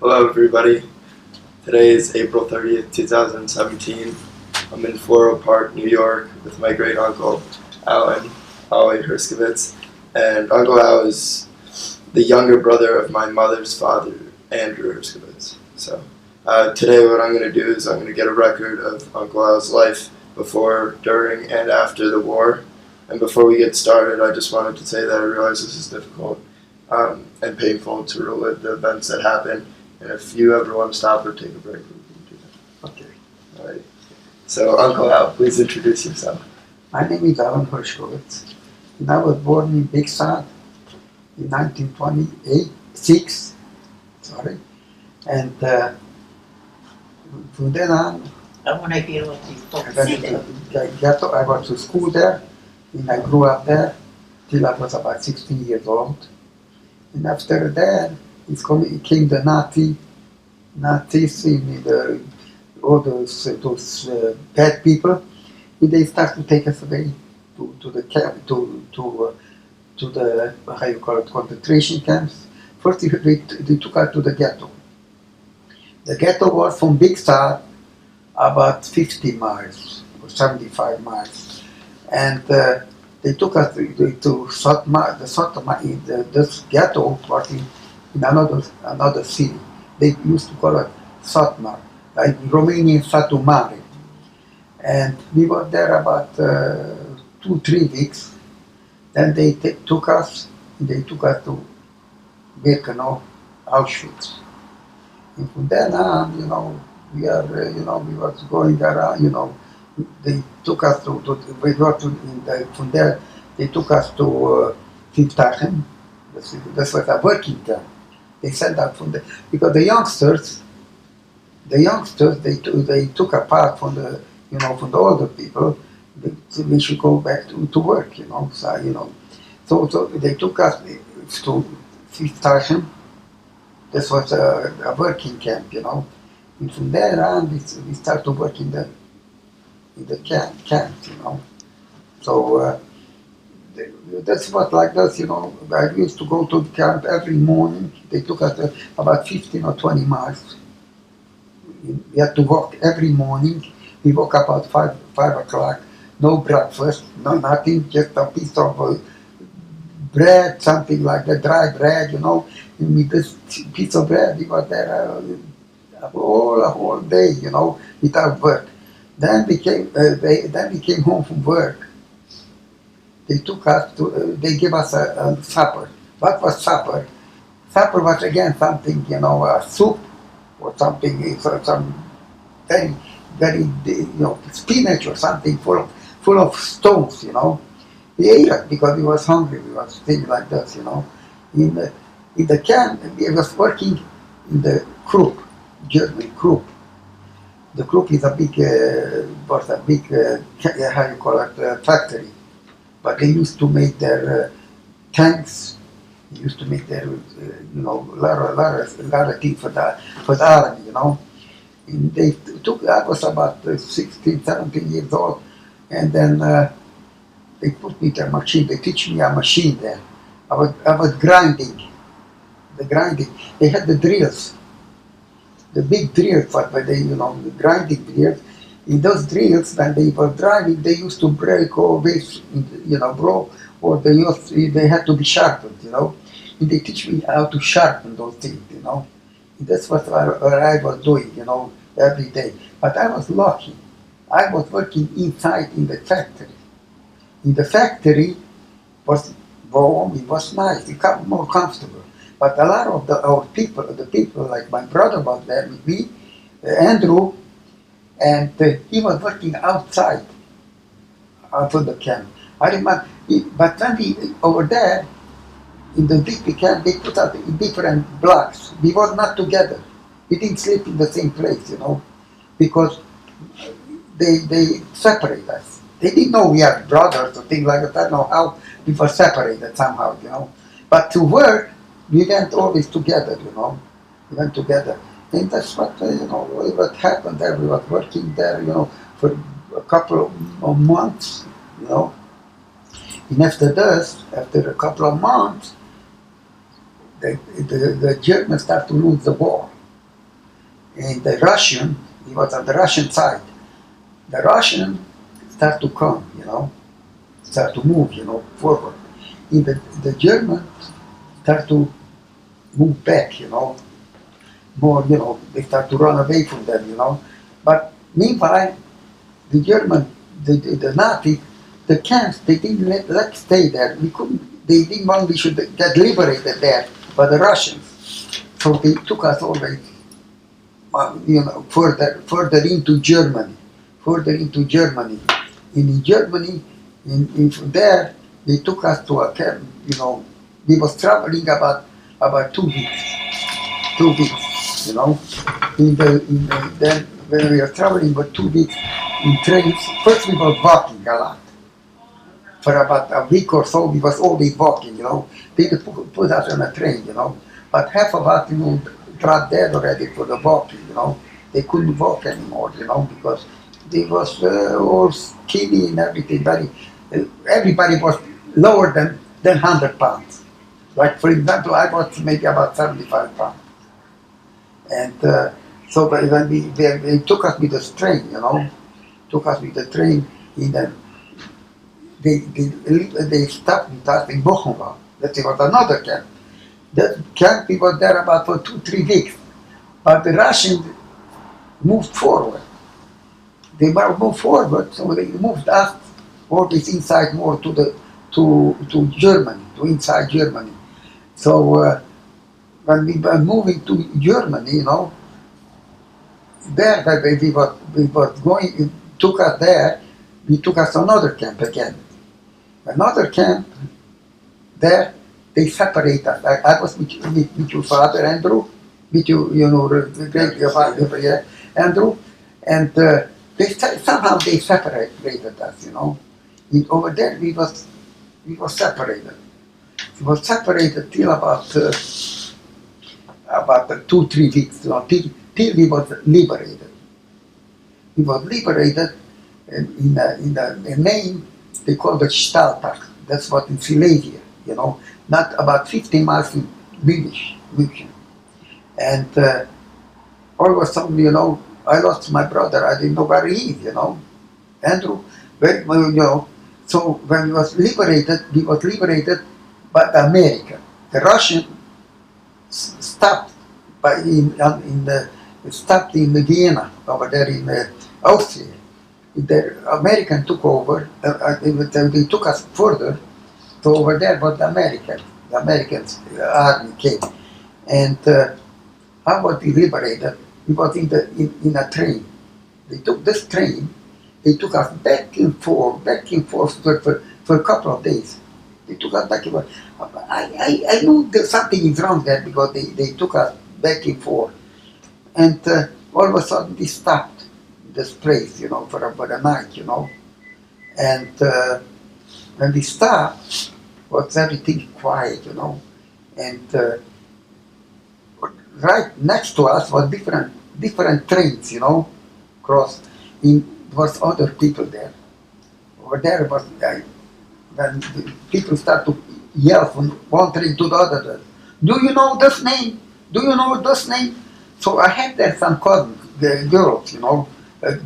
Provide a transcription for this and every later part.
Hello everybody. Today is April 30th, 2017. I'm in Floral Park, New York with my great uncle, Alan, Ollie Herskovitz. And Uncle Al is the younger brother of my mother's father, Andrew Herskovitz. Today what I'm going to do is I'm going to get a record of Uncle Al's life before, during, and after the war. And before we get started, I just wanted to say that I realize this is difficult and painful to relive the events that happened. And if you ever want to stop or take a break, we can do that. Okay. All right. So, Uncle Al, please introduce yourself. My name is Alan Hershkovitz, and I was born in Big Sad in 1928, sorry. And from then on, I want to hear what he's I talking went to the ghetto. I went to school there, and I grew up there till I was about 16 years old. And after that, it came the Nazis, all those bad people. And they start to take us away to the camp, to the how you call it, concentration camps. First, they took us to the ghetto. The ghetto was from Big Sur about 50 miles or 75 miles, and they took us to Sotma. This ghetto was in another city. They used to call it Sotma, like Romanian Satu Mare. And we were there about 2-3 weeks. Then they took us to Birkenau, Auschwitz. And from then on, we was going around, they took us from there, they took us to Tiltachen. This was a working camp. They sent out from there, because the youngsters, they took apart from the older people. They should go back to work, So they took us to Tiltachen. This was a working camp, And from there on, we started to work in the camps, So that's what like this, I used to go to the camp every morning. They took us about 15 or 20 miles. We had to walk every morning. We woke up at 5 o'clock. No breakfast, no nothing, just a piece of bread, something like that, dry bread, And with this piece of bread, we were there a whole day, without work. Then we came home from work. They took us they gave us a supper. What was supper? Supper was again something, a soup or something, some very, very, spinach or something full of stones, We ate it because we was hungry. We was things like this, In the camp, we was working in the Krupp, German Krupp. The Krupp is a big, how you call it, factory. But they used to make their tanks. They used to make their, lot of things for the army, And they I was about 16, 17 years old, and then they put me to a machine. They teach me a machine there. I was grinding. They had the drills, the big drills, but they, the grinding drills. In those drills, when they were driving, they used to break always, bro, or they had to be sharpened, And they teach me how to sharpen those things, And that's what I was doing, every day. But I was lucky. I was working inside in the factory. In the factory was warm, it was nice, it got more comfortable. But a lot of the people like my brother was there with me, Andrew, and he was working outside of the camp. I remember, but when we over there in the big camp, they put us in different blocks. We were not together. We didn't sleep in the same place, because they separate us. They didn't know we are brothers or things like that. I don't know how we were separated somehow, But to work, we went always together, We went together. And that's what, what happened there. We were working there, for a couple of months, And after this, after a couple of months, the Germans start to lose the war. And the Russian, he was on the Russian side. The Russian start to come, start to move, forward. And the German start to move back, more, they start to run away from them, But meanwhile, the German, the Nazi, the camps, they didn't let stay there. We couldn't, they didn't want we should get liberated there by the Russians. So they took us always, further into Germany, further into Germany. And in Germany, from there, they took us to a camp, we was traveling about 2 weeks, 2 weeks, then when we were traveling for 2 weeks in trains, first we were walking a lot. For about a week or so, we was always walking, They put us on a train, But half of us, dropped dead already for the walking, They couldn't walk anymore, because they was all skinny and everything. Everybody was lower than 100 pounds. Like, for example, I was maybe about 75 pounds. And so when they took us with the train, took us with the train, and then they stopped with us in Buchenwald. That was another camp. That camp, we were there about for 2-3 weeks. But the Russians moved forward. They moved forward, so they moved us always inside more to Germany, to inside Germany. So when we were moving to Germany, there where we was going, it took us there, we took us to another camp again. Another camp, there they separate us. I was with your father, Andrew, with you, your father, yeah, Andrew, and somehow they separated us, And over there we was separated. We was separated till about 2-3 weeks, till we was liberated. We was liberated, and in the name they called it Stahltag. That's what in Silesia, not about 15 miles from München. And all of a sudden, I lost my brother. I didn't know where he is, Andrew, So when we was liberated by the American. The Russian stopped stopped in Vienna, over there in Austria. The American took over. They took us further. So over there was the Americans army came, and how was he liberated? He was in a train. They took this train. They took us back and forth for a couple of days. They took us back and forth. I knew that something is wrong there because they took us back and forth, and all of a sudden they stopped this place, for a night, and when we stopped, was everything quiet, and right next to us was different trains, cross. Was other people there. Over there was when the people start to yell from one train to the other. Do you know this name? Do you know this name? So I had there some cousins, the girls,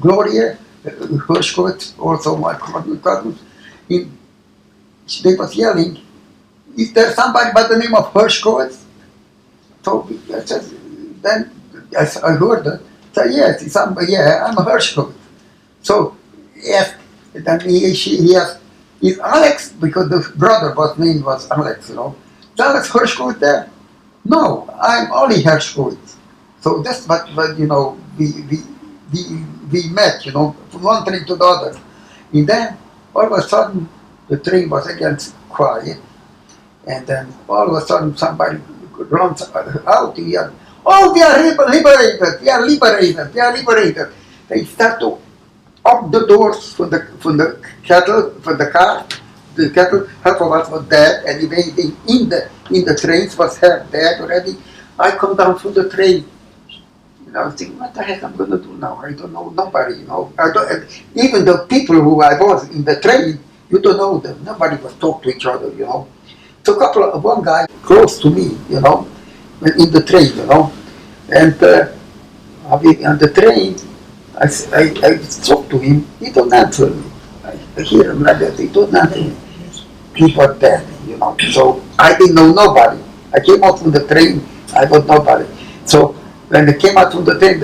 Gloria, Hershkowitz, also my cousins. They was yelling, is there somebody by the name of Hershkowitz? So then I heard that. So yes, I'm a Hershkowitz. So yes, then he asked, is Alex, because the brother name was Alex, Is Alex Hershkowitz there? No, I'm Ollie Hershkowitz. So that's what we met, from one train to the other. And then all of a sudden the train was again quiet, and then all of a sudden somebody runs out here. Oh, we are liberated! We are liberated! We are liberated! They start to up the doors from the car. The cattle, half of us was dead, and everything in the trains was half dead already. I come down from the train, I was thinking, what the heck I'm gonna do now? I don't know nobody, even the people who I was in the train, you don't know them. Nobody was talk to each other, So one guy close to me, in the train, and On the train, I spoke to him. He don't answer me. I hear him like that. He don't answer me. He was dead, So I didn't know nobody. I came out from the train. I got nobody. So when I came out from the train,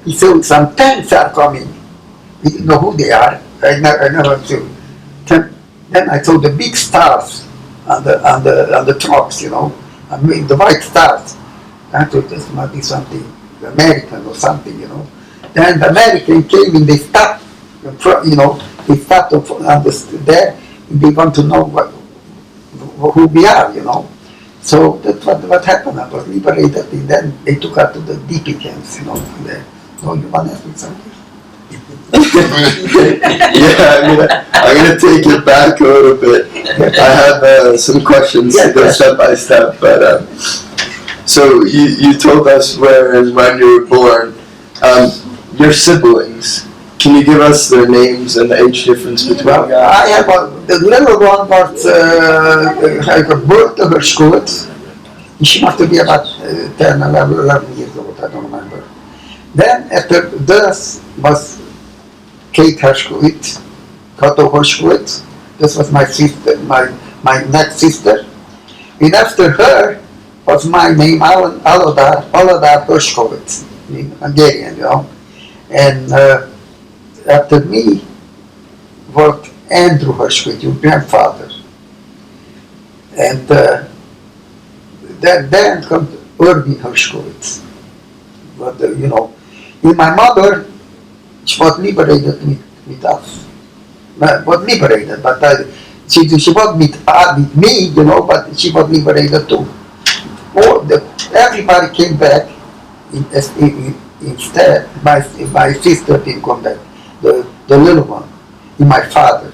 he saw some tanks are coming. He didn't know who they are. I never saw. Then I saw the big stars on the trucks, I mean the white stars. I thought this might be something American or something, Then the American came and they stopped, they stopped there. And they want to know who we are, So that's what happened. I was liberated, and then they took us to the DP camps, there. So you want to ask me something? Yeah, I'm gonna take it back a little bit. I have some questions to go step by step, but so you told us where and when you were born. Your siblings, can you give us their names and the age difference between Well, them? I have the little one was had a birth to her school. She must be about 10, 11 years old, I don't remember. Then after this was Kate Hershkowitz, Kato Hershkowitz. This was my sister, my next sister. And after her was my name, Alodar Hershkowitz, in Hungarian, And after me was Andrew Hershkowitz, your grandfather. And then comes Erwin Hershkowitz. But, and my mother, she was liberated with us. Was liberated, but she was with me, but she was liberated too. Everybody came back instead. My sister didn't come back, the little one, and my father.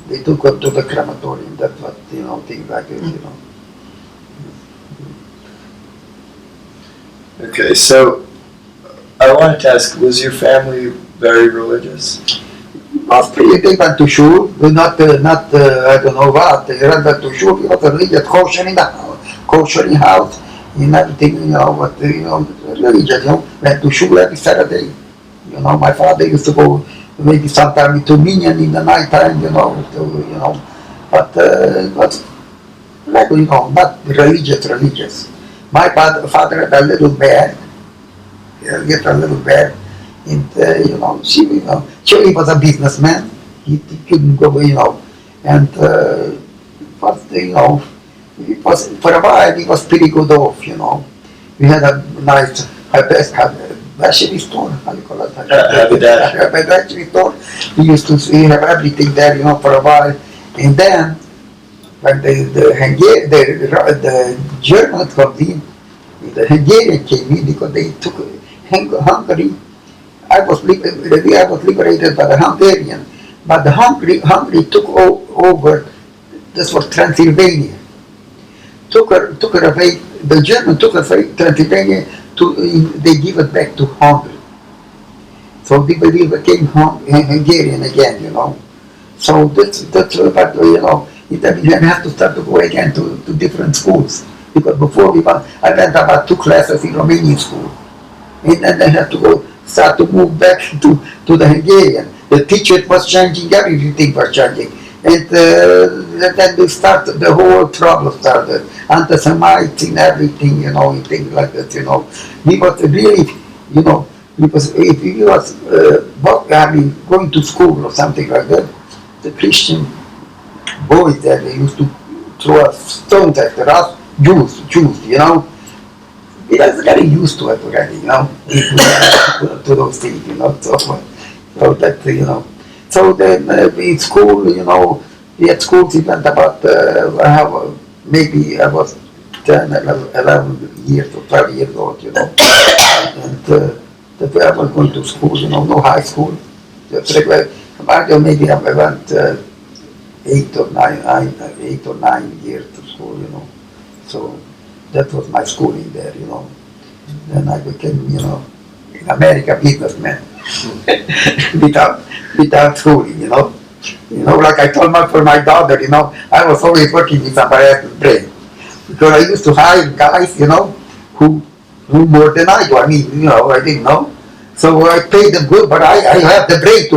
They took her to the crematorium. That's what, things like this, Okay, so I wanted to ask, was your family very religious? Mostly they went to shul, not I don't know what, they went to shul, the religious kosher in the house, kosher in house, and everything, religious, went to shul every Saturday. My father used to go maybe sometime to Minyan in the night time, but it was like, not religious. My father had a little bear, and he was a businessman. He couldn't go, and but it was for a while he was pretty good off, We had a nice haberdashery store. How do you call it? Haberdashery store. We used to have everything there, for a while, and then when the Germans come in, the Hungarian came in because they took Hungary. I was liberated by the Hungarian, but the Hungary took over. This was Transylvania. Took her away. The German took away Transylvania. They give it back to Hungary. So they became Hungarian again. So that's but then you have to start to go again to different schools, because before I went about 2 classes in Romanian school, and then I had to start to move back to the Hungarian. The teacher was changing, everything was changing, and then the whole trouble started, anti-Semites and everything, and things like that. We was really, because if we was going to school or something like that, the Christian boys there, they used to throw stones after us, Jews, We was getting used to it already, to those things, so that, So then in school, we had schools even about, maybe I was 10, 11 years or 12 years old, and I was going to school, no high school. Maybe I went 8 or 9 years to school, So that was my schooling there, Then I became, in America businessman without schooling, Like I told my daughter, I was always working with somebody else's brain, because I used to hire guys, who knew more than I do. I mean, I didn't know. So I pay them good, but I have the brain to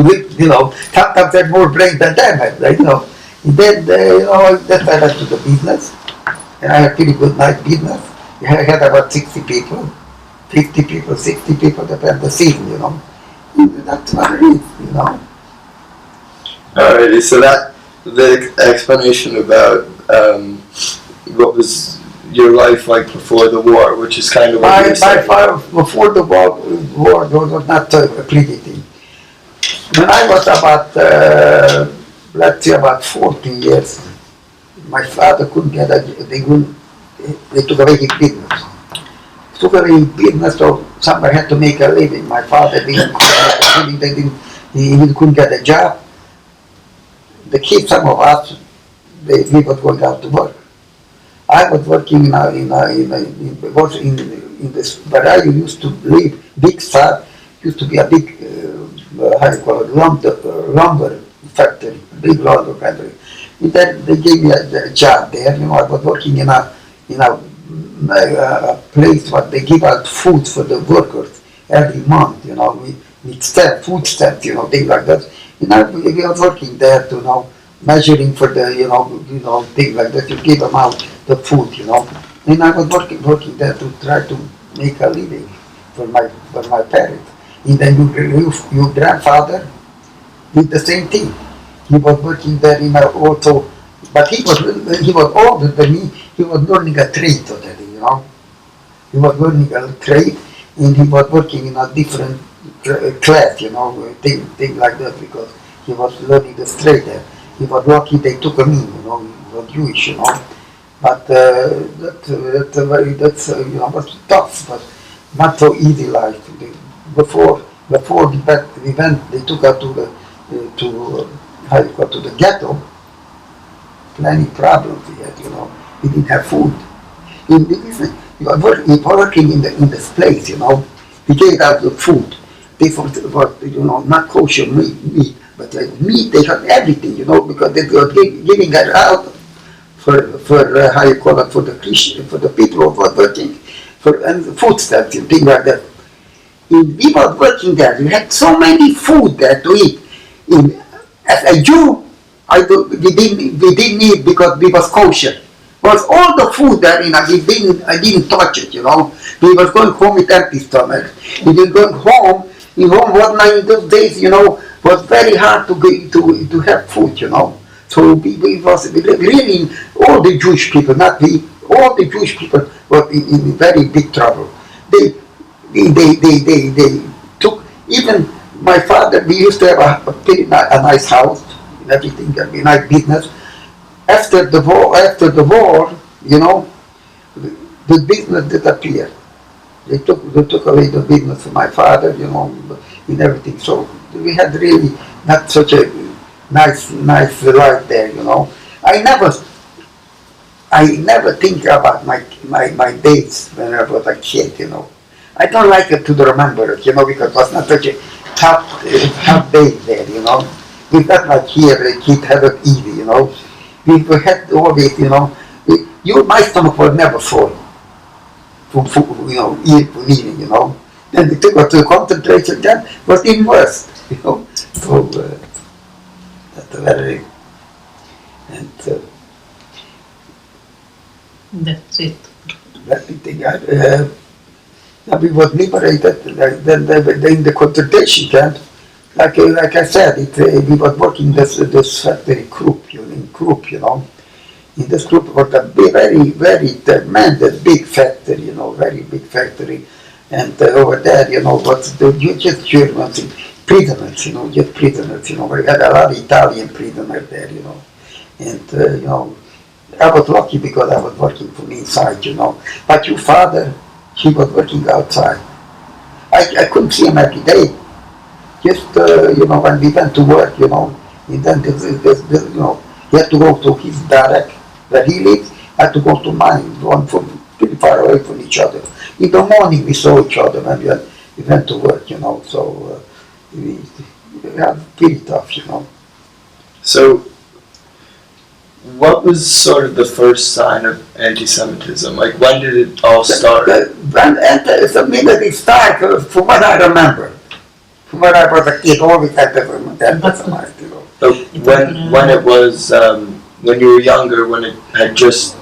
live, you know, sometimes I have more brain than them, you know. And then, you know, that's I went to the business, and I had pretty good nice business. I had about 60 people, 50 people, 60 people, depends the season, you know. And that's what it is, you know. Alrighty, so that the explanation about what was your life like before the war, which is kind of what you were My saying. father, before the war was not pretty thing. When I was about, let's say about 14 years, my father couldn't get a, they took away his business. Took away his business, so somebody had to make a living. My father didn't make a living, he couldn't get a job. The kids, some of us, we were going out to work. I was working in this, but I used to live, big star, used to be a big, how you call it, lumber factory, big lumber factory. And then they gave me a job there, you know, I was working in a place where they give out food for the workers every month, you know, we food stamps, you know, things like that. And we were working there to, you know, measuring for the, you know, things like that, to give them out the food, you know. And I was working there to try to make a living for my parents. And then your grandfather did the same thing. He was working there in a auto, but he was older than me. He was learning a trade already, you know. He was learning a trade, and he was working in a different class, you know, thing like that, because he was learning the trade there. He was lucky they took him in, you know, he was Jewish, you know. But that's you know, was tough, but not so easy life. Before we went, they took us to the how you call, to the ghetto. Plenty problems we had, you know. We didn't have food. You are working in this place, you know. We gave out the food. They were, you know, not kosher meat, but meat. They had everything, you know, because they were giving it out for how you call it, for the Christian, for the people who were working, and food stamps and things like that. We were working there. We had so many food there to eat. As a Jew, we didn't eat because we was kosher. Was all the food there, you know, I didn't touch it, you know. We was going home with empty stomach. We were going home. In home one night in those days, you know, was very hard to have food, you know. So we was really, all the Jewish people, not we, all the Jewish people were in very big trouble. They took, even my father, we used to have a nice house and everything, a nice business. After the war, you know, the business disappeared. They took away the business from my father, you know, and everything. So we had really not such a nice life there, you know. I never think about my days when I was a kid, you know. I don't like it to remember it, you know, because it was not such a tough day there, you know. It's not like here, the kids have it easy, you know. We had always, you know, my stomach was never full from food, you know, eating, you know. Then they took us to the concentration camp, was even worse, you know. So that's very, and That's it. that's the thing. We was liberated, then in the concentration camp, like I said, we was working this factory group, you know. In this group was a very tremendous big factory, you know, very big factory. And over there, you know, was just Germans, prisoners, you know, just prisoners, you know. We had a lot of Italian prisoners there, you know. And, you know, I was lucky because I was working from inside, you know. But your father, he was working outside. I couldn't see him every day. Just, you know, when we went to work, you know, and then, you know, he had to go to his barrack where he lives, had to go to mine, one from pretty far away from each other. In the morning we saw each other when we went to work, you know, so we had pretty tough, you know. So, what was sort of the first sign of anti-Semitism? Like, when did it all start? And so immediately start, from what I remember. From when I was a kid, always had anti-Semitic, you know. So when it was when you were younger, when you just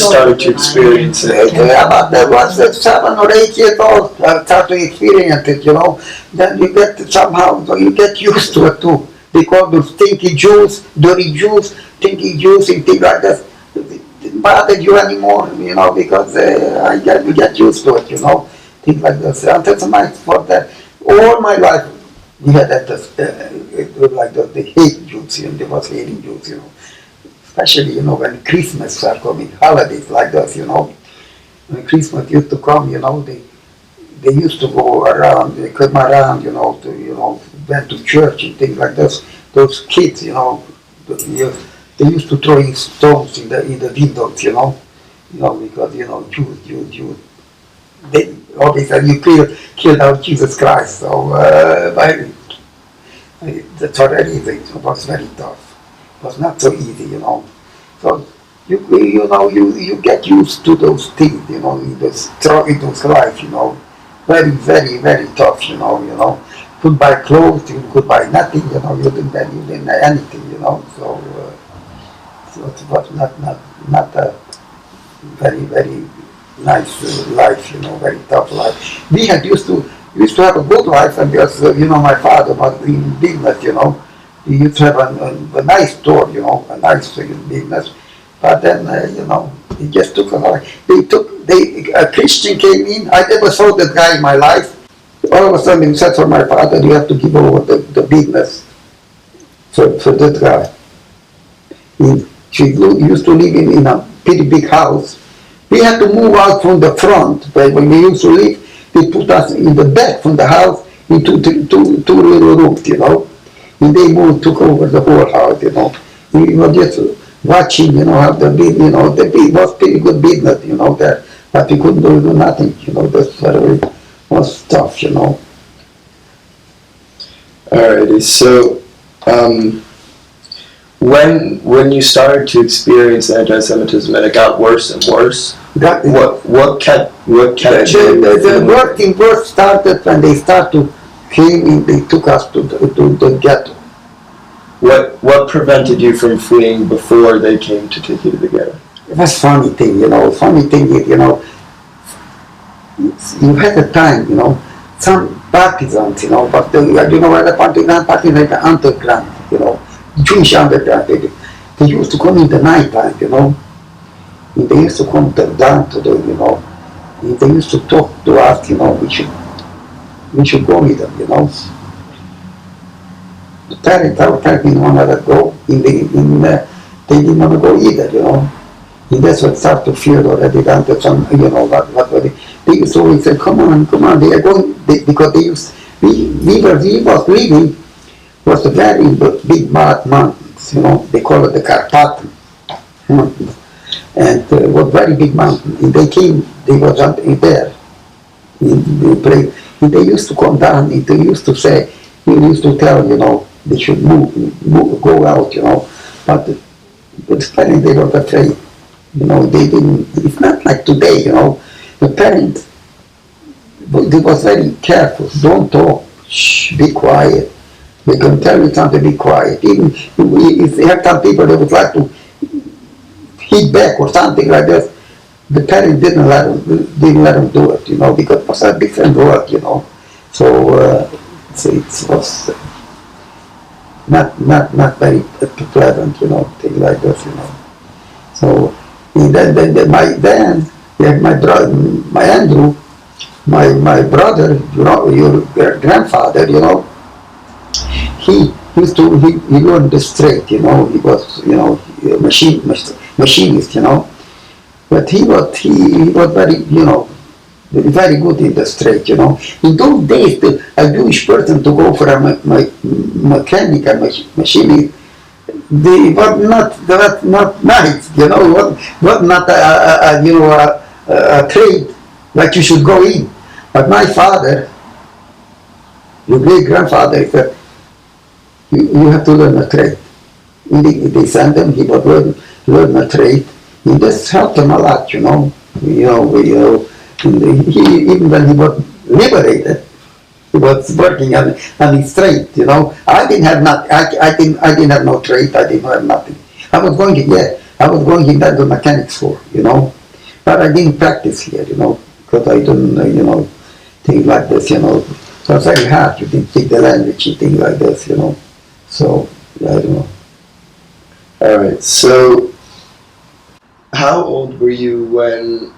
started to experience it. About that was 7 or 8 years old, I started to experience it, you know. Then you get somehow, so you get used to it too. Because those stinky Jews, dirty Jews, stinky Jews and things like that, it didn't bother you anymore, you know, because we get used to it, you know. Things like this. Anti-Semitic for that. All my life, we had that, it was like the hate Jews, and there was hating Jews, you know. Especially, you know, when Christmas are coming, holidays like this, you know. When Christmas used to come, you know, they used to go around, they come around, you know, went to church and things like this. Those kids, you know, they used to throw in stones in the windows, you know, because, you know, Jews. They always said you killed out Jesus Christ. So that's already it was very tough. It was not so easy, you know. So you get used to those things, you know, in those life, you know. Very, very, very tough, you know. Could buy clothes, you could buy nothing, you know. You didn't buy anything, you know. So it was not a very, very nice life, you know, very tough life. We used to have a good life, and because, you know, my father was in business, you know. He used to have a nice store, you know, a nice business. But then, you know, he just took a lot. A Christian came in. I never saw that guy in my life. All of a sudden, he said for my father, you have to give over the business for that guy. She used to live in a pretty big house. We had to move out from the front, but when we used to live, they put us in the back from the house into two little rooms, you know. And they took over the whole house, you know. We were just watching, you know, how the was pretty good business, you know, there. But we couldn't do nothing, you know. That's very was tough, you know. Alrighty, so when you started to experience anti-Semitism and it got worse and worse, what kept you? The worst started when they came in. They took us to the ghetto. What prevented you from fleeing before they came to take you to the ghetto? It was funny thing, you know. Funny thing is, you know, you had a time, you know, some partisans, you know, but you know what the partisans like the underground, you know, Jewish underground. They used to come in the night time, you know. And they used to come down to the, you know, and they used to talk to us, you know, we should go with them, you know. Our parents didn't want to go, and they didn't want to go either, you know. And that's what started to fear already down to some, you know, what they used to always say, come on, they are going, because we was living, was a very big mountains, you know, they call it the Carpathian Mountains. And it was very big mountain. And they was in there. And they used to come down and they used to say, we used to tell, you know, they should move, go out, you know. But apparently they were afraid. You know, they didn't, it's not like today, you know. The parents, they was very careful. Don't talk. Shh, be quiet. They can tell you something, be quiet. Even if they have some people that would like to hit back or something like that, the parents didn't let them do it, you know, because it was a different world, you know. So it was not very pleasant, you know, things like this, you know. So and then my brother, my Andrew, my brother, you know, your grandfather, you know, he learned the straight, you know. He was, you know, a machinist, you know. But he was very, you know, very good in the straight, you know. In those days, a Jewish person to go for a mechanical machinist, they were not nice, you know. Was not a trade that you should go in. But my father, your great grandfather, said, you have to learn a trade. They sent him, he would learn a trade. And this helped him a lot, you know. And even when he was liberated, he was working on his trade. You know, I didn't have not. I didn't have no trade. I didn't have nothing. I was going to I was going in that the mechanics school. You know, but I didn't practice here. You know, because I didn't. You know, things like this. You know, so it's very hard. You didn't speak the language and things like this. You know, so I don't know. All right. So, how old were you when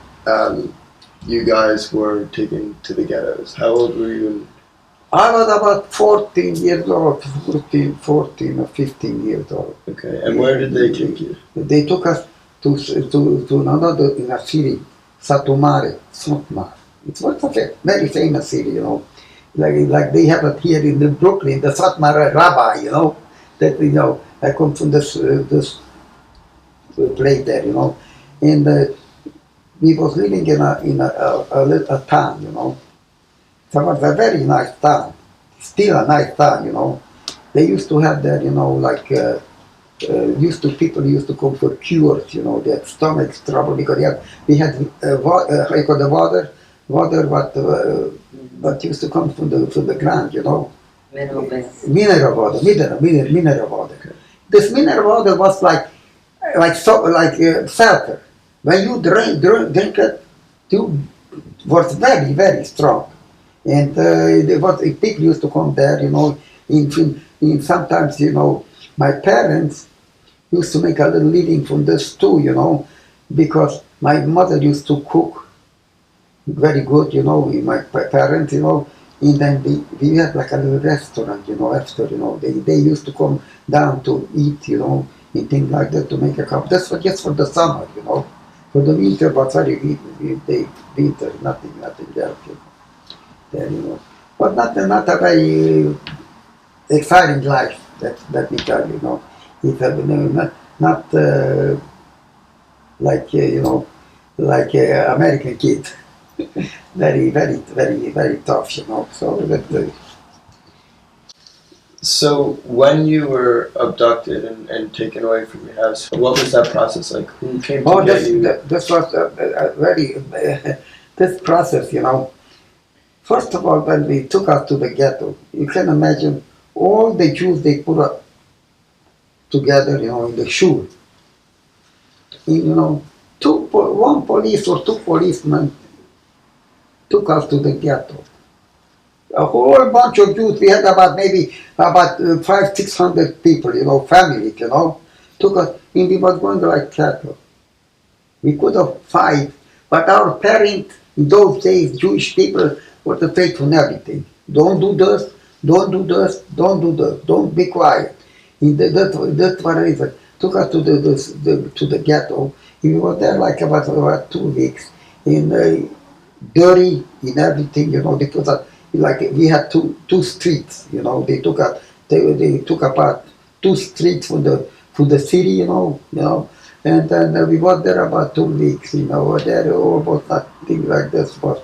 you guys were taken to the ghettos? How old were you? I was about 14 years old, 14 or 15 years old. Okay. And where did they take you? They took us to another in a city, Satumare, Sutmar. It was a very famous city, you know. Like they have it here in the Brooklyn, the Satmar Rabbi, you know. That you know, I come from this place there, you know, and we was living in a little town, you know. So it was a very nice town, still a nice town, you know. They used to have there, you know, like. People used to come for cures, you know, they had stomach trouble because we had how you call the water what used to come from the ground, you know. Mineral water, mineral water. This mineral water was like sulfur. When you drink it, it was very strong. And people used to come there, you know. In sometimes, you know, my parents used to make a little living from this too, you know, because my mother used to cook very good, you know, with my parents, you know, and then we had like a little restaurant, you know, after, you know, they used to come down to eat, you know, and things like that to make a cup. That's for just for the summer, you know. For the winter, but very winter, nothing else, you know, there, you know. But not a very exciting life, that we tell you know. It's not like you know, like American kid. Very tough, you know. So So, when you were abducted and taken away from your house, what was that process like? Who came to get you? this was a very this process, you know. First of all, when we took us to the ghetto, you can imagine all the Jews they put up together, you know, in the shul. You know, one police or two policemen took us to the ghetto. A whole bunch of Jews. We had maybe about 500-600 people, you know, families, you know, took us, and we was going like cattle. We could have fight, but our parents in those days, Jewish people, were faithful in everything. Don't do this, don't do this, don't do this, don't be quiet. And that's what it is. Took us to the ghetto. We were there like about 2 weeks, in dirty in everything, you know. They put us, like we had two streets, you know. They took apart 2 streets from the city, you know. And then we were there about 2 weeks, you know. There almost nothing like this was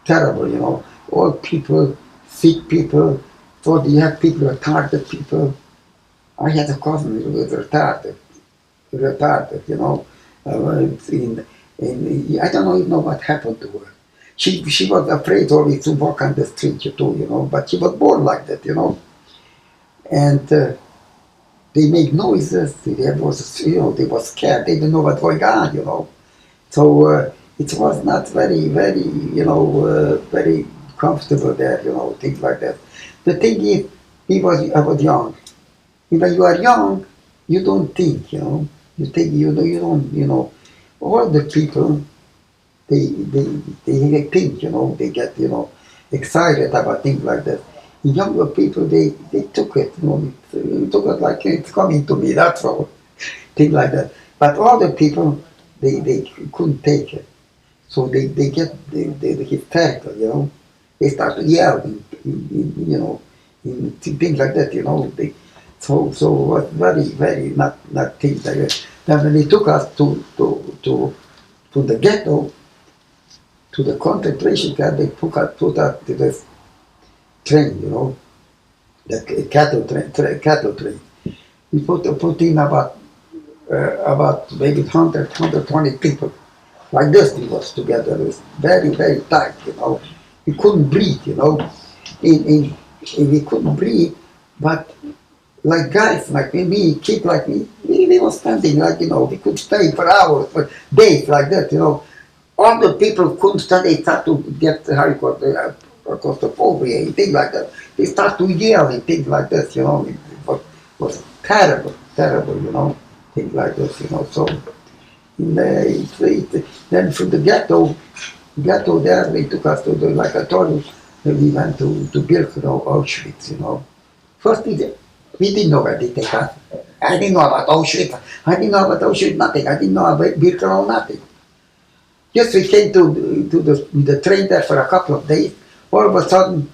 terrible, you know. All people, sick people, so you have people, retarded people. I had a cousin who was retarded, you know. I don't even know what happened to her. She was afraid always to walk on the street too, you know, but she was born like that, you know. And they made noises, they were scared, they didn't know what's going on, you know. So it was not very, you know, very comfortable there, you know, things like that. The thing is, I was young. When you are young, you don't think, you know. You think, you don't, you know. All the people, they think, you know, they get, you know, excited about things like that. Younger people, they took it, you know, they took it like it's coming to me, that's all, things like that. But other people, they couldn't take it. So they get the hysterical, you know. They start yelling, you know, things like that, you know. So was very not things like that. Then when they took us to the ghetto, to the concentration camp, they put us to this train, you know, the cattle train. We put in about maybe 120 people like this we was together. It was very, very tight, you know. We couldn't breathe, you know. We couldn't breathe, but like guys like me, kid like me, we were standing like, you know, we could stay for hours, for days like that, you know. All the people couldn't stand, they start to get, how you call it, claustrophobia and things like that. They start to yell and things like this, you know. It was terrible, terrible, you know, things like this, you know. So then from the ghetto there, they took us to the, like I told you, we went to Birkenau, Auschwitz, you know. First we didn't know where they take us. I didn't know about Auschwitz. I didn't know about Auschwitz, nothing. I didn't know about Birkenau, nothing. Just we came to the train there for a couple of days. All of a sudden,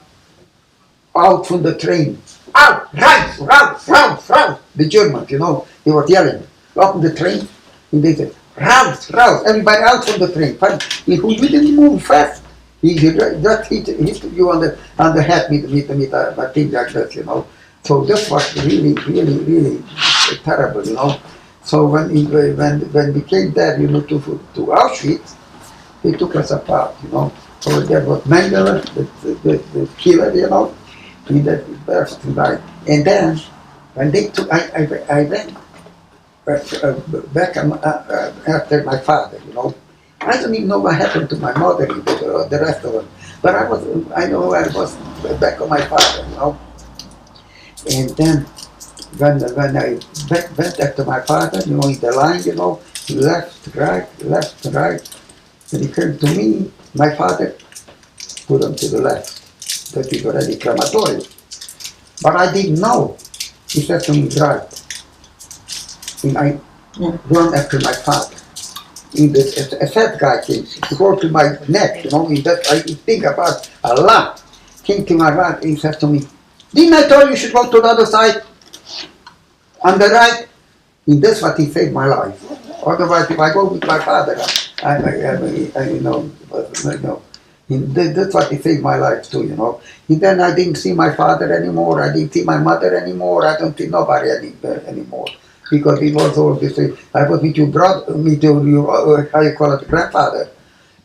out from the train, out, raus, raus, raus, raus. The Germans, you know, they were yelling up the train, and they said, raus, raus. Everybody out from the train. Who didn't move fast. He just hit you on the head with a thing like that, you know. So this was really, really, really terrible, you know. So when we came there, you know, to Auschwitz, they took us apart, you know. Over there was Mengele, the killer, you know, in the first night. And then when they took, I went back after my father, you know. I don't even know what happened to my mother, the rest of them. But I know I was back on my father, you know. And then when I went after my father, you know, in the line, you know, left, right. When he came to me, my father put him to the left. That is already crematory. But I didn't know. He said to me, right. And I run after my father. A fat guy came to go to my neck, you know, that I think about a lot. Came to my right and he said to me, didn't I tell you should go to the other side? On the right? And that's what he saved my life. Otherwise, if I go with my father, you know, and that's what he saved my life too, you know. And then I didn't see my father anymore. I didn't see my mother anymore. I don't see nobody anymore. Because it was all this, I was with your brother, with your, how you call it, grandfather.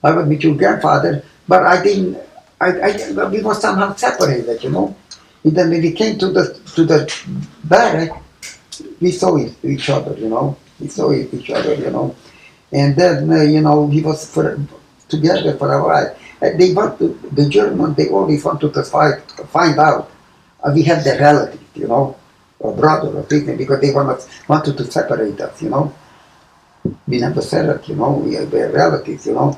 I was with your grandfather, but I didn't, we were somehow separated, you know. And then when we came to the barrack, we saw each other, you know. We saw each other, you know. And then, you know, he was together for a while. And the Germans, they always wanted to find out. We had the relative, you know, or brother or something, because they wanted to separate us, you know. We never said it, you know, we were relatives, you know.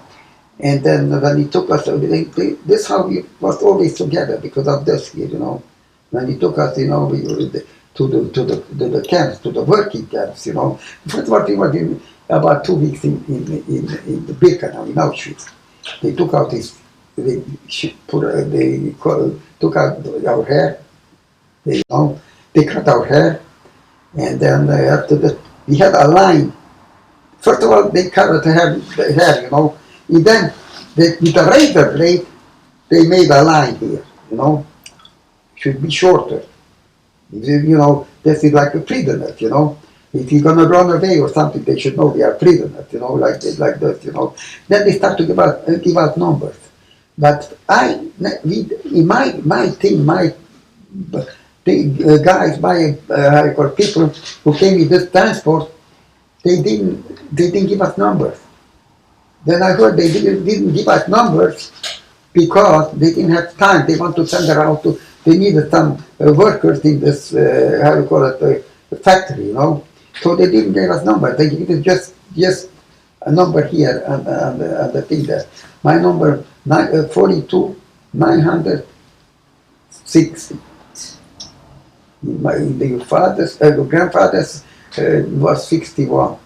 And then when he took us, this how we was always together because of this, you know. When he took us, you know, to the camps, to the working camps, you know. First what we were in about 2 weeks in the Birkenau, in Auschwitz. They took out took out our hair, you know. They cut our hair, and then after that, we had a line. First of all, they cut the hair, you know. And then, with a razor blade, they made a line here, you know. Should be shorter. You know, this is like a prisoner, you know. If you're gonna run away or something, they should know we are prisoners, you know, like this, you know. Then they start to give out numbers. But in my thing, the guys, how you call people who came with this transport, they didn't give us numbers. Then I heard they didn't give us numbers because they didn't have time. They want to send her out they needed some workers in this, how you call it, factory, you know. So they didn't give us numbers. They gave us just a number here and the thing there. My number, 42, 960. The grandfather's was 61.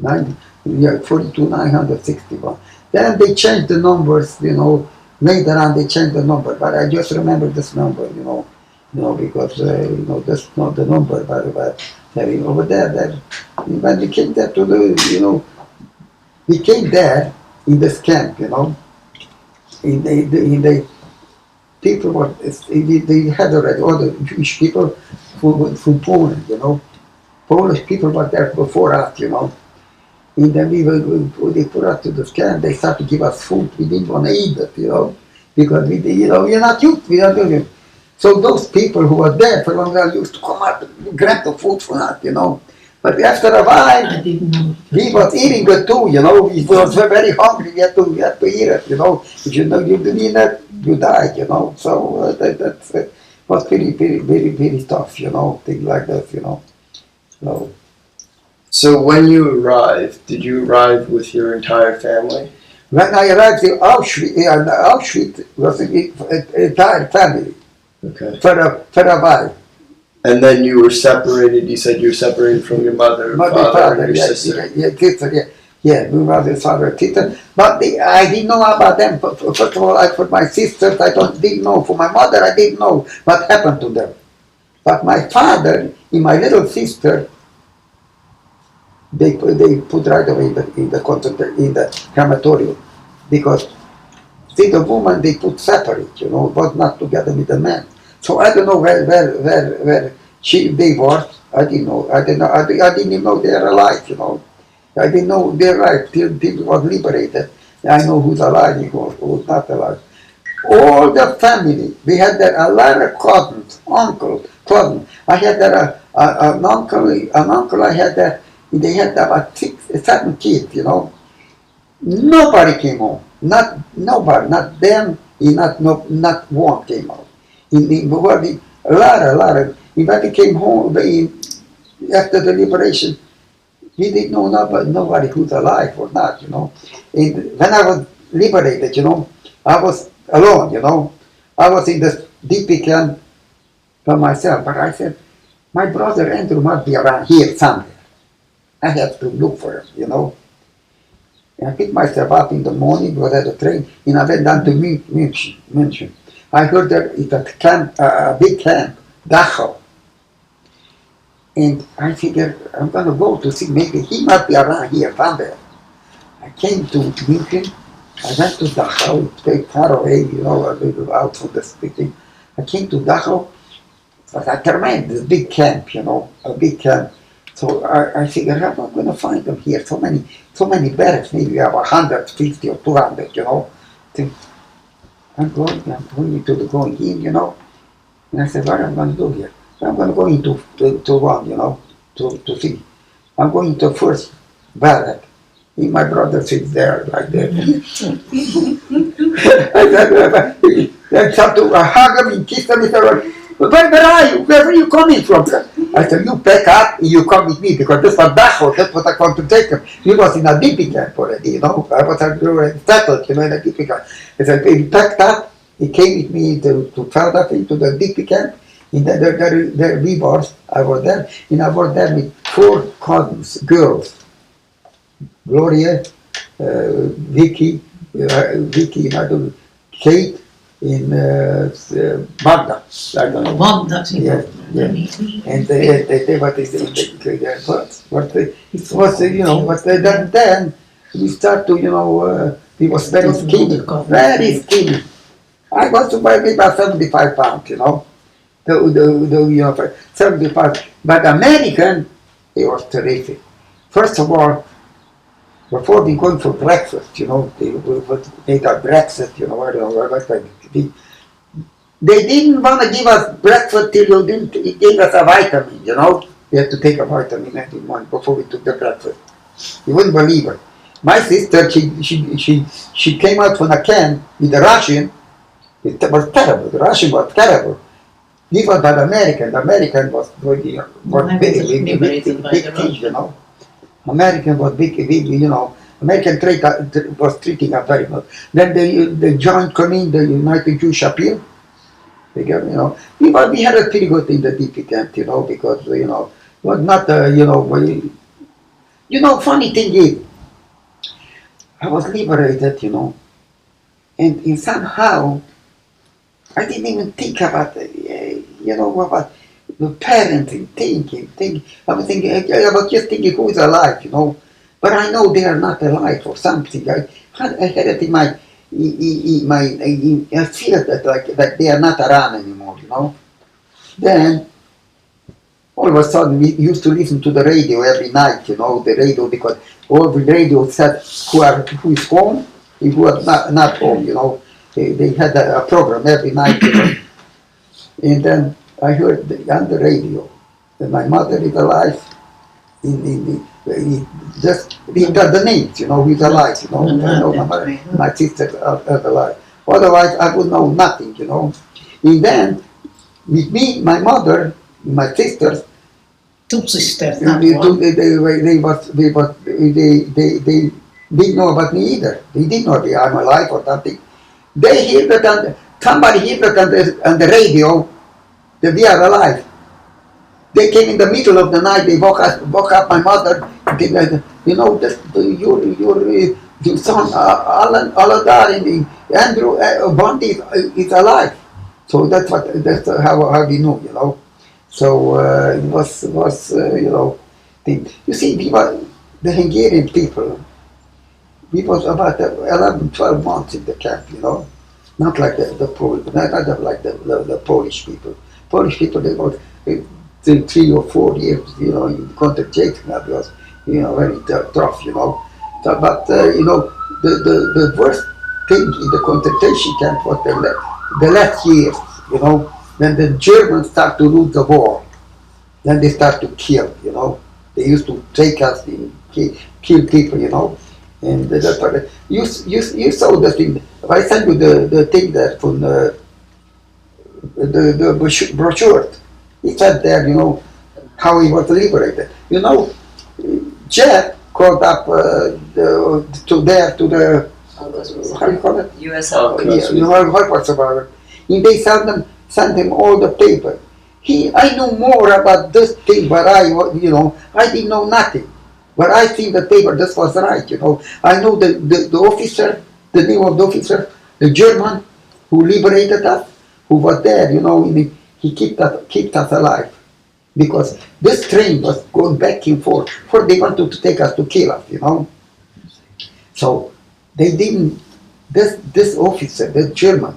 42, 961. Then they changed the numbers, you know. Later on they changed the number, but I just remember this number, you know, because you know, that's not the number, but over there, when we came there to you know, we came there in this camp, you know, in the people were, they had already all the Jewish people from Poland, you know. Polish people were there before us, you know. And then they put us to the camp. They started to give us food. We didn't want to eat it, because we're not used. We are doing it. So those people who were there for a long time used to come up and grab the food for us. But after a while, I didn't know. we was eating it too. We was very hungry. We had to eat it. If you didn't eat it, you died. So that was pretty, very, very tough. Things like that. So. So when you arrived, did you arrive with your entire family? When I arrived in Auschwitz was an entire family Okay. for a while. And then you were separated. You said you were separated from your mother, father, and your sister. Yeah, my mother, father, sister. But I didn't know about them. First of all, for my sisters, didn't know. For my mother, I didn't know what happened to them. But my father and my little sister, they put right away in the crematorium, because see, the woman they put separate, but not together with the man. So I don't know where they were. I didn't know. I didn't even know they are alive. I didn't know they're alive till they was liberated. I know who's alive and who's not alive. All the family. We had there a lot of cousins, uncles, cousins. I had there an uncle. I had there. They had about 7 kids. Nobody came home. Not nobody. Not them. Not one came home. A lot of. In fact, they came home after the liberation. We didn't know nobody who's alive or not. And when I was liberated, I was alone. I was in the DP camp by myself. But I said, my brother Andrew must be around here somewhere. I have to look for him. And I picked myself up in the morning, was at the train, and I went down to München. I heard that it's a big camp, Dachau. And I figured I'm going to go to see, maybe he must be around here somewhere. I came to München. I went to Dachau. It's very far away, a little out from the city. I came to Dachau. It was a tremendous big camp, a big camp. So I figured, how am I going to find them here? So many barracks, maybe about 150 or 200, So I'm going in, And I said, what am I going to do here? So I'm going to go into one, to see. I'm going to the first barrack. And my brother sits there like that. I tried to hug him and kiss him. He said, where are you? Where are you coming from? I said, you pack up and you come with me, because this was Dachau. That's what I want to take him. He was in a DP camp already, I was already settled, in a DP camp. I said, he packed up. He came with me to Feldaf into the DP camp. And there we was. I was there. And I was there with 4 cousins, girls. Gloria, Vicky, Kate, and Magda. I don't know. Magda, Yeah. And they what they say, but it was, but then we start to, he was very skinny. I was about 75 pounds, the 75. But American, it was terrific. First of all, before we going for breakfast, they got breakfast, I don't know, they didn't want to give us breakfast till you gave us a vitamin, We had to take a vitamin every morning before we took the breakfast. You wouldn't believe it. My sister, she came out from a camp with the Russian. It was terrible. The Russian was terrible. He was that American. The American was big team, American was big, American trade was treating us very well. Then the joint coming, the United Jewish Appeal. We had it pretty good in the DP camp, because was not funny thing is, I was liberated, and somehow I didn't even think about about the parenting, thinking. I was just thinking who's alive, But I know they are not alive or something. I had it in my I feel that they are not around anymore, Then all of a sudden we used to listen to the radio every night, the radio, because all the radio said who is home and who is not home, They had a program every night, And then I heard on the radio that my mother is alive. Just he got the names, he's alive, I know my sister are alive. Otherwise, I would know nothing, And then, with me, my mother, my sisters, Two sisters, they not they one. didn't know about me either. They didn't know that I'm alive or something. They hear that somebody heard that on the radio that we are alive. They came in the middle of the night. They woke up my mother. They said, your son Aladar and Andrew Bondi is alive. So that's how we knew, So it was thing. You see, the Hungarian people. We was about 11, 12 months in the camp, not like the Polish, not like the Polish people. Polish people, they was 3 or 4 years, in concentration camp was, very tough, So, but the worst thing in the concentration camp was the last years, when the Germans start to lose the war, then they start to kill, They used to take us and kill people, And that's what you saw the thing. I sent you the thing there from the brochure. It said there, how he was liberated. Jeff called up to the how do you call it? U.S. Holocaust survivor. And they sent him all the paper. I knew more about this thing, but I didn't know nothing. But I think the paper, this was right, I know the officer, the name of the officer, the German who liberated us, who was there, he kept us alive. Because this train was going back and forth, for they wanted to take us to kill us, So they didn't, this officer, the German,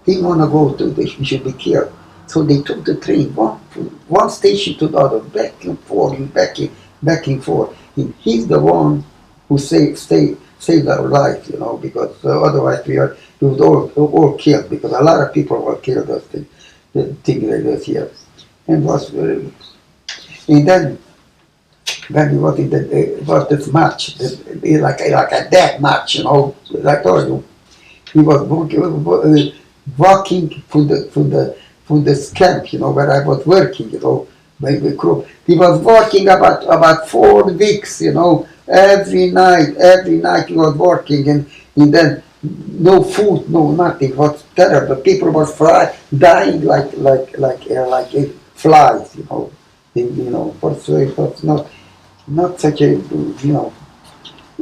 didn't want to go to he should be killed. So they took the train one station to the other, back and forth and back and forth. And he's the one who saved our life, because otherwise we would all killed, because a lot of people were killed the thing like this here. And and then when we was in was this match, like a death match, as I told you. He was walking from the camp, where I was working, by the crew. He was working about 4 weeks, every night he was working, and then no food, no nothing. It was terrible. People was dying like flies, It was not such a,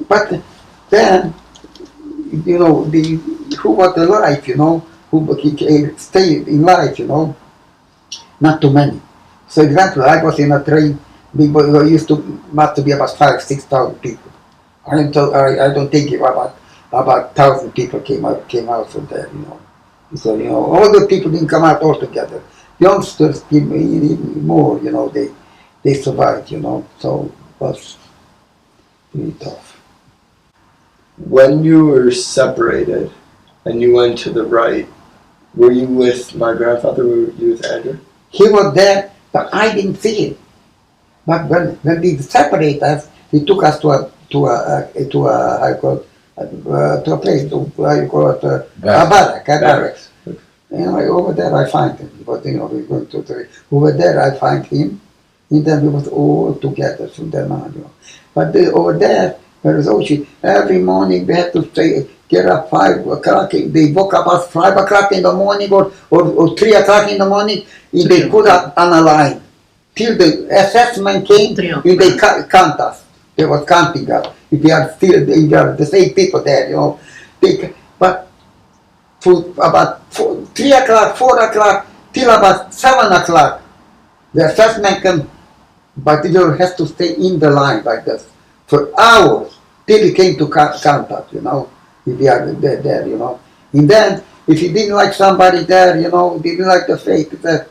But then, who was alive, who stayed in life, not too many. So example, I was in a train. We must to be about 5,000-6,000 people. I don't think about 1,000 people came out from there. So all the people didn't come out altogether. Youngsters came in more. They survived. So it was really tough. When you were separated and you went to the right, were you with my grandfather? Were you with Andrew? He was there, but I didn't see him. But when they separated us, he took us to a place, a barracks. Over there I find him. But we're going to over there I find him, and then we was all together from then on. But over there was Ochi. Every morning we had to get up 5 o'clock. They woke up at 5 o'clock in the morning or 3 o'clock in the morning, and they put us on a line till the assessment came, and they count us. They was counting us. If we are the same people there, but for about 3 o'clock, 4 o'clock, till about 7 o'clock, the assessment came, but you have to stay in the line like this for hours till he came to count us, if you are there, And then, if you didn't like somebody there, didn't like the faith, he said,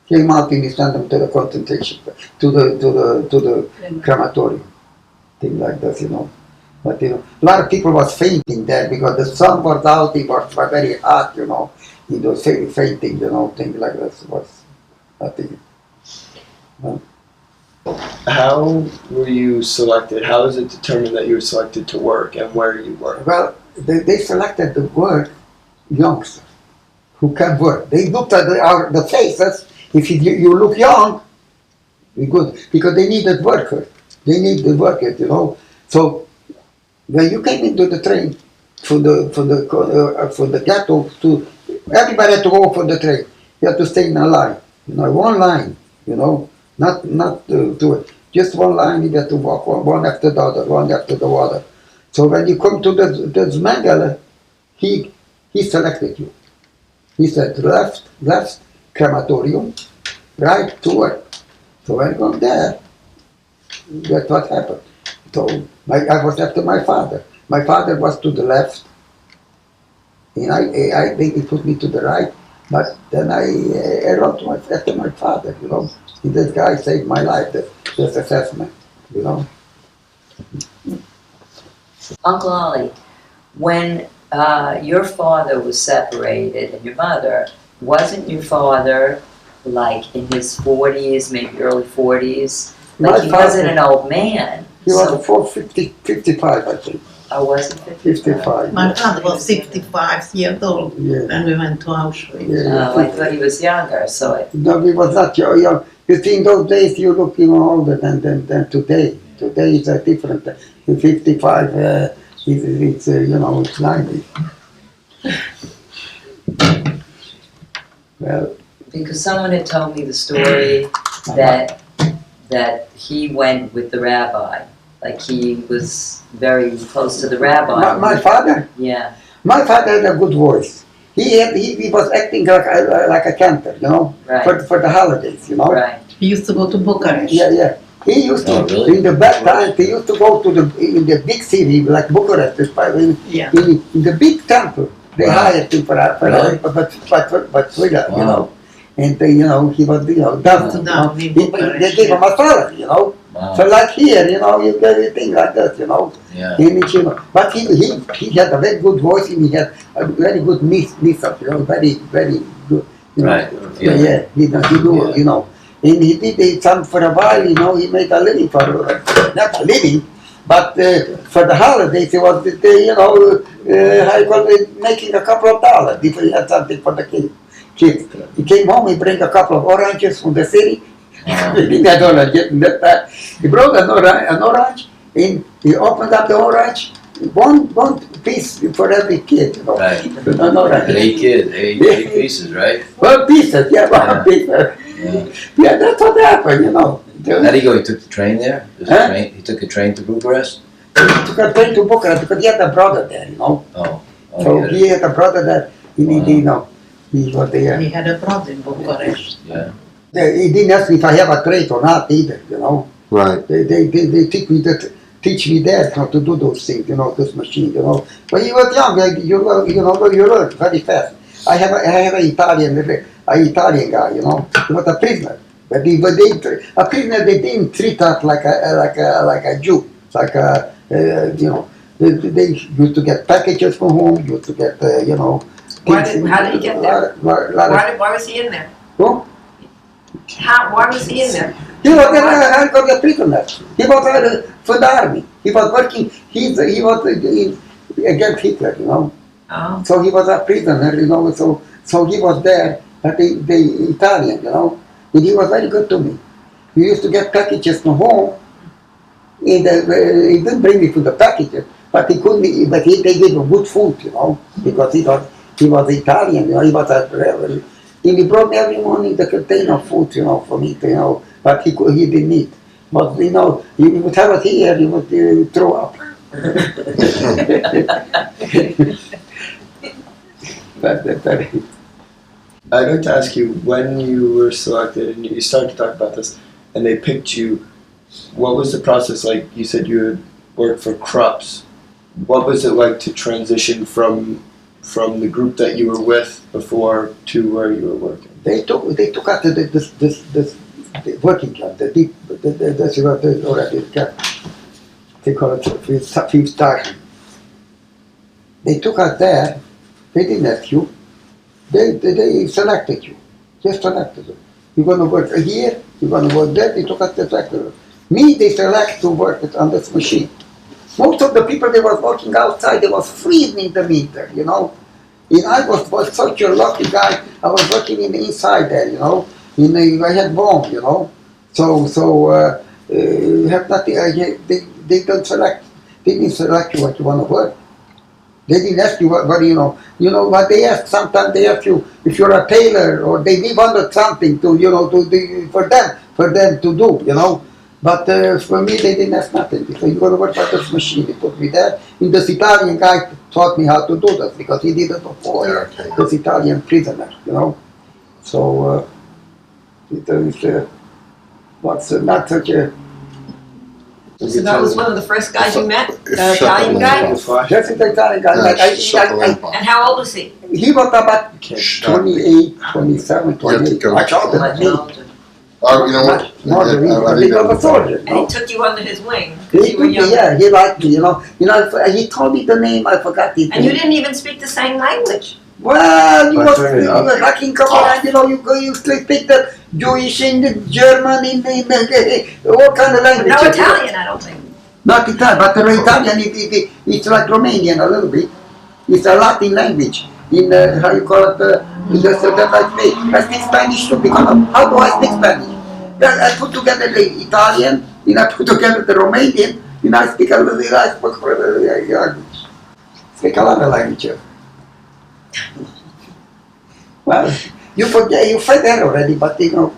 Came out and we sent them to the concentration, to the crematorium, things like this, you know. But you know, a lot of people was fainting there because the sun was out. It was very hot, you know. It was fainting, you know, things like this was. I think. How were you selected? How was it determined that you were selected to work and where you work? Well, they selected the work youngsters who can work. They looked at the faces. If you look young, we good because they needed workers. They needed workers, you know. So when you came into the train for the ghetto, to everybody had to go for the train. You had to stay in a line, you know, one line, you know, not just one line. You had to walk one after the other, one after the other. So when you come to the Zmangala, he selected you. He said left crematorium, right to work. So when I got there, that's what happened. So I was after my father. My father was to the left, and I think he put me to the right. But then I wrote after my father, you know. And this guy saved my life, this assessment, you know. Uncle Ollie, when your father was separated and your mother, wasn't your father like in his 40s, maybe early 40s? Like he wasn't an old man. He was 55, I think. I wasn't 55. My father was 65 years old Yeah. when we went to Auschwitz. Yeah. Oh, I thought he was younger, so No, he was not young. You see, in those days you look even older than today. Today is a different. In 55, it's you know, it's 90. Well, because someone had told me the story that he went with the rabbi, like he was very close to the rabbi. my father. Yeah. My father had a good voice. He was acting like a cantor, you know, Right. for the holidays, you know. Right. He used to go to Bucharest. Yeah. He used to, Oh, really? in the back times, he used to go to in the big city, like Bucharest, Yeah. in the big temple. They Wow. hired him for Really? but thriller, you Wow. know. And, you know, he was, you know, dancing, you know. Down in Bucharest, They gave him a salary, you know. Wow. So like here, you know, you get everything like that, you know. Yeah. And it's, you know, but he had a very good voice and he had a very good niece, you know, very good, you know. Right. Yeah, he do, you know. And he did it some for a while, you know, he made a living for, not a living, but for the holidays he was, you know, how you call it, making a couple of dollars if he had something for the kids. He came home, he bring a couple of oranges from the city. He didn't have orange. He brought an orange, and he opened up the orange, one piece for every kid, you know. Right. An orange. And 8 kids, 8 pieces, right? One pieces, yeah, one Yeah. piece. Yeah. Yeah, that's what happened, you know. How did he go? He took the train there? Huh? He took a train to Bucharest? He took a train to Bucharest because he had a brother there, you know. Oh. So I get he had a brother there, Wow. you know, he was there. He had a brother in Bucharest. Yeah. He didn't ask me if I have a trade or not either, you know. Right. They teach me that how to do those things, you know, this machine, you know. When you were young, you learn very fast. I have an Italian guy, you know. He was a prisoner, but a prisoner they didn't treat us like a Jew, like a you know. They used to get packages from home, used to get you know. How did he get there? Why was he in there? Who? Why was he in there? He was a prisoner. He was for the army. He was working. He was against Hitler, you know. Oh. So he was a prisoner, you know. So he was there, but the Italian, you know. And he was very good to me. He used to get packages from home. And he didn't bring me to the packages, but he couldn't. But they gave him good food, you know, because he was Italian, you know. He was a rebel. And he brought me every morning the container of food, you know, for me, you know. But he didn't eat. But you know, he would have it here, he would throw up. I'd like to ask you, when you were selected and you started to talk about this, and they picked you, what was the process like? You said you had worked for Krupp's. What was it like to transition from from the group that you were with before to where you were working? They took us to this the working camp, that's what they already kept. They call it fifth station. They took us there. They didn't ask you. They selected you. Just selected you. You're going to work here. You're going to work there. They took us to the factory. Me, they select to work on this machine. Most of the people they was working outside, they was freezing the winter, you know. And I was such a lucky guy. I was working in the inside there, you know. I had warm, you know. So have nothing. They don't select. They didn't select you what you want to work. They didn't ask you what you know. You know what they ask. Sometimes they ask you if you're a tailor, or they wanted something to for them to do, you know. But for me, they didn't ask nothing, because you're going to work by this machine. They put me there. And this Italian guy taught me how to do this, because he did it before. Okay. This Italian prisoner, you know. So it was not such a. So that was one of the first guys you met? If The Italian guy? Just the Italian guy. Like, And how old was he? he was about 28, 27, 28. Much older than me. Oh, you know what? More than me. But he was a soldier. And he took you under his wing. He You were took me, young. yeah, he liked me, you know. He told me the name, I forgot it. And you didn't even speak the same language. Well, you But was fair enough. like in Kabbalah, you know, you speak the Jewish, in the German, in the all kind of language. No Italian, I don't think. Not Italian, but the Italian, it's like Romanian a little bit. It's a Latin language. In how you call it, that like me. I speak Spanish too, because how do I speak Spanish? Then I put together the Italian, and I put together the Romanian, and I speak a little bit, I speak a lot of languages. Well, you forget already, but you know,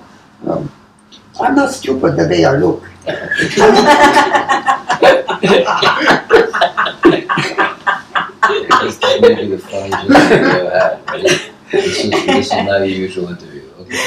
I'm not stupid the way I look. This may be the funniest you've ever had. Right? This is not a usual interview. Okay.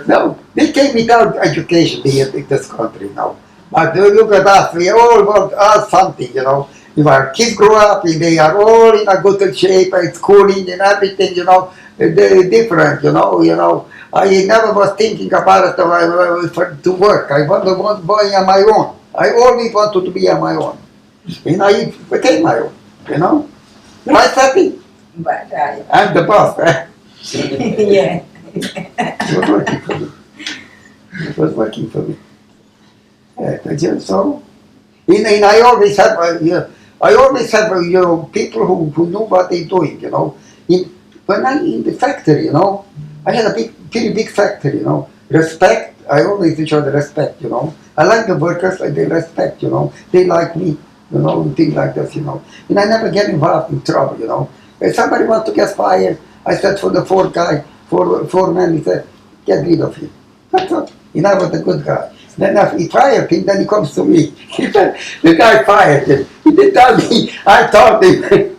No, they came without education here in this country now. But look at us, we all want us something, you know. If our kids grow up, and they are all in a good shape, and schooling and everything, you know, they're different, you know. I never was thinking about it to work. I want to be on my own. I always wanted to be on my own. And I became my own, you know. Right, Happy? But I'm the boss, eh? yeah. It was working for me. It was working for me. Yeah, so, and I always have, you know, people who know what they're doing, you know. When I'm in the factory, you know, I had a pretty big factory, you know. Respect, I always show the respect, you know. I like the workers, like they respect, you know. They like me, you know, and things like this, you know. And I never get involved in trouble, you know. If somebody wants to get fired, I said for the foreman, he said, get rid of him. That's all. And I was a good guy. Then after he fired him, then he comes to me. He said, the guy fired him. He didn't tell me, I told him.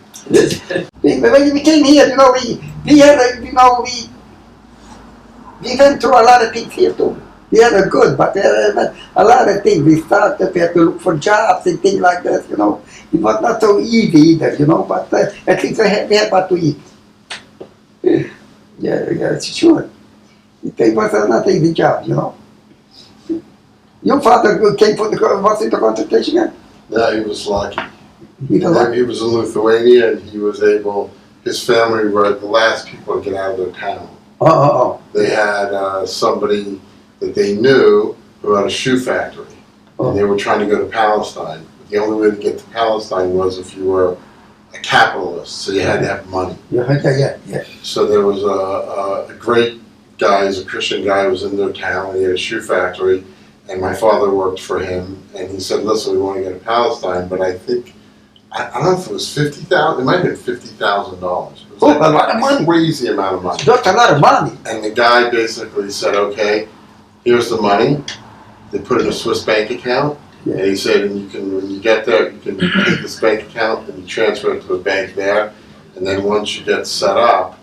When we came here, you know, we had, you know, we went through a lot of things here too. We had a good, but a lot of things. We started, we had to look for jobs and things like that, you know. It was not so easy either, you know, but at least we had what to eat. Yeah, sure. It was not an easy job, you know. Your father came for was in the concentration camp? Yeah, he was lucky. He was like, He was in Lithuania, and he was able. His family were the last people to get out of their town. They had somebody that they knew who had a shoe factory, and they were trying to go to Palestine. But the only way to get to Palestine was if you were a capitalist, so you had to have money. Yeah. So there was a great guy, he's a Christian guy, who was in their town, and he had a shoe factory, and my father worked for him, and he said, listen, we want to go to Palestine, but I think, I don't know if it was $50,000, it might have been $50,000. It was Oh, a lot of money. Crazy amount of money. That's a lot of money. And the guy basically said, okay, here's the money. They put it in a Swiss bank account. And he said, and you can, when you get there, you can take this bank account and you transfer it to a bank there. And then once you get set up,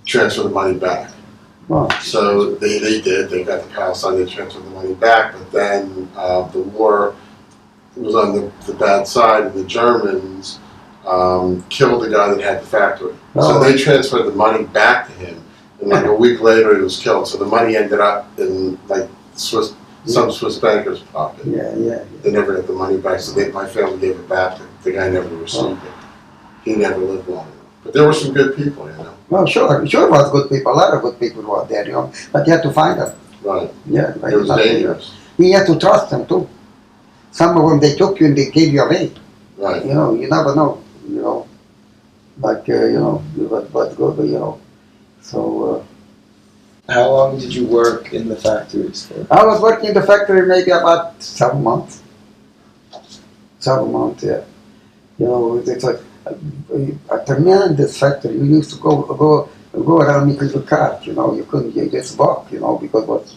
transfer the money back. Wow. So they did. They got to Palestine, they transferred the money back. But then the war was on the bad side, and the Germans killed the guy that had the factory. So Oh. they transferred the money back to him, and like a week later he was killed. So the money ended up in like some Swiss banker's pocket. Yeah. They never got the money back, so my family gave it back. The guy never received it. He never lived long enough. But there were some good people, you know. Well, sure was good people. A lot of good people were there, you know. But you had to find them. Right. Yeah, like It was nothing. dangerous. You had to trust them too. Some of them they took you and they gave you away. Right. You know, you never know. You know, like you know, what's good, you know. So How long did you work in the factories for? I was working in the factory maybe about 7 months. 7 months, yeah. You know, it was a tremendous factory. We used to go around making the cars. You know, you couldn't just walk. You know, because it was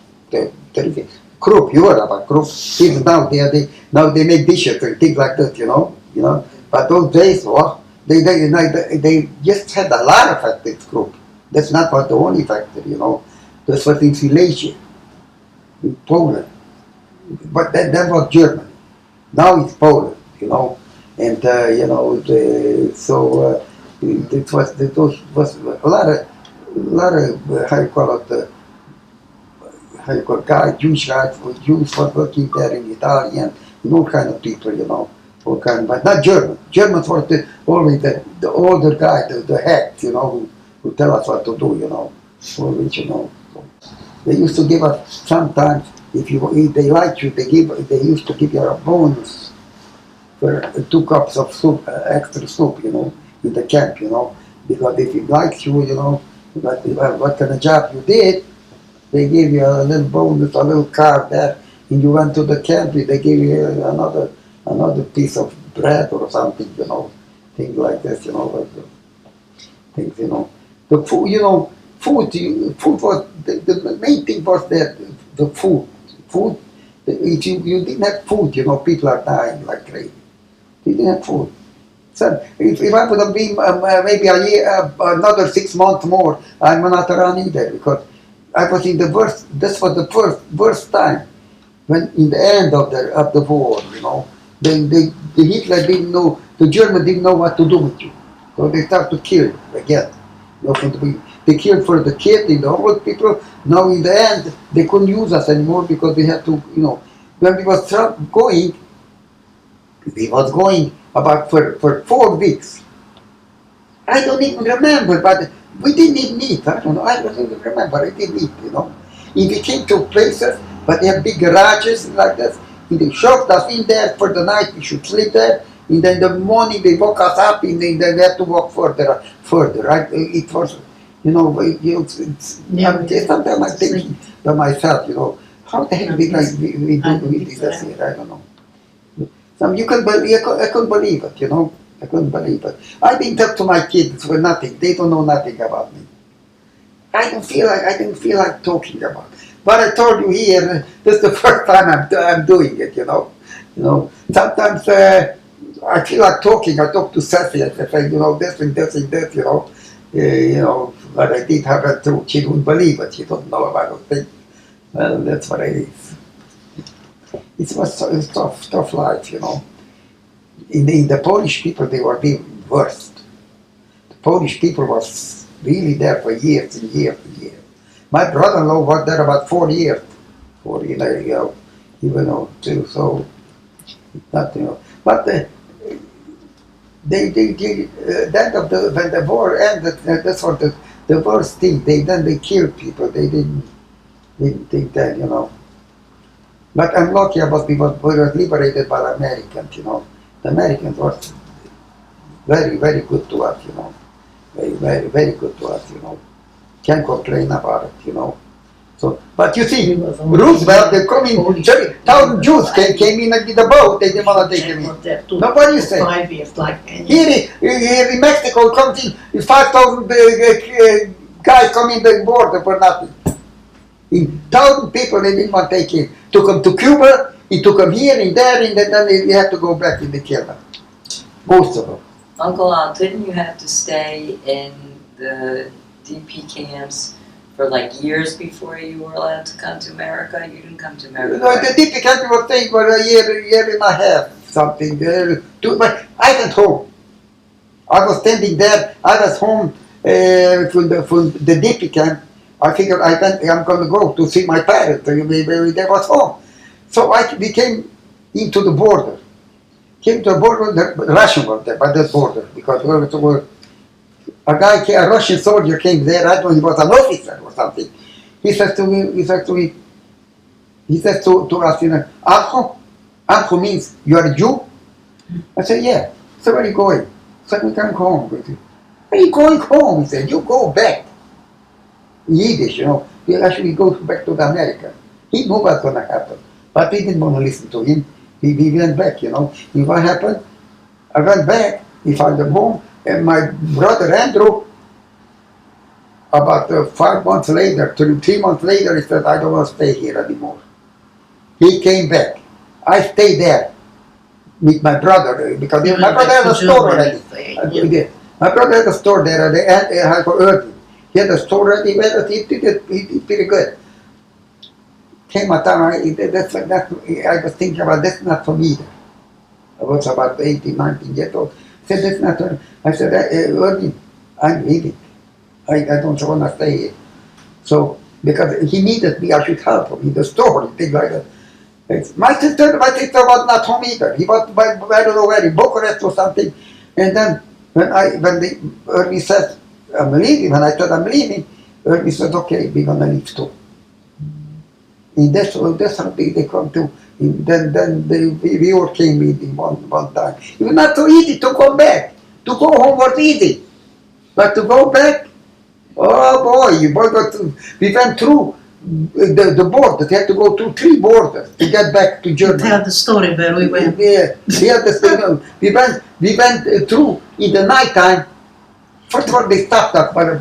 terrific. Krupp, you heard about Krupp. Even now they make dishes and things like that. You know. But those days, well, they just had a lot of factories. Krupp. That's not what the only factory. You know, this was in Silesia, in Poland. But that was Germany. Now it's Poland. You know, and you know, it was a lot of how you call it guys, Jewish guys, Jews were working there in Italian, and all kind of people, you know, all kind, but not German. Germans were always the older guy, the head, you know, who tell us what to do, you know, always, you know. So they used to give us sometimes if they liked you, they used to give you a bonus for 2 cups of soup, extra soup, you know, in the camp, you know, because if he liked you, you know, what kind of job you did, they gave you a little bonus, a little card there, and you went to the camp, they gave you another piece of bread or something, you know, things like this, you know, things, you know. The food, you know, food was, the main thing was that the food, if you didn't have food, you know, people are dying like crazy. You didn't have food. So if I would have been maybe a year, another 6 months more, I'm not around either, because I was in the worst. This was the worst time when in the end of the war, you know, the Hitler didn't know, the German didn't know what to do with you, so they started to kill you again. You know, they killed for the kid and the old people. Now in the end, they couldn't use us anymore because they had to, you know, when we was going. He was going about for 4 weeks. I don't even remember, but we didn't even eat. I don't know. I don't even remember. I didn't eat, you know. And we came to places, but they have big garages like this. And they shoved us in there for the night. We should sleep there. And then in the morning they woke us up, and then they had to walk further. Right? It was, you know, sometimes I think by myself, you know, how the heck did we did this here? I don't know. I couldn't believe it, you know. I couldn't believe it. I didn't talk to my kids for nothing. They don't know nothing about me. I didn't feel like talking about it. But I told you here, this is the first time I'm doing it, you know. You know, sometimes I feel like talking. I talk to Ceci. I say, you know, this and this and this, you know. You know, but I did have it too. She wouldn't believe it. She don't know about the thing. Well, that's what it is. It was a tough life, you know. In the Polish people, they were the worst. The Polish people was really there for years and years and years. My brother-in-law was there about 4 years. 4 years, you know, even though too. So, not, you know. But when the war ended, that's what the worst thing. They killed people. They didn't think that, you know. But I'm lucky about we were liberated by the Americans, you know. The Americans were very, very good to us, you know. Very, very, very good to us, you know. Can't complain about it, you know. So, but you see, Roosevelt, they come in, 30,000 Jews came in with the boat, they didn't want to take them in. Nobody said. 5 years, like Here in Mexico comes in 5,000 guys come in the border for nothing. 1,000 people they didn't want to take in. Took them to Cuba, he took them here and there, and then they had to go back in the Cuba. Most of them. Uncle Al, didn't you have to stay in the DP camps for like years before you were allowed to come to America? You didn't come to America. No, the DP camp was staying for a year and a half, something. But I went home. I was standing there. I was home from the DP camp. I figured I'm going to go to see my parents. They was home. So we came into the border. Came to the border, the Russian was there by the border because a Russian soldier came there. I don't know, he was an officer or something. He says to us, Anko means you are a Jew? I said, yeah. So where are you going? He said, we come home with you. Where are you going home? He said, you go back. In Yiddish, he actually goes back to the America. He knew what's going to happen. But we didn't want to listen to him. He went back, And what happened? I went back, he found him home, and my brother Andrew, about 5 months later, 3 months later, he said, I don't want to stay here anymore. He came back. I stayed there with my brother, because my brother had a store already. My brother had a store there at the He had a store already, he did pretty good. Came a time, I was thinking about that's not for me. I was about 18, 19 years old. I said, that's not for me. I said, Ernie, I'm leaving. I don't want to stay here. So, because he needed me, I should help him in the store and things like that. My sister was not home either. He was by, I don't know where, in Bucharest or something. And then when Ernie said, I'm leaving, when I told I'm leaving, Ernie said, okay, we're going to leave too. And that's how they come to. And then we all came in one time. It was not so easy to go back. To go home was easy. But to go back, oh boy, we went through the border. They had to go through 3 borders to get back to Germany. Tell the story where we went. Yeah, we went through in the night time. First of all, they stopped us by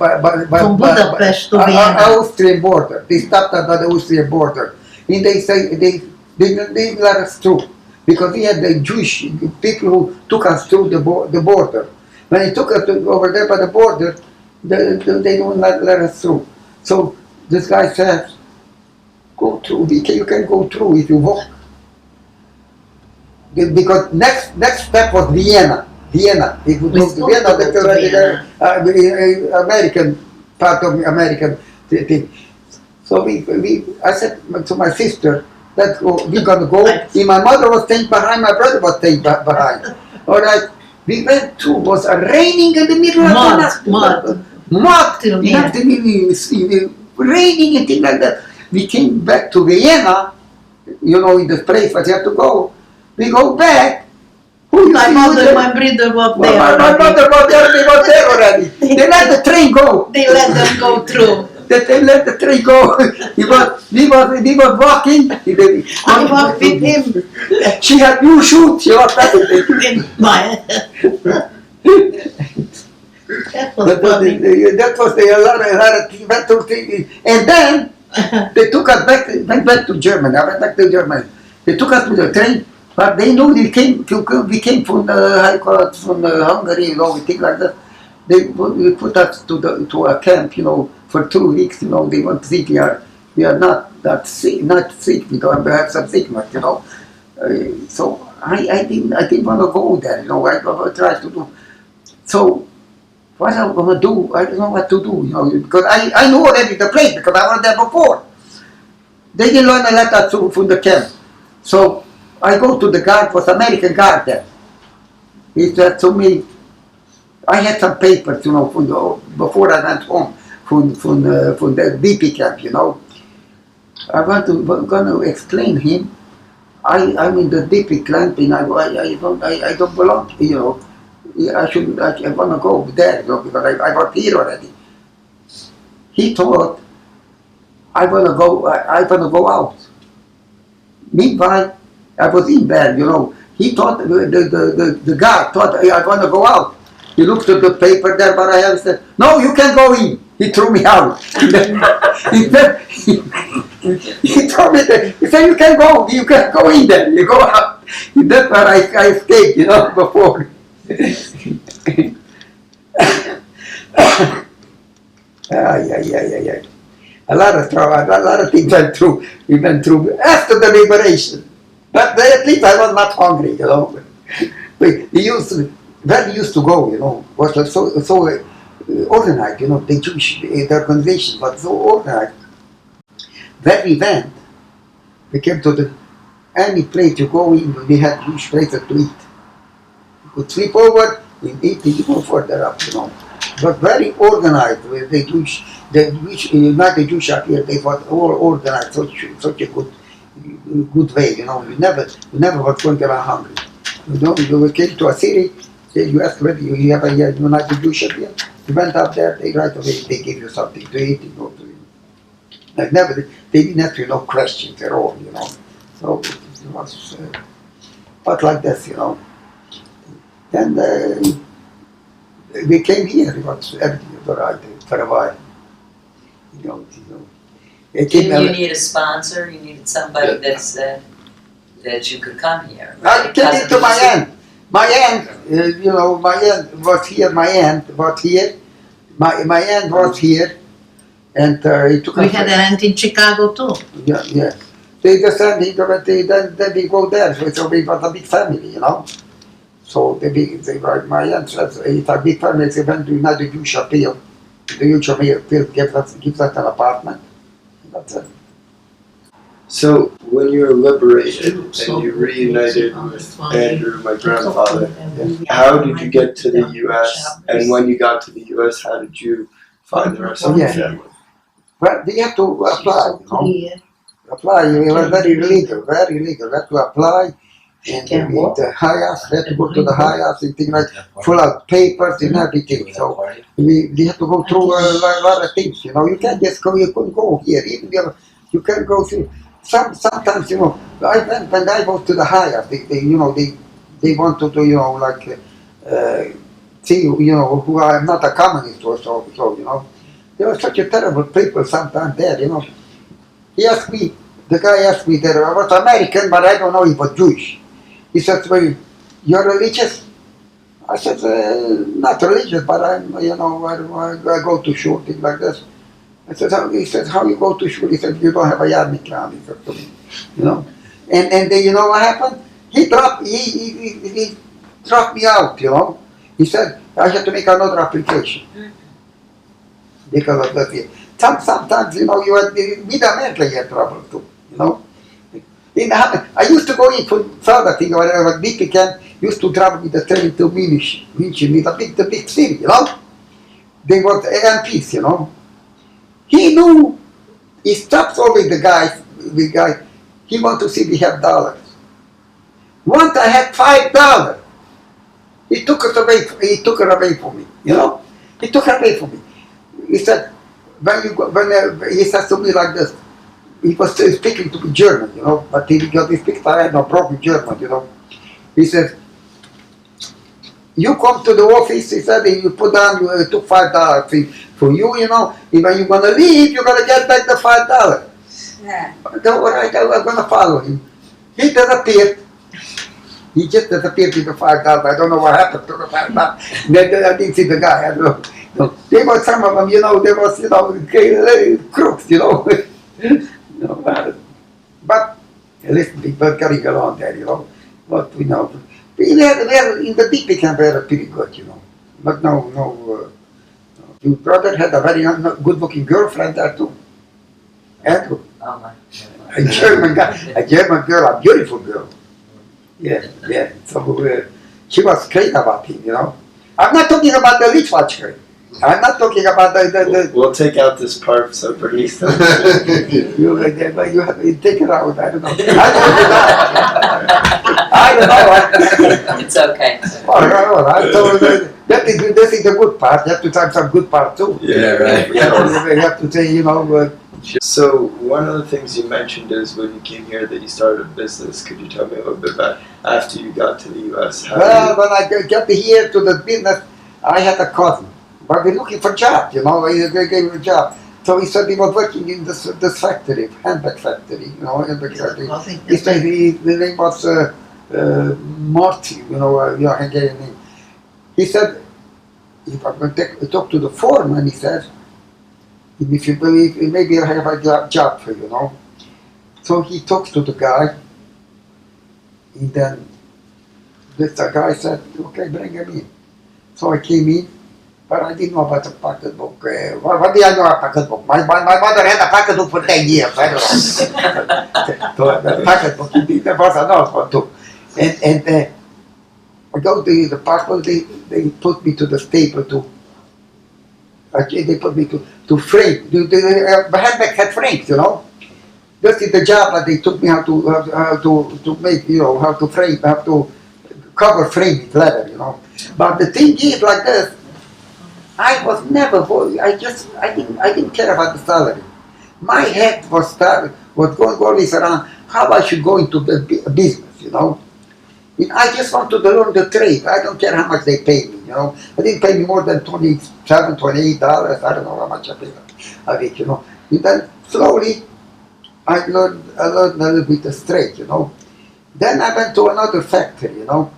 From Budapest to Vienna. Austrian border. They stopped us by the Austrian border, and they say they let us through because we had the Jewish people who took us through the border. When they took us over there by the border, they don't let us through. So this guy says, "Go through. You can go through if you walk." Because next step was Vienna. If you go to Vienna, that's already the American part of the American thing. So I said to my sister, let's go, we're going to go. And my mother was staying behind, my brother was staying behind. All right, we went through, it was raining in the middle of the night. Mud, raining and things like that. We came back to Vienna, in the place where you have to go. We go back. My mother, my brother was there. My mother was there already. They let the train go. They let them go through. They let the train go. We was walking. I walked with him. She had new shoes. She was In my That was funny. That was a lot of things. And then they took us back to Germany. I went back to Germany. They took us to the train. But they knew we came from Hungary, things like that. They put us to a camp, for 2 weeks. They want to think we are not sick. We don't have some sickness, So I didn't want to go there. I tried to do. So what I'm gonna do? I don't know what to do. Because I knew already the place because I was there before. They didn't learn a lot from the camp, so. I go to the guard, was American guard there. He said to me, I had some papers, before I went home from the BP camp, I'm going to explain him. I'm in the BP camp and I don't belong, I want to go there, because I was here already. He thought, I want to go out. Meanwhile, I was in there, He thought, the guard thought I want to go out. He looked at the paper there, but I have said, no, you can't go in. He threw me out. He told me that, he said, you can't go in there. You go out. That's where I escaped, before. A lot of trouble, a lot of things we went through after the liberation. But at least I was not hungry, We where we used to go, was so organized, the Jewish the organization was so organized. Where we went, we came to any place you go in, we had Jewish places to eat. You could sleep over, and eat, and you go further up, But very organized with the Jewish, not the Jewish up here, they were all organized, such a good way, You never was going around hungry. You came to a city, you asked whether you have a United Jewish up here. You went up there, they right away, they give you something to eat, Like never, they didn't ask you no questions at all, So it was, but like this, Then we came here, it was everything was all right for a while. It came Didn't you need a sponsor? You needed somebody that said that you could come here. I Right? came into my aunt. My aunt, my aunt was here. My aunt was here. My aunt was here, and he took We us. had an aunt in Chicago too. Yeah. They just said then we go there. So we got a big family, So my aunt says it's a big family. They went to United Jewish Appeal. The Jewish Appeal gives us an apartment. That's it. So when you were liberated and you reunited with Andrew, my grandfather, how did you get to the U.S.? And when you got to the U.S., how did you find the rest of the family? Well, we have to apply, Apply. We were very illegal. We had to apply. And the highest, we had to go to the highest and things like full out papers and everything. So we had to go through a lot of things, You can't just go, you couldn't go here. Even you can't go through. Sometimes, when I go to the highest, they want to do, see, who are not a communist or so. There were such a terrible people sometimes there, The guy asked me that I was American, but I don't know he was Jewish. He said, well, you're religious? I said, not religious, but I'm, I go to shul, things like this. He said, how you go to shul? He said, you don't have a yarmulke crown, he said to me, And then you know what happened? He dropped me out, He said, I had to make another application. Because of that. Sometimes, you are with America, you have trouble too, I used to go in for further thing, when I was big again, used to travel with the train to Munich, the big city, They were MPs, He knew, he stopped always the guy, he wanted to see if we have dollars. Once I had $5, he took it away from me, He took it away from me. He said, he says to me like this, he was still speaking to me German, but because he speaks no broken German, He said, you come to the office, he said, and you put down, you took $5 for you, and when you're going to leave, you're going to get back the $5. Yeah. All right, I'm going to follow him. He disappeared. He just disappeared with the $5. I don't know what happened to the $5. I didn't see the guy, I don't know. There was some of them, there was, crooks, But listen, we were getting along there, But we were in the deep camp, we were pretty good, But no. Your brother had a very good-looking girlfriend there too. Andrew. Oh my. A German girl, a beautiful girl. Yeah. So she was great about him, I'm not talking about the Litwacher. I'm not talking about the We'll take out this part so Bernice doesn't. you have to take it out. I don't know. I don't know. It's okay. All right. So this is the good part. You have to have some good part too. Yeah, right. You have to say, So one of the things you mentioned is when you came here that you started a business. Could you tell me a little bit about after you got to the U.S.? Well, when I got here to the business, I had a cousin. But we're looking for a job, He gave him a job. So he said he was working in this factory, handbag factory, handbag factory. He said the name was Marty, Hungarian name. He said, if I'm going to talk to the foreman, he said, if you believe, maybe I have a job for you, So he talks to the guy, and then this guy said, okay, bring him in. So I came in, but I didn't know about the pocketbook. What did I know about pocketbook? My mother had a pocketbook for 10 years. I don't know. So the pocketbook, there was another one too. And I go to the pocketbook, they put me to the staple to, actually they put me to frame. The handbag had frames, you know. This is the job that they took me how to make, you know, how to frame, how to cover frame with leather, you know. But the thing is like this, I was never, I didn't care about the salary. My head was going always around how I should go into the business, you know. And I just wanted to learn the trade. I don't care how much they pay me, you know. They didn't pay me more than $27, $28. I don't know how much I paid a week, you know. And then slowly I learned a little bit of trade, you know. Then I went to another factory, you know.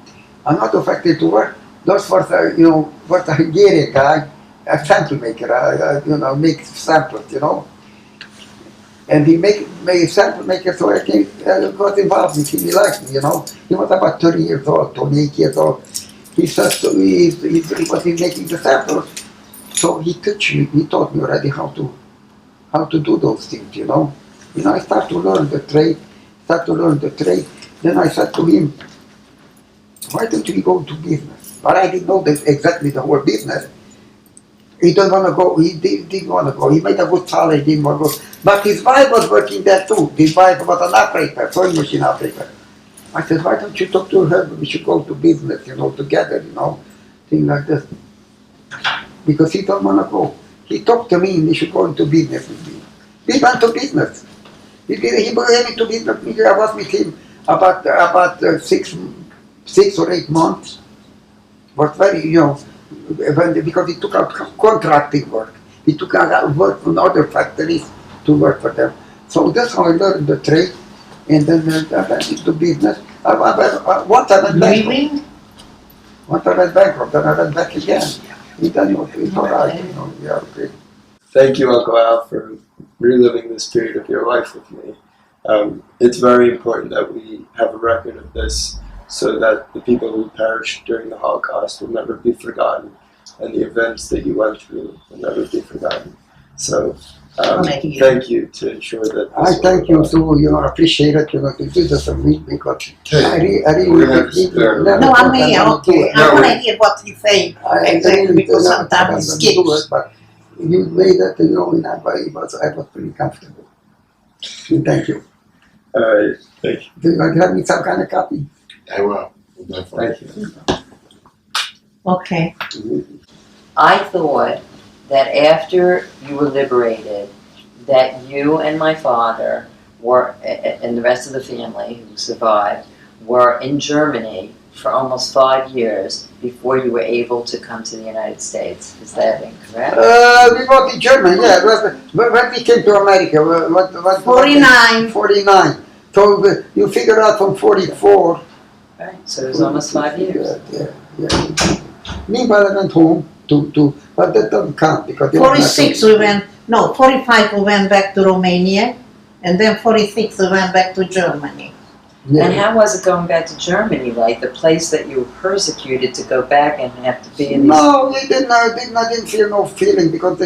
Another factory to work. Those was, you know, was a Hungarian guy, a sample maker, you know, make samples, you know. And he made sample maker, so I got involved with him. He liked me, you know. He was about 30 years old, 28 years old. He said to me, he was making the samples. So he taught me already how to do those things, you know. You know, I started to learn the trade, Then I said to him, why don't we go into business? But I didn't know exactly the whole business. He didn't want to go, didn't want to go. He made a good salary, didn't want to go. But his wife was working there too. His wife was an operator, sewing machine operator. I said, why don't you talk to her? We should go to business, you know, together, you know, things like this. Because he don't want to go. He talked to me and he should go into business with me. We went to business. He brought me to business. I was with him about 6 or 8 months. Was very, you know, because he took out contracting work. He took out work from other factories to work for them. So that's how I learned the trade. And then I went into business. Once I went bankrupt. Once I went bankrupt, then I went back again. And then it's all right, you know, yeah, okay. Thank you, Uncle Al, for reliving this period of your life with me. It's very important that we have a record of this so that the people who perished during the Holocaust will never be forgotten, and the events that you went through will never be forgotten. So, thank you to ensure that. I thank you too, you know, appreciate it, you know, to do this for me because I really We're gonna have to sit there. No, I'm here, okay. I want to hear what you say exactly because sometimes it skips. But you made it, you know, and I was pretty comfortable. And thank you. All right, thank you. Do you want to have me some kind of copy? I will. Definitely. Thank you. Okay. I thought that after you were liberated, that you and my father were, and the rest of the family who survived, were in Germany for almost 5 years before you were able to come to the United States. Is that incorrect? We were in Germany, yeah. When we came to America, what 49. 49. So you figure out from 44. Right, so it was almost 5 years. Yeah. Meanwhile, I went home but that doesn't count because 46 we went, no, 45 we went back to Romania, and then 46 we went back to Germany. Yeah. And how was it going back to Germany, like the place that you were persecuted to go back and have to be in these... No, we didn't. I didn't feel no feeling because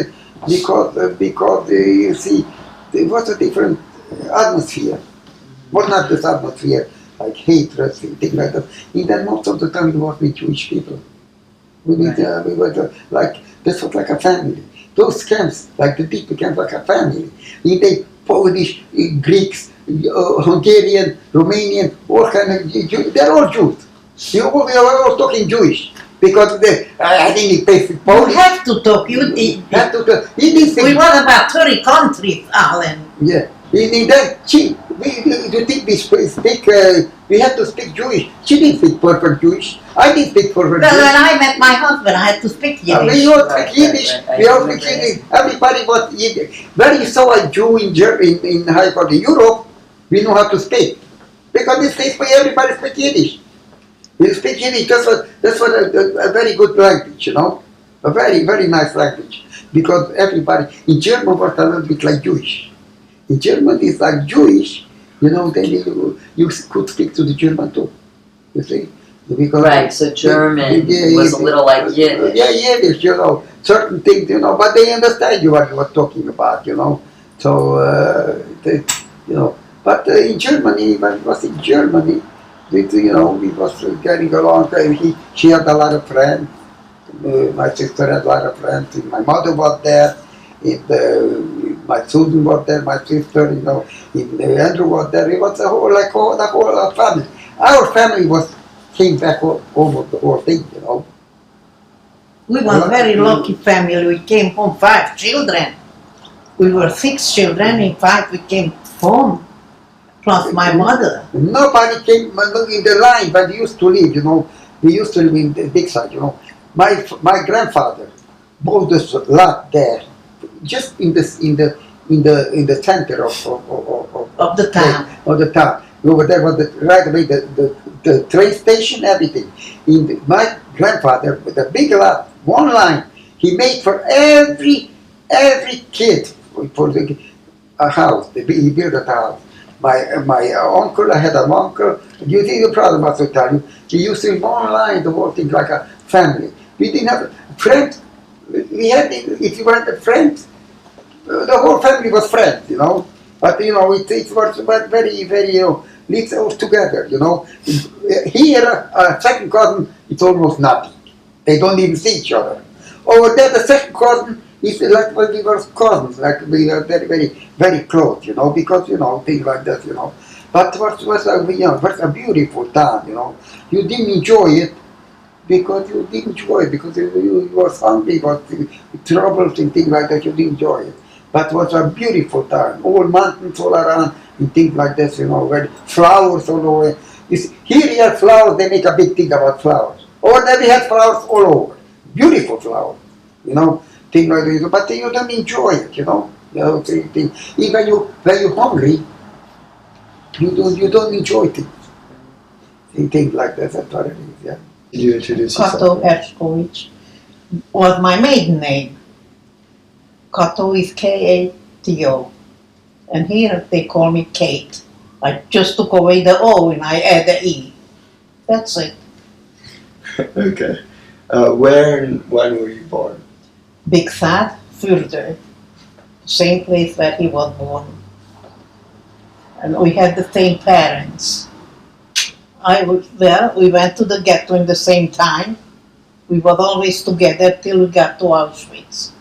you see, there was a different atmosphere. Was not this atmosphere like hatred, things like that. And then most of the time it was with Jewish people. We were like, this was like a family. Those camps, like the deep camps, like a family. And they Polish, Greeks, Hungarian, Romanian, all kind of Jews. They're all Jews. We are all talking Jewish because I think they speak Polish. You have to talk. You Have to talk. we were about 30 countries, Alan. Yeah. In that, you think we have to speak Jewish. She didn't speak perfect Jewish. I didn't speak perfect Well, Jewish. when I met my husband, I had to speak Yiddish. We all Right, speak Yiddish. right. We all speak Yiddish. Everybody was Yiddish. When you saw a Jew in Europe, we know how to speak. Because everybody speaks Yiddish. You speak Yiddish, that's what a very good language, you know. A very, very nice language. Because everybody, in German was a little bit like Jewish. In German it's like Jewish, you know, then you could speak to the German too. You see? Because Right, so German was a little like Yiddish. Yeah, Yiddish, certain things, but they understand you what you were talking about, So, but in Germany, when it was in Germany, we was getting along. She had a lot of friends. My sister had a lot of friends. My mother was there. My Susan was there. My sister, Andrew was there. It was the whole family. Our family came back over the whole thing, We were very lucky family. We came home 5 children. We were 6 children. In 5 we came home, plus my mother. Nobody came in the line, but we used to live, We used to live in the big side, My grandfather bought this lot there, just in the center Of the town. Of the town. Over there was right away the train station, everything. My grandfather with a big lot, one line, he made for every kid for a house. He built a house. My uncle, I had an uncle. You think your brother must have tell you. He used to one line the whole thing like a family. We didn't have friends. We had, if you had friends, the whole family was friends, But it was very, very, lived all together, Here, a second cousin, it's almost nothing. They don't even see each other. Over there, the second cousin is like when we were cousins, like we were very, very, very close, because things like that, But it was a beautiful time, You didn't enjoy it because you didn't enjoy it because you were hungry, but troubles and things like that. You didn't enjoy it. But it was a beautiful time. All mountains all around and things like this, where flowers all over. Here you have flowers, they make a big thing about flowers. Over there we have flowers all over. Beautiful flowers, things like this. But you don't enjoy it, Even when you're hungry, you don't enjoy things. Things like that, that's what it is, yeah. Did you introduce Kato yourself? Hershkovich was my maiden name. Kato is K-A-T-O. And here they call me Kate. I just took away the O and I add the E. That's it. Okay. Where and when were you born? Big Sad, Fürde. Same place where he was born. And we had the same parents. We went to the ghetto in the same time. We were always together till we got to Auschwitz.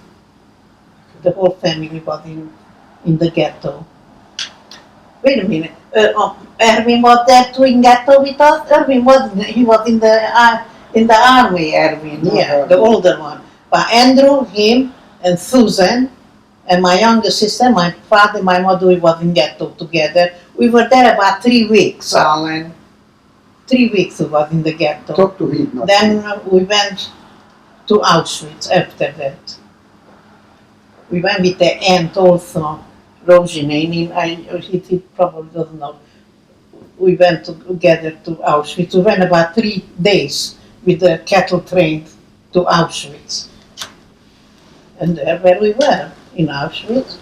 The whole family was in the ghetto. Wait a minute. Erwin was there too in ghetto with us? Erwin wasn't. He was in the army, Erwin, yeah, the older one. But Andrew, him, and Susan, and my younger sister, my father, my mother, we was in ghetto together. We were there about 3 weeks, Alan. 3 weeks we was in the ghetto. Talk to him. Then we went to Auschwitz after that. We went with the aunt also, Rosine, he probably doesn't know. We went together to Auschwitz. We went about 3 days with the cattle train to Auschwitz. And there where we were, in Auschwitz.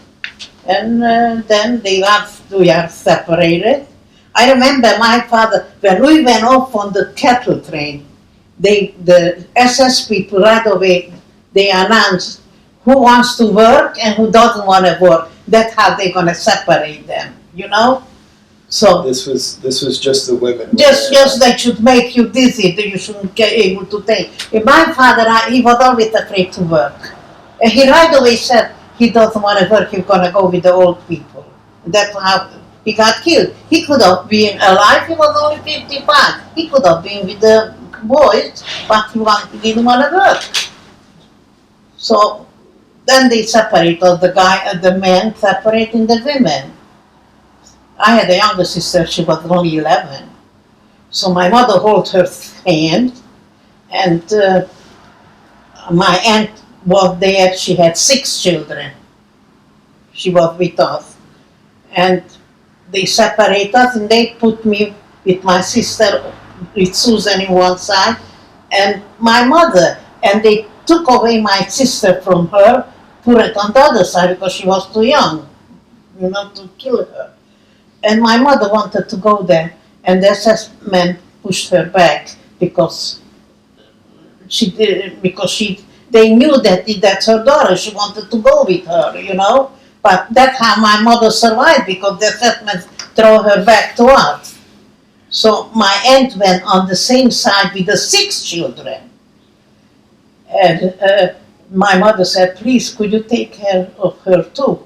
And then we are separated. I remember my father, when we went off on the cattle train, the SS people right away, they announced who wants to work and who doesn't want to work. That's how they're going to separate them, So This was just the women. just they should make you dizzy, that you shouldn't get able to take. And my father, he was always afraid to work. And he right away said he doesn't want to work, he's going to go with the old people. That's how he got killed. He could have been alive, he was only 55. He could have been with the boys, but he didn't want to work. So then they separated the men separating the women. I had a younger sister, she was only 11. So my mother held her hand, and my aunt was there, she had 6 children. She was with us. And they separated us and they put me with my sister, with Susan in one side, and my mother. And they took away my sister from her, put it on the other side because she was too young, to kill her. And my mother wanted to go there, and the SS men pushed her back. because they knew that that's her daughter. She wanted to go with her, you know. But that's how my mother survived, because the settlement threw her back to us. So my aunt went on the same side with the 6 children. And my mother said, please, could you take care of her too?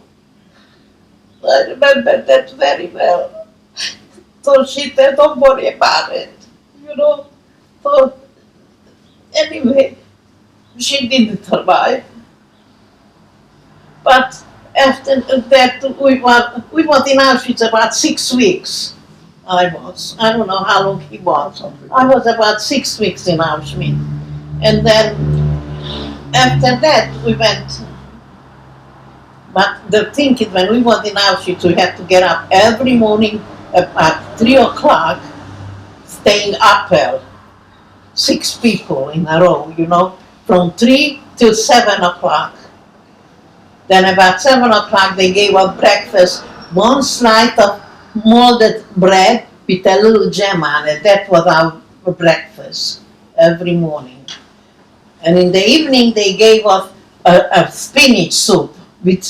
I remember that very well. So she said, don't worry about it, you know. So anyway, she didn't survive. But after that, we was in Auschwitz about 6 weeks. I don't know how long he was. I was about 6 weeks in Auschwitz. And then after that, we went. But the thing is, when we were in Auschwitz, we had to get up every morning at 3 o'clock, staying up there. 6 people in a row, you know, from 3 till 7 o'clock. Then about 7 o'clock, they gave us breakfast, 1 slice of molded bread with a little jam on it. That was our breakfast every morning. And in the evening, they gave us a spinach soup with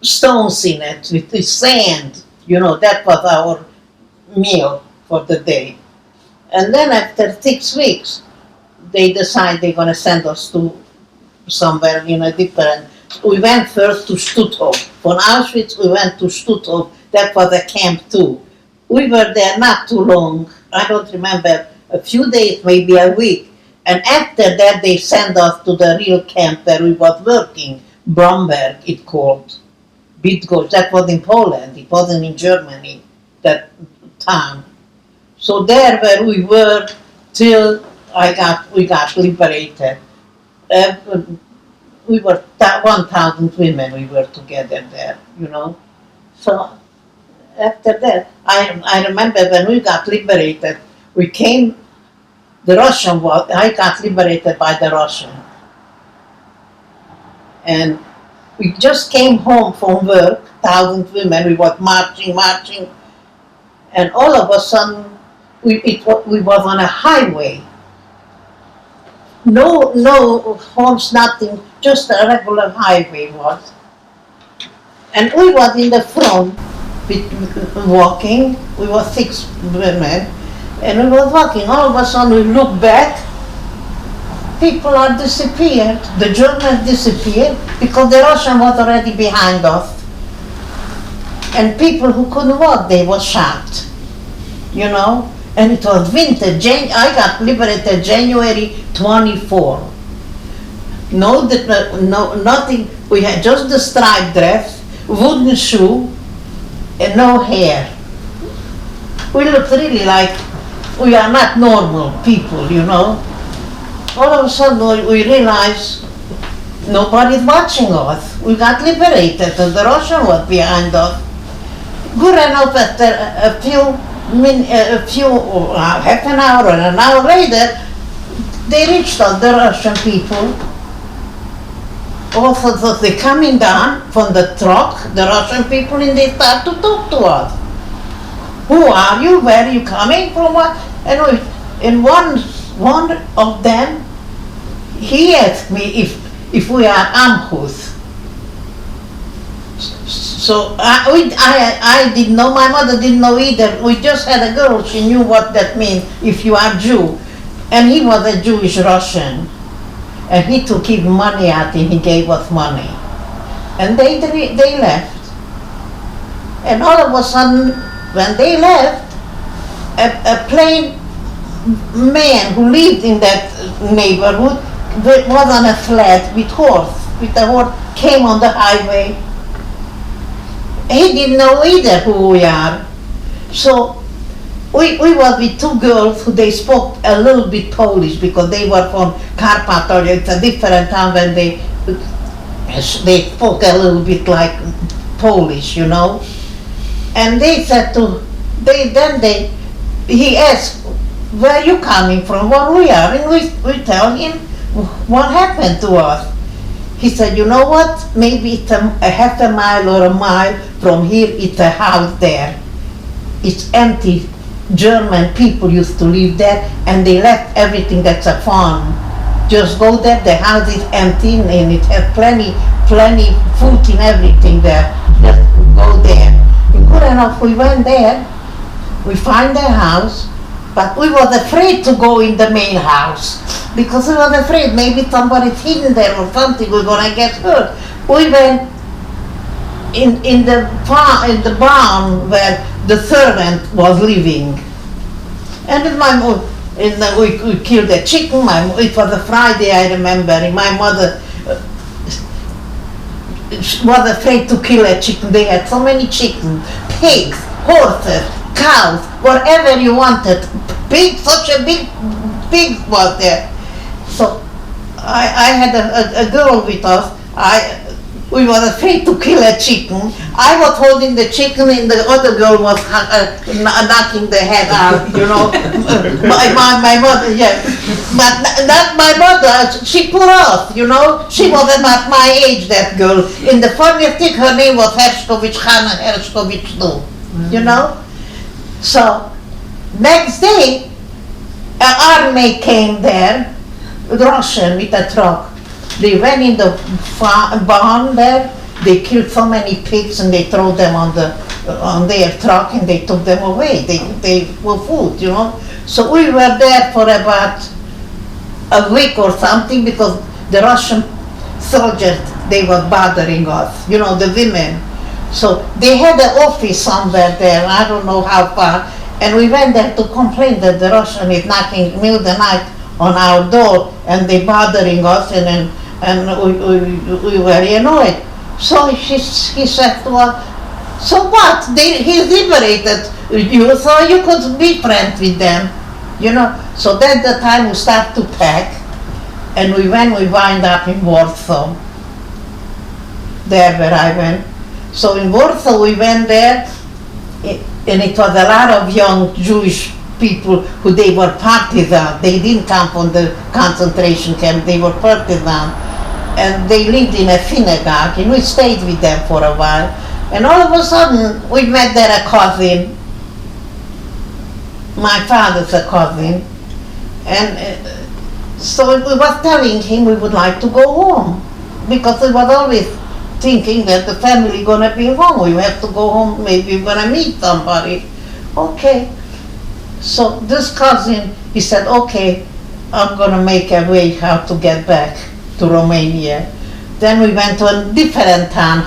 stones in it, with the sand. You know, that was our meal for the day. And then after 6 weeks, they decide they're going to send us to somewhere in a different. We went first to Stutthof. From Auschwitz, we went to Stutthof. That was a camp too. We were there not too long. I don't remember, a few days, maybe a week. And after that, they sent us to the real camp where we was working. Bromberg, it called. Bydgoszcz, that was in Poland. It wasn't in Germany, that town. So there where we were till we got liberated. We were 1,000 women, we were together there, you know. So after that, I remember when we got liberated, I got liberated by the Russian. And we just came home from work, 1,000 women, we were marching, and all of a sudden, we was on a highway. No homes, nothing, just a regular highway was. And we was in the front, walking, we were 6 women, and we were walking. All of a sudden we look back, people are disappeared. The Germans disappeared because the Russian was already behind us. And people who couldn't walk, they were shot, you know. And it was winter. I got liberated January 24. Nothing. We had just the striped dress, wooden shoe, and no hair. We looked really like we are not normal people, you know. All of a sudden we realized nobody's watching us. We got liberated and the Russian was behind us. Good enough after half an hour or an hour later, they reached us, the Russian people. Also, so they coming down from the truck, the Russian people, and they start to talk to us. Who are you? Where are you coming from? What? And one of them, he asked me if we are Amhus. So I didn't know, my mother didn't know either. We just had a girl, she knew what that means, if you are Jew. And he was a Jewish Russian. And he took his money out and he gave us money. And they left. And all of a sudden, when they left, a plain man who lived in that neighborhood was on a sled with a horse, came on the highway. He didn't know either who we are. So we were with 2 girls who they spoke a little bit Polish because they were from Carpatholia. It's a different town when they spoke a little bit like Polish, you know. And they said he asked, where are you coming from, where we are? And we tell him what happened to us. He said, you know what, maybe it's a half a mile or a mile from here, it's a house there. It's empty German people used to live there, and they left everything that's a farm. Just go there, the house is empty, and it has plenty food and everything there. Just go there. And good enough, we went there, we find their house, but we was afraid to go in the main house, because we was afraid maybe somebody's hidden there or something, we're gonna get hurt. We went in the barn where the servant was living. And we killed a chicken. It was a Friday, I remember. And my mother was afraid to kill a chicken. They had so many chickens, pigs, horses, cows, whatever you wanted. Such a big pig was there. So I had a girl with us. We were afraid to kill a chicken. I was holding the chicken and the other girl was knocking the head out, you know. my mother, yeah. But not my mother, she put off, you know. She was about my age, that girl. In the funniest thing, her name was Hershkovich, Hannah Hershkovich too, you know. So, next day, an army came there, Russian with a truck. They went in the barn there, they killed so many pigs and they threw them on their truck and they took them away. They were food, you know. So we were there for about a week or something, because the Russian soldiers, they were bothering us, you know, the women. So they had an office somewhere there, I don't know how far, and we went there to complain that the Russian is knocking in the middle of the night on our door and they bothering us, and we were very annoyed. So he said to us, so what? He liberated you, so you could be friends with them, you know. So that's the time we start to pack, and we wind up in Warsaw, there where I went. So in Warsaw we went there, and it was a lot of young Jewish people who they were partisans. They didn't come from the concentration camp, they were partisans. And they lived in a synagogue, and we stayed with them for a while. And all of a sudden, we met there a cousin, my father's a cousin, and so we was telling him we would like to go home, because we was always thinking that the family gonna be home, we have to go home, maybe we're gonna meet somebody. Okay. So this cousin, he said, okay, I'm gonna make a way how to get back to Romania. Then we went to a different town.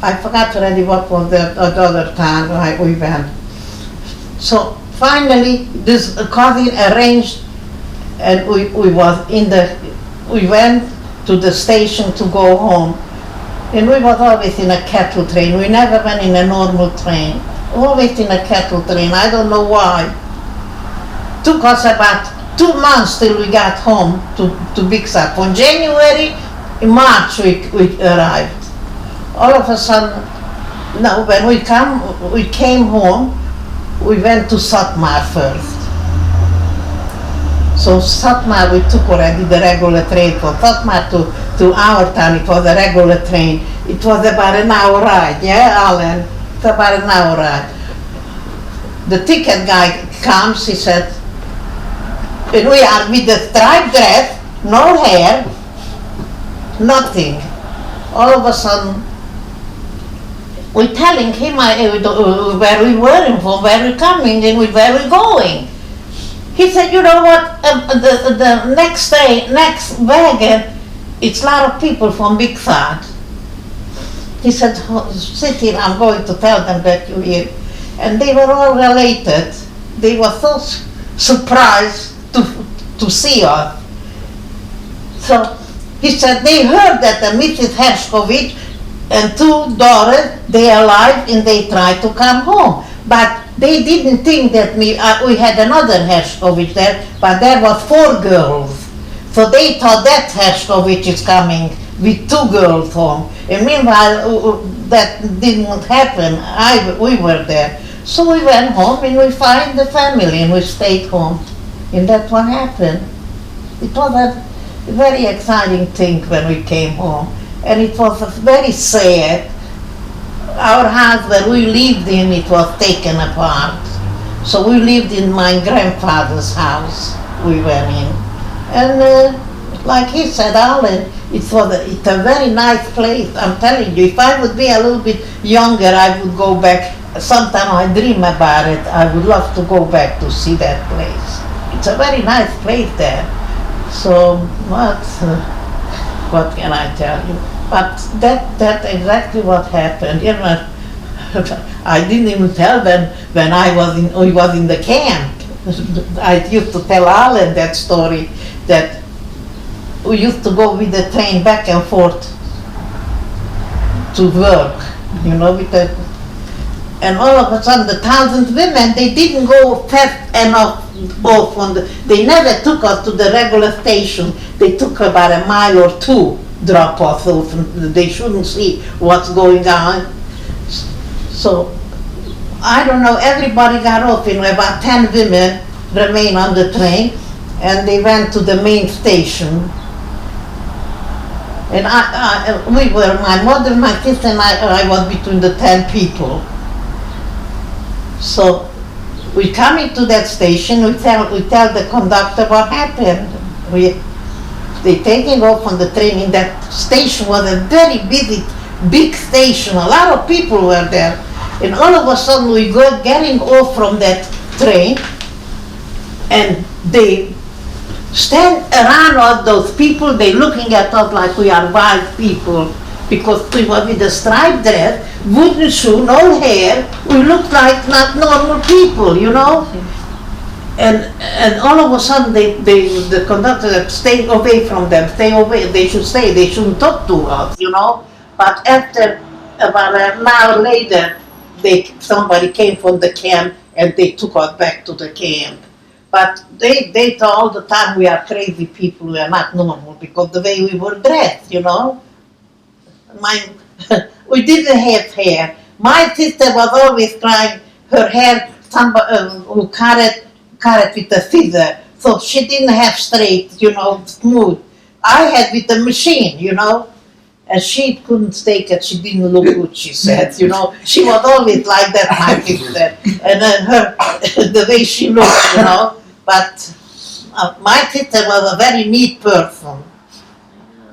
I forgot already what was the other town we went. So finally, this cousin arranged, and we went to the station to go home. And we was always in a cattle train. We never went in a normal train. Always in a cattle train. I don't know why. Took us about 2 months till we got home to Bixar. From January, in March we arrived. All of a sudden, no, when we came home, we went to Satmar first. So Satmar, we took already the regular train from Satmar to our town. It was a regular train. It was about an hour ride, yeah, Alan? It's about an hour ride. The ticket guy comes, he said, and we are with the striped dress, no hair, nothing. All of a sudden, we're telling him where we were and from where we're coming and where we're going. He said, you know what, the next wagon, it's a lot of people from Big Sad. He said, sit here, I'm going to tell them that you're here. And they were all related. They were so surprised to see us. So he said they heard that Mrs. Hershkovich and 2 daughters, they are alive and they tried to come home. But they didn't think that we had another Hershkovich there, but there was 4 girls. So they thought that Hershkovich is coming with 2 girls home. And meanwhile, that didn't happen. We were there. So we went home and we found the family and we stayed home. And that's what happened. It was a very exciting thing when we came home. And it was very sad. Our house where we lived in, it was taken apart. So we lived in my grandfather's house. We were in, and like he said, Alan, it's a very nice place. I'm telling you, if I would be a little bit younger, I would go back. Sometimes I dream about it. I would love to go back to see that place. It's a very nice place there. So what can I tell you? But that exactly what happened. You know, I didn't even tell them when I was in the camp. I used to tell Alan that story, that we used to go with the train back and forth to work, you know, and all of a sudden the 1,000 women, they didn't go fast enough off they never took us to the regular station. They took about a mile or two drop off, so they shouldn't see what's going on. So I don't know, everybody got off, and about 10 women remained on the train, and they went to the main station. And we were, my mother, my sister, and I was between the 10 people. So we come into that station, we tell the conductor what happened. They taking off on the train. In that station was a very busy, big station. A lot of people were there. And all of a sudden we go getting off from that train, and they stand around all those people. They looking at us like we are wild people, because we were with a striped dress, wooden shoe, no hair. We looked like not normal people, you know. And all of a sudden the conductor said, stay away from them, stay away. They should stay. They shouldn't talk to us, you know. But after about an hour later, somebody came from the camp and they took us back to the camp. But they thought all the time we are crazy people, we are not normal, because the way we were dressed, you know. We didn't have hair. My sister was always trying her hair, who cut it with a scissor, so she didn't have straight, you know, smooth. I had with the machine, you know, and she couldn't take it. She didn't look good, she said, you know. She was always like that, my sister, and then the way she looked, you know. But my sister was a very neat person.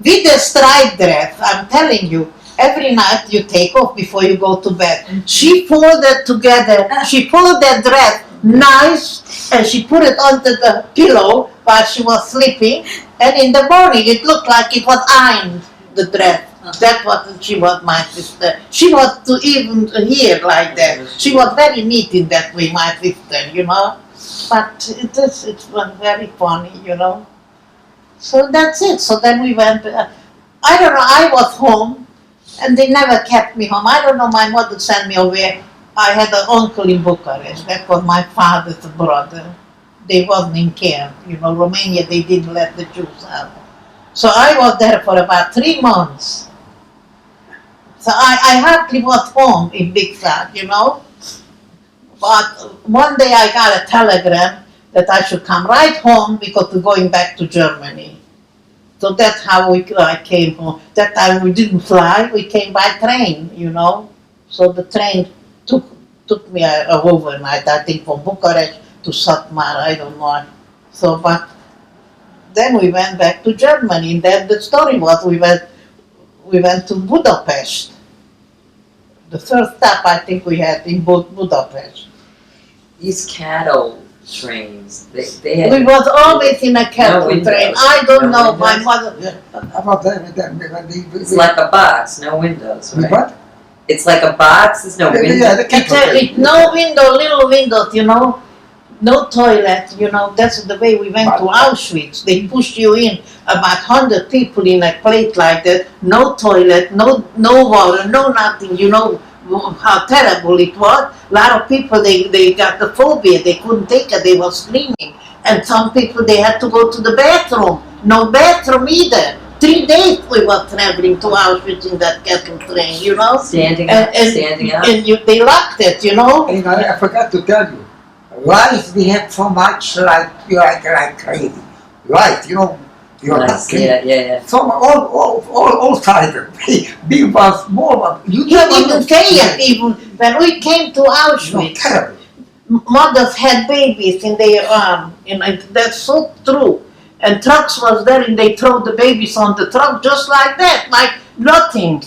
With the striped dress, I'm telling you, every night you take off before you go to bed. She folded together, she folded that dress nice, and she put it under the pillow while she was sleeping, and in the morning it looked like it was ironed, the dress. That was, she was my sister. She was to even here like that. She was very neat in that way, my sister, you know. But it was very funny, you know. So that's it. So then we went, I don't know, I was home, and they never kept me home. I don't know, my mother sent me away. I had an uncle in Bucharest. That was my father's brother. They wasn't in camp. You know, Romania, they didn't let the Jews out. So I was there for about 3 months. So I hardly was home in Big South, you know. But one day I got a telegram that I should come right home because we're going back to Germany. So that's how I came home. That time we didn't fly, we came by train, you know. So the train took me overnight, I think, from Bucharest to Szatmár, I don't know. So, but then we went back to Germany, and then the story was we went to Budapest. The first stop I think we had in Budapest. These cattle trains, they had... We was always in a cattle train. I don't know, my mother... It's like a box, no windows, right? What? It's like a box, there's no windows. Yeah, the cattle train. No window, little windows, you know. No toilet, you know. That's the way we went to Auschwitz. They pushed you in, about 100 people in a plate like that. No toilet, no water, no nothing, you know. How terrible it was. A lot of people, they got the phobia, they couldn't take it, they were screaming. And some people, they had to go to the bathroom. No bathroom either. 3 days we were traveling to Auschwitz in that cattle train, you know. Standing up. And they locked it, you know. And I forgot to tell you, life we had so much like crazy. Life, you know. Nice. Yeah. So all sides, big was small, but You didn't say it even when we came to Auschwitz. Terrible. mothers had babies in their arm, and that's so true. And trucks was there, and they throw the babies on the truck just like that, like nothing.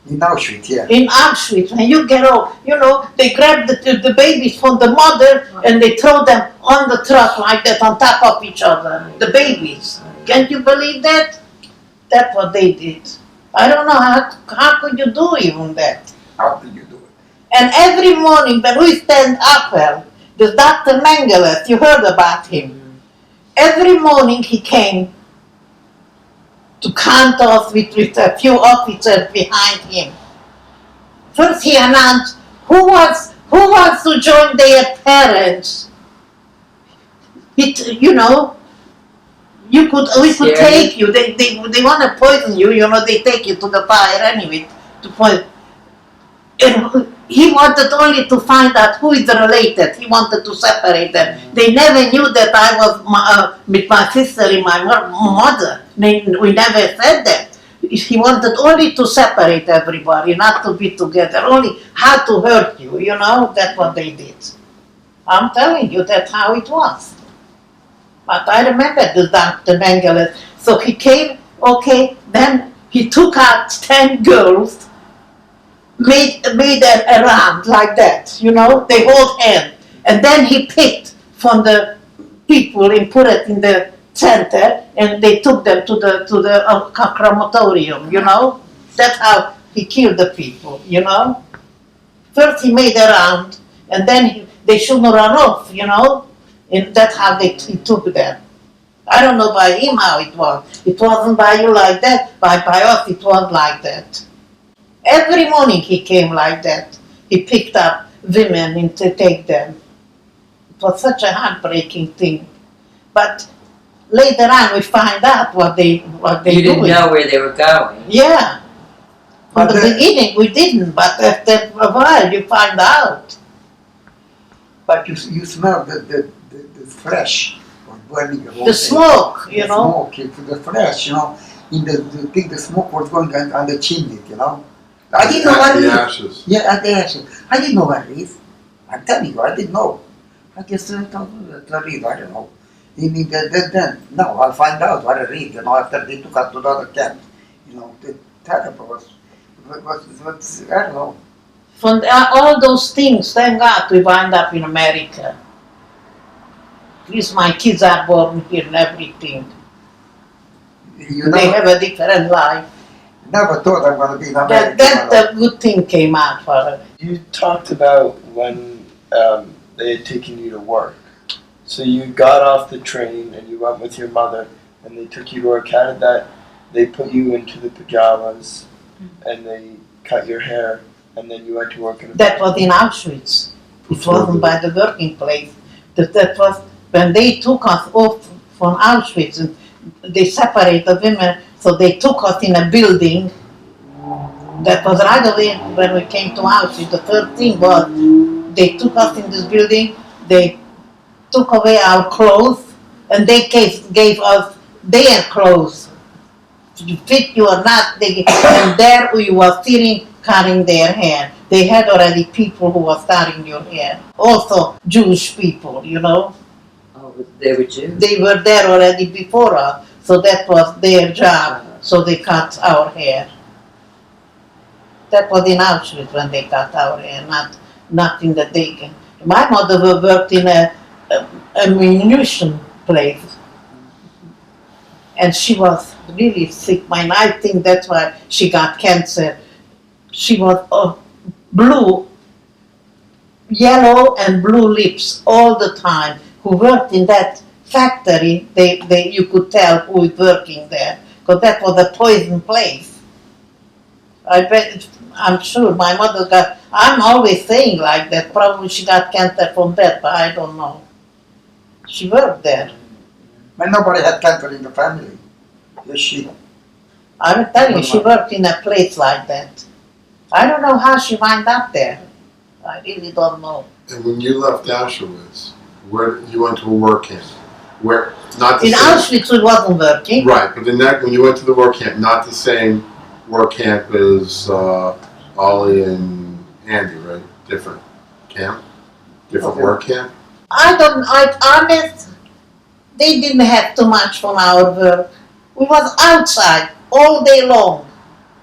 In Auschwitz, yeah. In Auschwitz, when you get old, they grab the babies from the mother and they throw them on the truck like that, on top of each other. The babies. Can't you believe that? That's what they did. I don't know how could you do even that. How do you do it? And every morning when we stand up, well, this Dr. Mengele, you heard about him. Every morning he came to count us with a few officers behind him. First he announced who wants to join their parents. We could take you. They want to poison you. They take you to the fire anyway to poison. And he wanted only to find out who is related. He wanted to separate them. They never knew that I was with my sister and my mother. We never said that. He wanted only to separate everybody, not to be together, only how to hurt you, that's what they did. I'm telling you, that's how it was. But I remember the Dr. Mengele. So he came, okay, then he took out 10 girls, made a round like that, they hold hands. And then he picked from the people and put it in the center, and they took them to the crematorium, That's how he killed the people, First he made a round, and then they shouldn't run off, And that's how he took them. I don't know by him how it was. It wasn't by you like that. By us it was like that. Every morning he came like that. He picked up women and to take them. It was such a heartbreaking thing. But later on we find out what they You didn't doing. know where they were going. Yeah. From But the beginning we didn't, but after a while you find out. But you smell the flesh was burning. The smoke, The smoke, the flesh, in the thing, the smoke was going on the chimney, I didn't know what it The is. ashes. Yeah, at the ashes. I didn't know what it is. I'm telling you, I didn't know. I just thought, I don't know. Then, no, I'll find out what it is, after they took us to the other camp. The terrible was, I don't know. From all those things, thank God we wind up in America. At least my kids are born here and everything. They have a different life. Never thought I'm going to be in America. That the good thing came out for her. You talked about when they had taken you to work. So you got off the train and you went with your mother and they took you to work. How did that, they put you into the pajamas and they cut your hair and then you went to work in a That was in Auschwitz. It wasn't by the working place. That was when they took us off from Auschwitz and they separated the women, so they took us in a building. That was right away when we came to Auschwitz. The first thing was they took us in this building, they took away our clothes, and they gave us their clothes. To fit you or not, and there we were sitting, cutting their hair. They had already people who were cutting your hair. Also Jewish people, Oh, they were Jews? They were there already before us, so that was their job. So they cut our hair. That was in Auschwitz when they cut our hair, not in the Degen. My mother worked in a munition place, and she was really sick. I think that's why she got cancer. She was blue, yellow and blue lips all the time. Who worked in that factory, you could tell who is working there, because that was a poison place. I'm sure my mother I'm always saying like that, probably she got cancer from that, but I don't know. She worked there. But nobody had cancer in the family. Yes, she. I'm telling you, she worked in a place like that. I don't know how she wound up there. I really don't know. And when you left Auschwitz, where you went to a work camp, where not the In same. Auschwitz we wasn't working. Right, but when you went to the work camp, not the same work camp as Ollie and Andy, right? Different camp. different work camp? Honest, they didn't have too much from our work. We was outside all day long,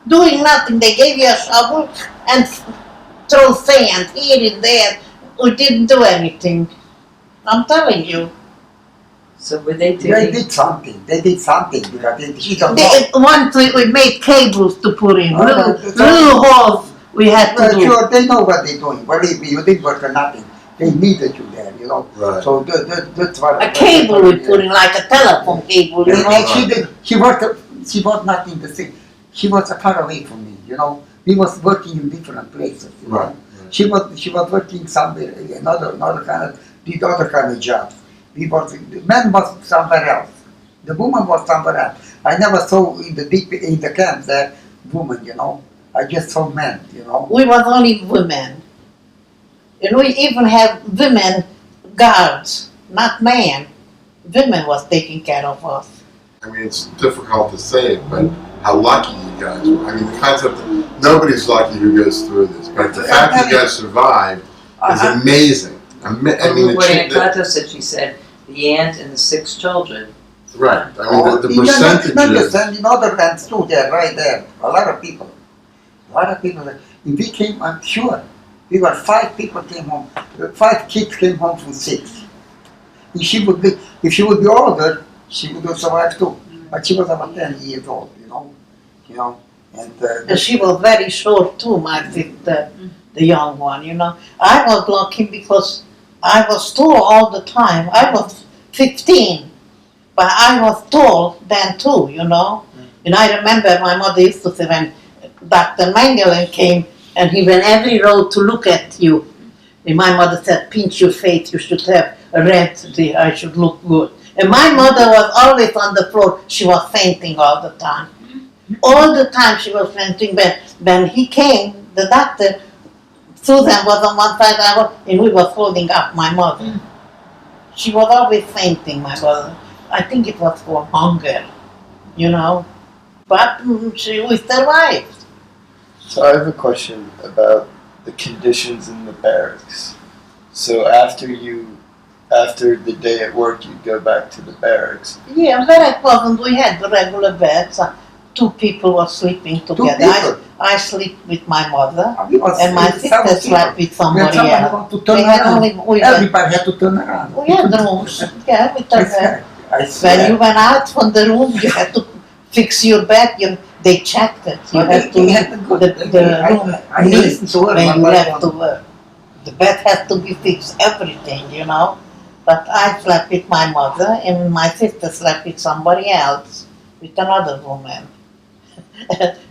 doing nothing. They gave you a shovel and throw sand here and there. We didn't do anything. I'm telling you. So were they They doing? did something. They did something because he don't know. Once we made cables to put in, Oh, little, that's little holes we had to Well, do. sure, they know what they're doing. Believe me, you didn't work for nothing. They needed you there, you know. Right. So that's what. A cable we put in, like a telephone cable, you know. And she did. She was not in the city. She was far away from me, you know. We was working in different places, you know. Right. She was working somewhere, another kind of, did other kind of jobs. The man was somewhere else. The woman was somewhere else. I never saw in the camp that woman, you know. I just saw men, you know. We was only women. And we even have women guards, not men. Women was taking care of us. I mean, it's difficult to say it, but how lucky you guys were. I mean, the concept that nobody's lucky who goes through this, but the fact that you guys survived is amazing. I mean, Kato said, she said, the aunt and the 6 children. right. I mean, the percentages. Not just in other lands too, they're right there. A lot of people. If we came, I'm sure, we were 5 people came home. 5 kids came home from 6. If she would be older, she would have survived too. But she was about 10 years old, you know. And she was very short too, my sister, the young one, you know. I was lucky because I was tall all the time. I was 15, but I was tall then too, you know. And I remember my mother used to say when Dr. Mengelen came and he went every road to look at you. And my mother said, pinch your face, you should have a red, I should look good. And my mother was always on the floor. She was fainting all the time. All the time she was fainting. But when he came, the doctor, Susan was on one side, and we was holding up my mother. She was always fainting, my mother. I think it was for hunger, you know. But we survived. So I have a question about the conditions in the barracks. So after the day at work, you'd go back to the barracks. Yeah, very pleasant. We had the regular beds. 2 people were sleeping together. I sleep with my mother, and my sister slept with somebody else. Everybody had to turn around. We had rooms. Yeah, we turned around. When you went out from the room, you had to fix your bed. They checked it. You had to leave the room neat when you left to work. The bed had to be fixed, everything, you know. But I slept with my mother, and my sister slept with somebody else, with another woman.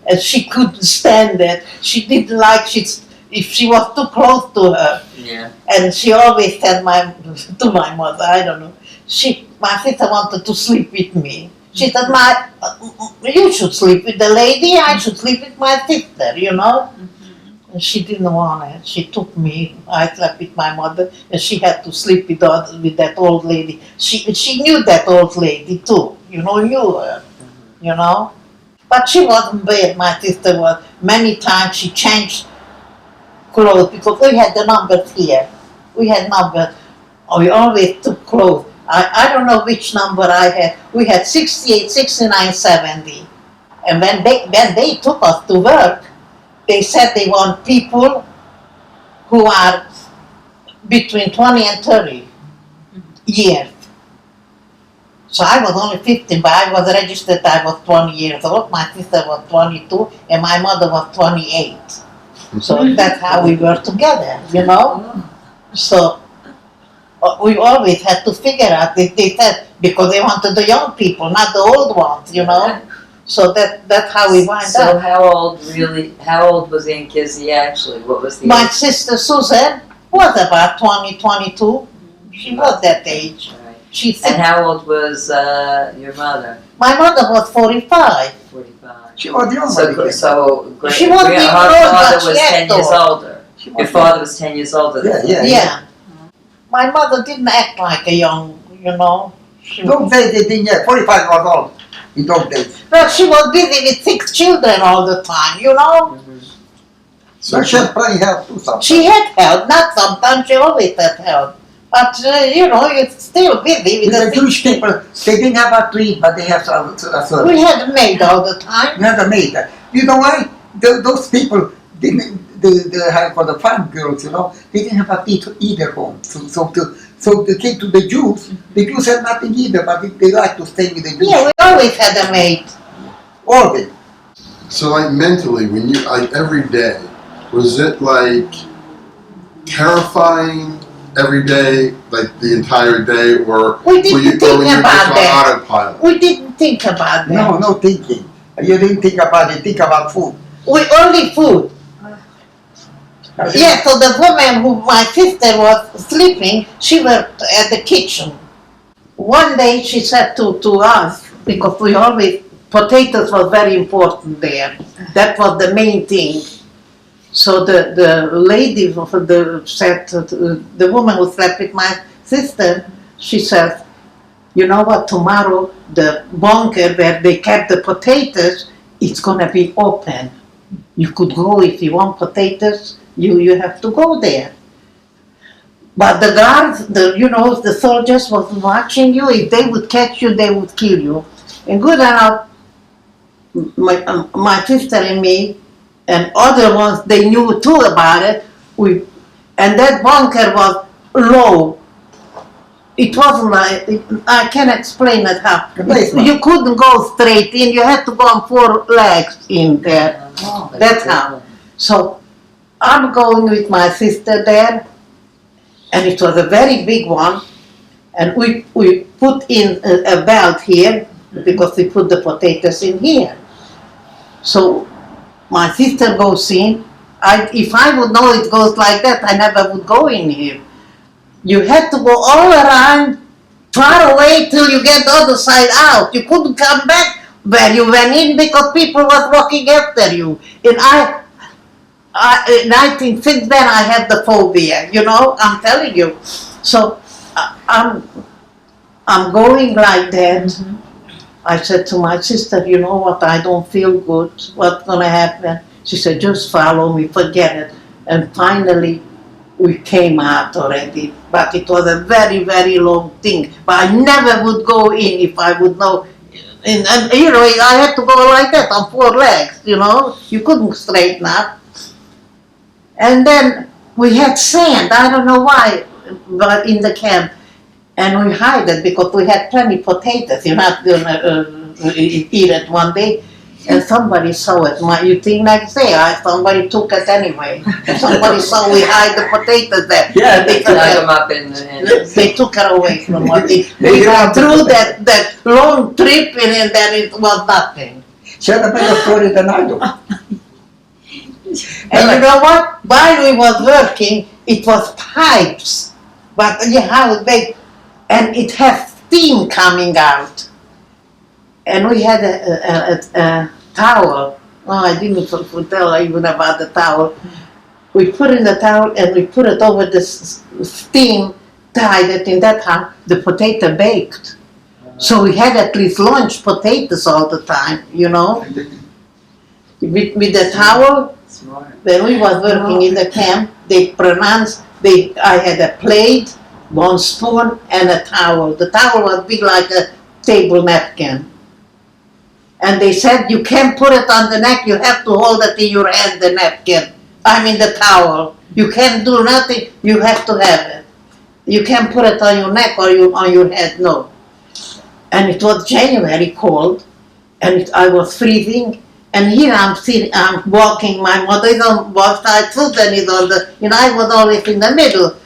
And she couldn't stand it. She didn't like if she was too close to her. Yeah. And she always said to my mother, I don't know. My sister wanted to sleep with me. She said, you should sleep with the lady, I should sleep with my sister, you know. And she didn't want it. She took me. I slept with my mother, and she had to sleep with that old lady. She knew that old lady too, you know, knew her, you know. But she wasn't bad. My sister was. Many times she changed clothes because we had the numbers here. We had numbers. We always took clothes. I don't know which number I had. We had 68, 69, 70. And when they took us to work, they said they want people who are between 20 and 30 years. So I was only 15, but I was registered, I was 20 years old. My sister was 22, and my mother was 28. So that's how we were together, you know? So we always had to figure out, they said, because they wanted the young people, not the old ones, you know? So that's how we wind So up. how old was Aunt Kizzy actually? What was the My age? sister Susan was about 20, 22. She was that age. Right. She's And how old was your mother? My mother was 45. 45. She was young. She wasn't her even father old, but was she 10 acted. years older. Your father was 10 years older than Yeah, you. Yeah. My mother didn't act like a young, you know. Those days they didn't yet. 45 was old in those days. But she was busy with 6 children all the time, you know. So she had plenty help too sometimes. She had help, not sometimes, she always had help. But, it's still busy with The the Jewish people, they didn't have a tree, but they have a service. We had a maid all the time. We had a maid. You know why? Those people didn't. They had for the farm girls, they didn't have a tea to either home. So they came to the Jews. The Jews had nothing either, but they like to stay with the Jews. Yeah, we always had a maid. Always. So like mentally, when you like every day, was it like terrifying every day, like the entire day, or We didn't think were you about just that. on autopilot? We didn't think about that. No thinking. You didn't think about it. Think about food. We only food. Yeah, so the woman who my sister was sleeping, she worked at the kitchen. One day she said to us, because we always, potatoes was very important there. That was the main thing. So the lady said, the woman who slept with my sister, she says, you know what, tomorrow the bunker where they kept the potatoes, it's gonna be open. You could go if you want potatoes, you have to go there. But the guards, the soldiers was watching you. If they would catch you, they would kill you. And good enough, my sister and me, and other ones, they knew too about it. And that bunker was low. It wasn't like, I can't explain it how. You couldn't go straight in, you had to go on 4 legs in there. That's how. So I'm going with my sister there, and it was a very big one, and we put in a belt here, because we put the potatoes in here. So my sister goes in. If I would know it goes like that, I never would go in here. You had to go all around, far away till you get the other side out. You couldn't come back where you went in because people was walking after you. And I think since then I have the phobia, I'm telling you. So I'm going like that. Mm-hmm. I said to my sister, you know what, I don't feel good. What's gonna happen? She said, just follow me, forget it. And finally, we came out already. But it was a very, very long thing. But I never would go in if I would know. And I had to go like that on 4 legs, You couldn't straighten up. And then we had sand, I don't know why, but in the camp. And we hid it because we had plenty of potatoes. You're not going to eat it one day. And somebody saw it. You think next day, somebody took it anyway. Somebody saw we hide the potatoes there. Yeah, they dug them up in they took it away from us. We went through that long trip and then it was nothing. She had a better story than I do. And you know what? While we was working, it was pipes. But how they, and it has steam coming out. And we had a towel. Oh, I didn't tell even about the towel. We put in the towel and we put it over the steam, tied it in that how the potato baked. So we had at least lunch potatoes all the time, With the towel, when we was working in the camp, they pronounced, I had a plate, 1 spoon, and a towel. The towel was big like a table napkin. And they said, you can't put it on the neck, you have to hold it in your hand, the napkin. The towel. You can't do nothing, you have to have it. You can't put it on your neck or on your head, no. And it was January cold, and I was freezing. And here I'm walking, my mother is on both sides, Susan is on I was always in the middle.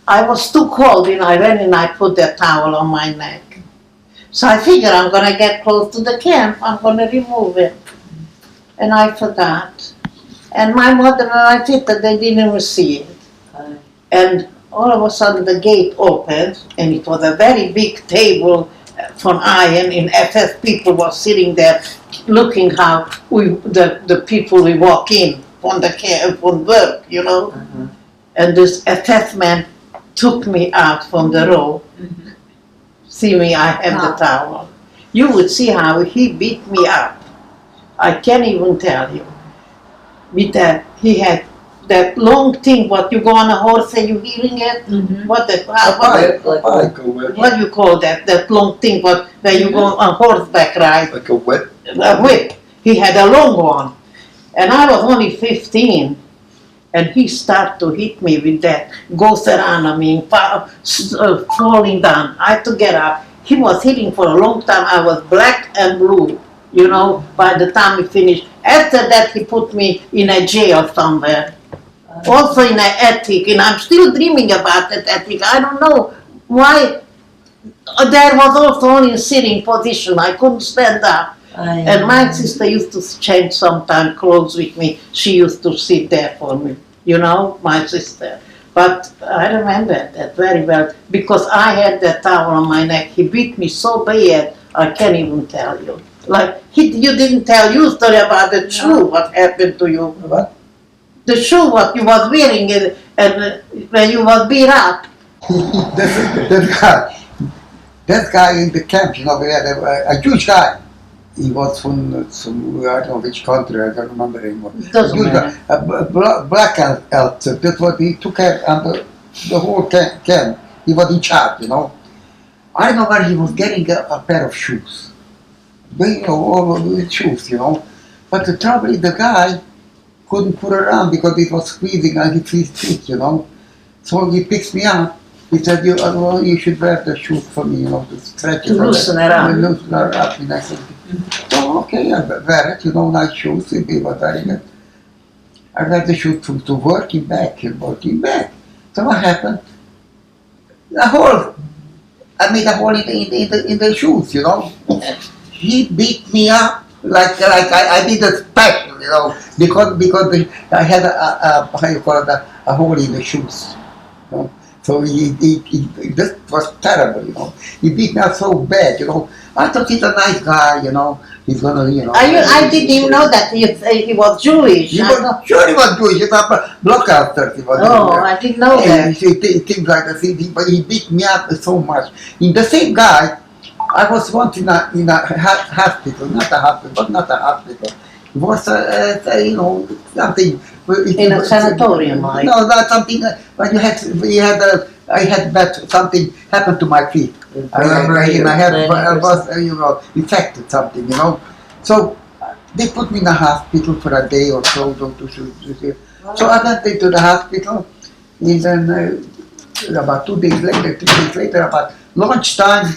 I was too cold, I went and I put the towel on my neck. So I figured I'm going to get close to the camp, I'm going to remove it. And I forgot. And my mother and my sister, they didn't even see it. And all of a sudden the gate opened, and it was a very big table from iron, and FS people were sitting there looking how the people we walk in from the camp, from work, Uh-huh. And this FS man took me out from the row. Mhm. See me, I have the towel. You would see how he beat me up. I can't even tell you. With that, he had that long thing, what you go on a horse and you hearing it? What the, what do you call that? That long thing, what, where you go on horseback ride? Like a whip. A whip. He had a long one. And I was only 15. And he started to hit me with that, goes around on me, falling down. I had to get up. He was hitting for a long time. I was black and blue, you know, by the time he finished. After that, he put me in a jail somewhere. Also in an attic, and I'm still dreaming about that attic. I don't know why. There was also only a sitting position. I couldn't stand up. And my sister used to change sometimes clothes with me. She used to sit there for me, you know, my sister. But I remember that very well because I had that towel on my neck. He beat me so bad, I can't even tell you. Like, you didn't tell your story about the shoe, what happened to you. What? The shoe what you was wearing and when you was beat up. that guy in the camp, you know, we had a huge guy. He was from some, I don't know which country, I don't remember anymore. Doesn't matter. A black elk, that's what he took care under the whole camp. He was in charge, you know. I don't know where he was getting a pair of shoes. You know, all of the shoes, you know. But the trouble is the guy couldn't put around because it was squeezing on his feet, you know. So he picks me up. He said, you should wear the shoes for me, you know, to stretch it. To loosen it up. Loosen it up. And I said, oh, okay, I wear it, you know, nice shoes. It was very good. I wear the shoes to working back and working back. So what happened? I made a hole in the shoes, you know. He beat me up like I did a special, you know, because I had how you call it, a hole in the shoes, you know. So he this was terrible, you know. He beat me up so bad, you know. I thought he's a nice guy, you know. He's gonna, you know. I didn't even know that he was Jewish. He was Jewish. He's a block after. He was. Oh, I didn't know that. Things like that. But he beat me up so much. In the same guy, I was once in a hospital, not a hospital. It was you know, something. In a sanatorium, like. No, that's something. When I had something happened to my feet. I was, you know, infected something, you know. So they put me in the hospital for a day or so. So I went into the hospital, and then about 2 days later, 3 days later, about lunchtime,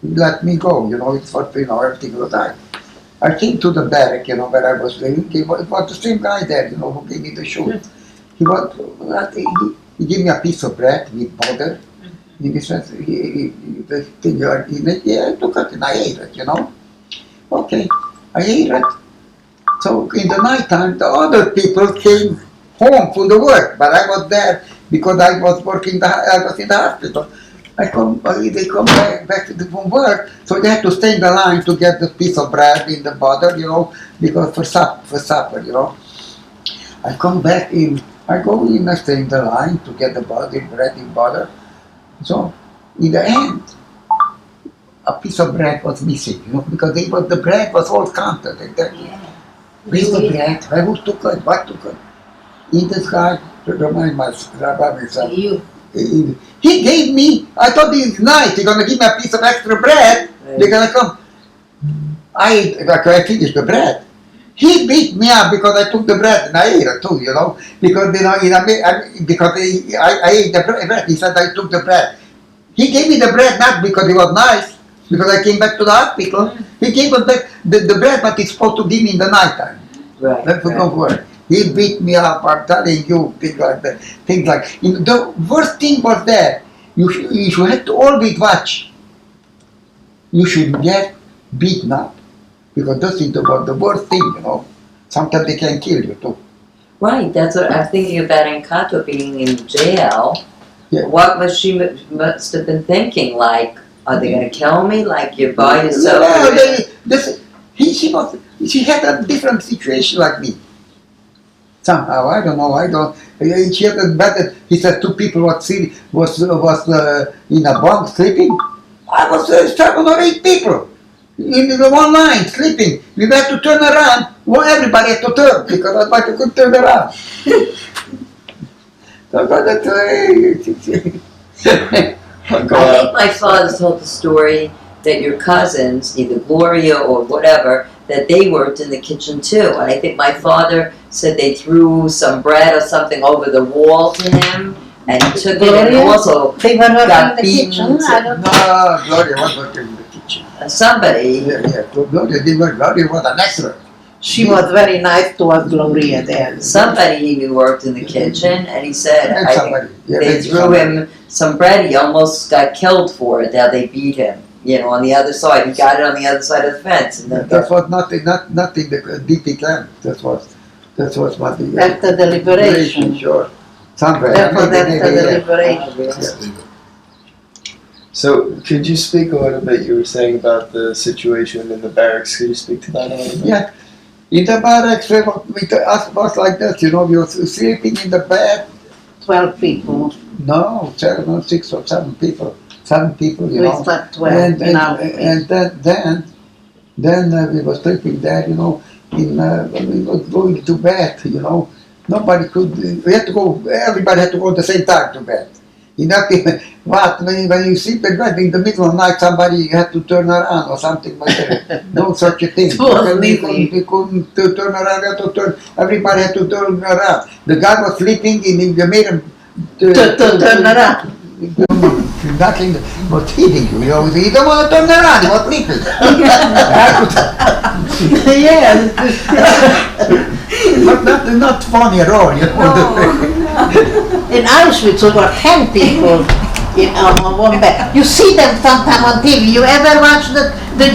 he let me go. You know, it's what, you know, everything was done. I came to the barrack, you know, where I was living. It was the same guy there, you know, who gave me the shoes. He gave me a piece of bread with butter. He said, the thing in it, yeah, I took it and I ate it, you know. Okay, I ate it. So in the night time, the other people came home from the work, but I was there because I was working. I was in the hospital. They come back from work, so they had to stay in the line to get the piece of bread in the butter, you know, because for supper, you know. I come back in. I go in, I stay in the line to get the bread and butter. So, in the end, a piece of bread was missing, you know, because the bread was all counted. Where's the bread? Who took it? What took it? In this guy, to remind myself. He gave me, I thought he's nice, he's going to give me a piece of extra bread. Right. They're going to come. I finished the bread. He beat me up because I took the bread and I ate it too, you know. Because, you know, because I ate the bread. He said I took the bread. He gave me the bread not because he was nice, because I came back to the hospital. He gave me back the bread, but he's supposed to give me in the night time. Right. That's the word. He beat me up, I'm telling you, things like that. Things like, the worst thing was that you should have to always watch. You should get beaten up. Because this is the worst thing, you know. Sometimes they can kill you too. Right, that's what I'm thinking about Encanto being in jail. Yeah. What must she must have been thinking? Like, are they going to kill me? Like, you're by yourself? She had a different situation like me. Somehow, I don't know. She had a better. He said 2 people was in a bunk sleeping. I was 7 or 8 people. In the one line, sleeping. We had to turn around. Well, everybody had to turn because otherwise you couldn't turn around. Uncle I Al. think my father told the story that your cousins, either Gloria or whatever, that they worked in the kitchen too. And I think my father said they threw some bread or something over the wall to him, and he took it and Gloria? also They were working got in the beaten. kitchen. I don't know. No, Gloria was working in the kitchen. Somebody. Yeah, Gloria did work. Gloria was an extra. She was very nice to us, Gloria, there. Somebody he knew worked in the kitchen, and he said And I think somebody. Yeah, they maybe threw somebody. him some bread. He almost got killed for it. Now they beat him, on the other side. He got it on the other side of the fence, and then That was nothing, nothing the DP camp. That was what the After the liberation. Sure. Somewhere. That was Maybe, after the yeah. liberation. So, could you speak a little bit? You were saying about the situation in the barracks. Could you speak to that a little bit? Yeah. In the barracks, us was like that, we were sleeping in the bed. 12 people. No, 6 or 7 people. 7 people, We slept 12 And, in our and then we were sleeping there, when we were going to bed, nobody could, we had to go, everybody had to go at the same time to bed. When you sleep in bed in the middle of the night, somebody had to turn around or something like that. No such a thing. It wasn't We easy. couldn't turn around, we had to turn, everybody had to turn around. The guy was sleeping and you made him Turn around. Nothing was hitting you, he don't want to turn around, he was sleeping. Yes. Not funny at all, In Auschwitz, there were 10 people on one bed. You see them sometime on TV. You ever watch do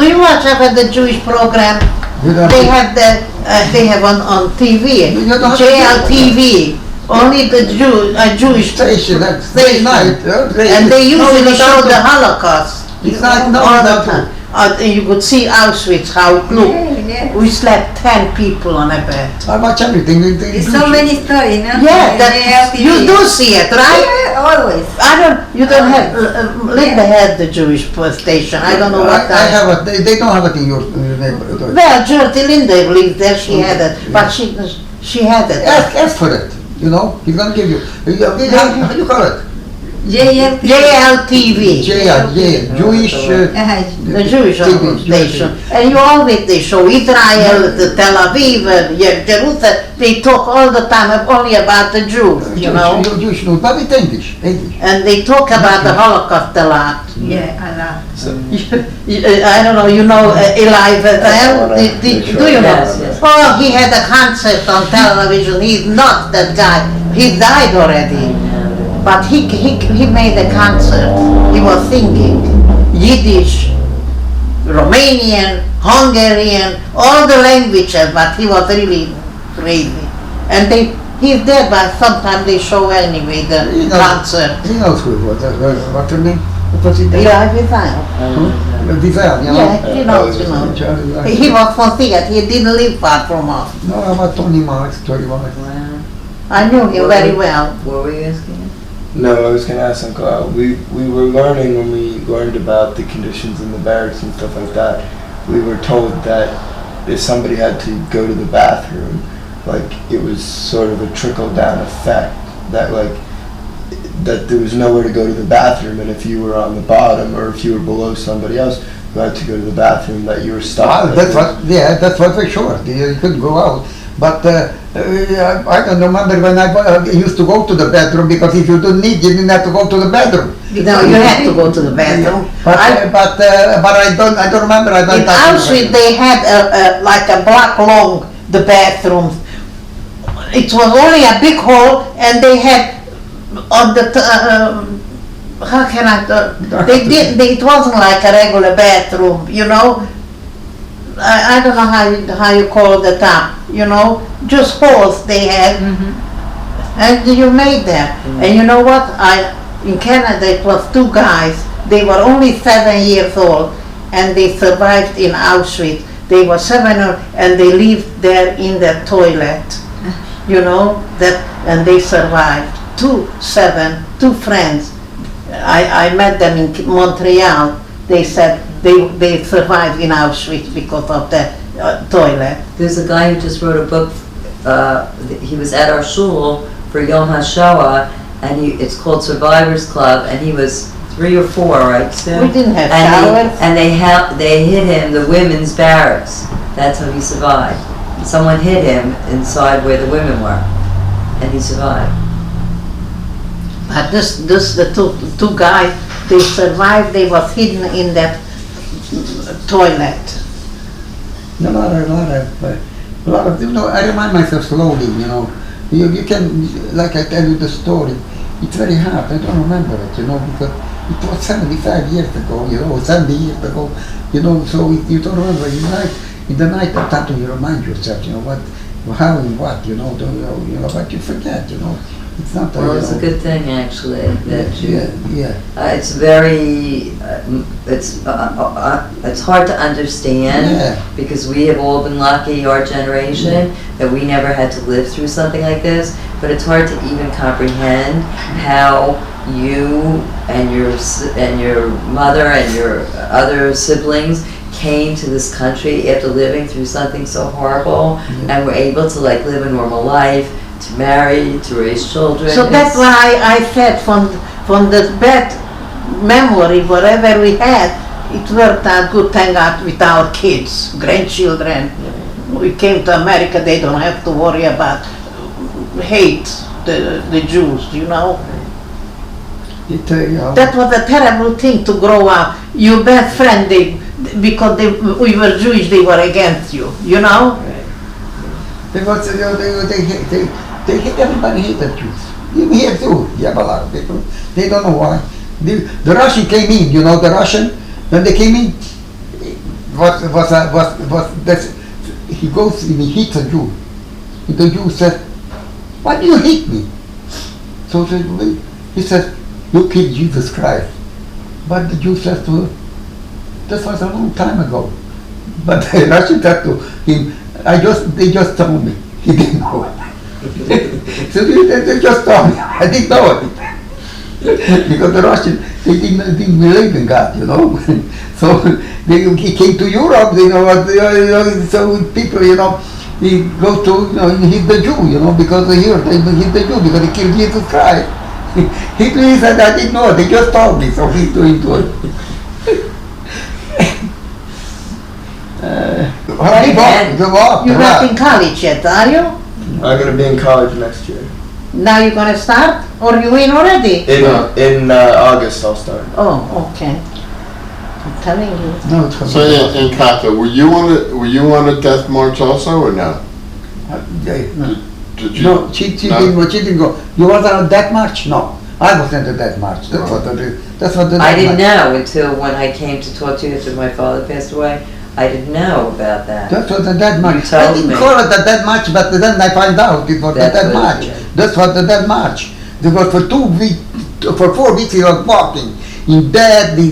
you watch ever the Jewish program? They have on TV, You don't have to JLTV. Only the Jewish station, that's station. night. And they usually show the Holocaust. It's not, no, all the not time. You could see Auschwitz, how it looked. We slept 10 people on a bed. I watch everything. There's so many stories, no? Yeah, you do see it, right? Yeah, always. You don't have, Linda had the Jewish station. I don't know what I time. have they don't have it in your neighborhood. Well, Gertie Linda lived there, she had it, but she had it. Ask for it, he's gonna give you. How do you call it? JLT. JLTV. Jewish. The Jewish TV station. And you always, they show Israel, the Tel Aviv, Jerusalem. They talk all the time only about the Jews, Jewish news, but it's English. And they talk about the Holocaust a lot. Yeah, a lot. I don't know, Eli Wiesel? Do you know? Yes, yes. Oh, he had a concert on television. He's not that guy. He died already. But he made a concert. He was singing Yiddish, Romanian, Hungarian, all the languages, but he was really crazy. And he's dead, but sometimes they show anyway the concert. He knows who it was. What's her name? What was it? Eli Wiesel. Wiesel, Yeah, he knows. He was from theater. He didn't live far from us. No, about 20 miles, 30 miles. Wow. I knew him very well. What were you asking? No, I was going to ask Uncle Al. We were learning when we learned about the conditions in the barracks and stuff like that. We were told that if somebody had to go to the bathroom, it was sort of a trickle down effect. That there was nowhere to go to the bathroom, and if you were on the bottom or if you were below somebody else who had to go to the bathroom, that you were stuck. That's what for sure. You couldn't go out. But I don't remember when I used to go to the bathroom, because if you didn't have to go to the bathroom. No, you had to go to the bathroom. But I don't remember. In Auschwitz, they had like a block long, the bathrooms. It was only a big hall, and they had on the how can I? It wasn't like a regular bathroom, I don't know how you call the top, just holes they had, and you made them. And you know what? In Canada it was 2 guys. They were only 7 years old, and they survived in Auschwitz. They were 7, and they lived there in the toilet, and they survived. 2 friends. I met them in Montreal. They said they survived in Auschwitz because of the toilet. There's a guy who just wrote a book, he was at our shul for Yom HaShoah, and it's called Survivors Club, and he was 3 or 4, right, Sue? We didn't have And showers. they hid him the women's barracks. That's how he survived. Someone hid him inside where the women were, and he survived. But the two guys, they survived. They was hidden in that toilet. A lot of, I remind myself slowly, you can, like I tell you the story, it's very hard, I don't remember it, because it was 75 years ago, 70 years ago, so you don't remember. In the night of time you remind yourself, how and what, but you forget, it's not. Well, it's a good thing actually that yeah. it's very, it's hard to understand because we have all been lucky, our generation, that we never had to live through something like this. But it's hard to even comprehend how you and your mother and your other siblings came to this country after living through something so horrible and were able to live a normal life, to marry, to raise children. So that's why I said from the bad memory, whatever we had, it worked out good to hang out with our kids, grandchildren. We came to America, they don't have to worry about hate the Jews, That was a terrible thing to grow up. Your best friend, because we were Jewish, they were against you, Because they hate, everybody hated Jews. Even here too, you have a lot of people. They don't know why. The Russian came in, the Russian, when they came in, he goes and he hits a Jew. And the Jew said, "Why do you hate me?" So he says, "You killed Jesus Christ." But the Jew says to him, "That was a long time ago." But the Russian said to him, they just told me. He didn't know it. So they just told me. I didn't know it. Because the Russians, they didn't believe in God, So he came to Europe, so people, he goes to, he's the Jew, because here, he's the Jew, because he killed Jesus Christ. He said, I didn't know it, they just told me, so he's doing good. You're not in college yet, are you? I'm going to be in college next year. Now you're going to start? Or you in already? In August I'll start. Oh, okay. I'm telling you. No, it's So in Kata, were you on a death march also or no? Did you? No, she didn't go. You was on that march? No, I wasn't at that march. That's what the. I didn't know until when I came to talk to you after my father passed away. I didn't know about that. That's what the dead march. You I told didn't me. call it the dead march, but then I find out it was the dead march. That's what the dead march. Because for 4 weeks he was walking. In dead. He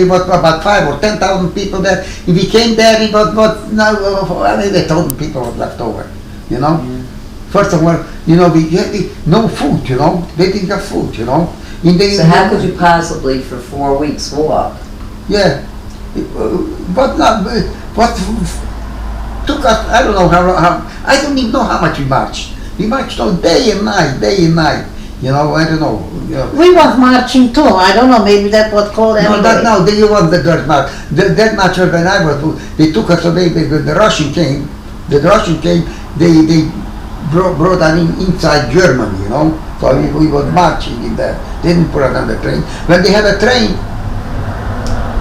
was about 5 or 10,000 people there. If he came there, he was now 1,000 people was left over. First of all, we had no food. They didn't have food. So how could you possibly for 4 weeks walk? Yeah. But what took us, I don't know how, I don't even know how much we marched. We marched all day and night. I don't know. We was marching too. I don't know, maybe that was called anyway. No, they was the dirt march. That march when I was, they took us away because the Russian came, they brought us inside Germany, So we was marching in there. They didn't put us on the train. When they had a train,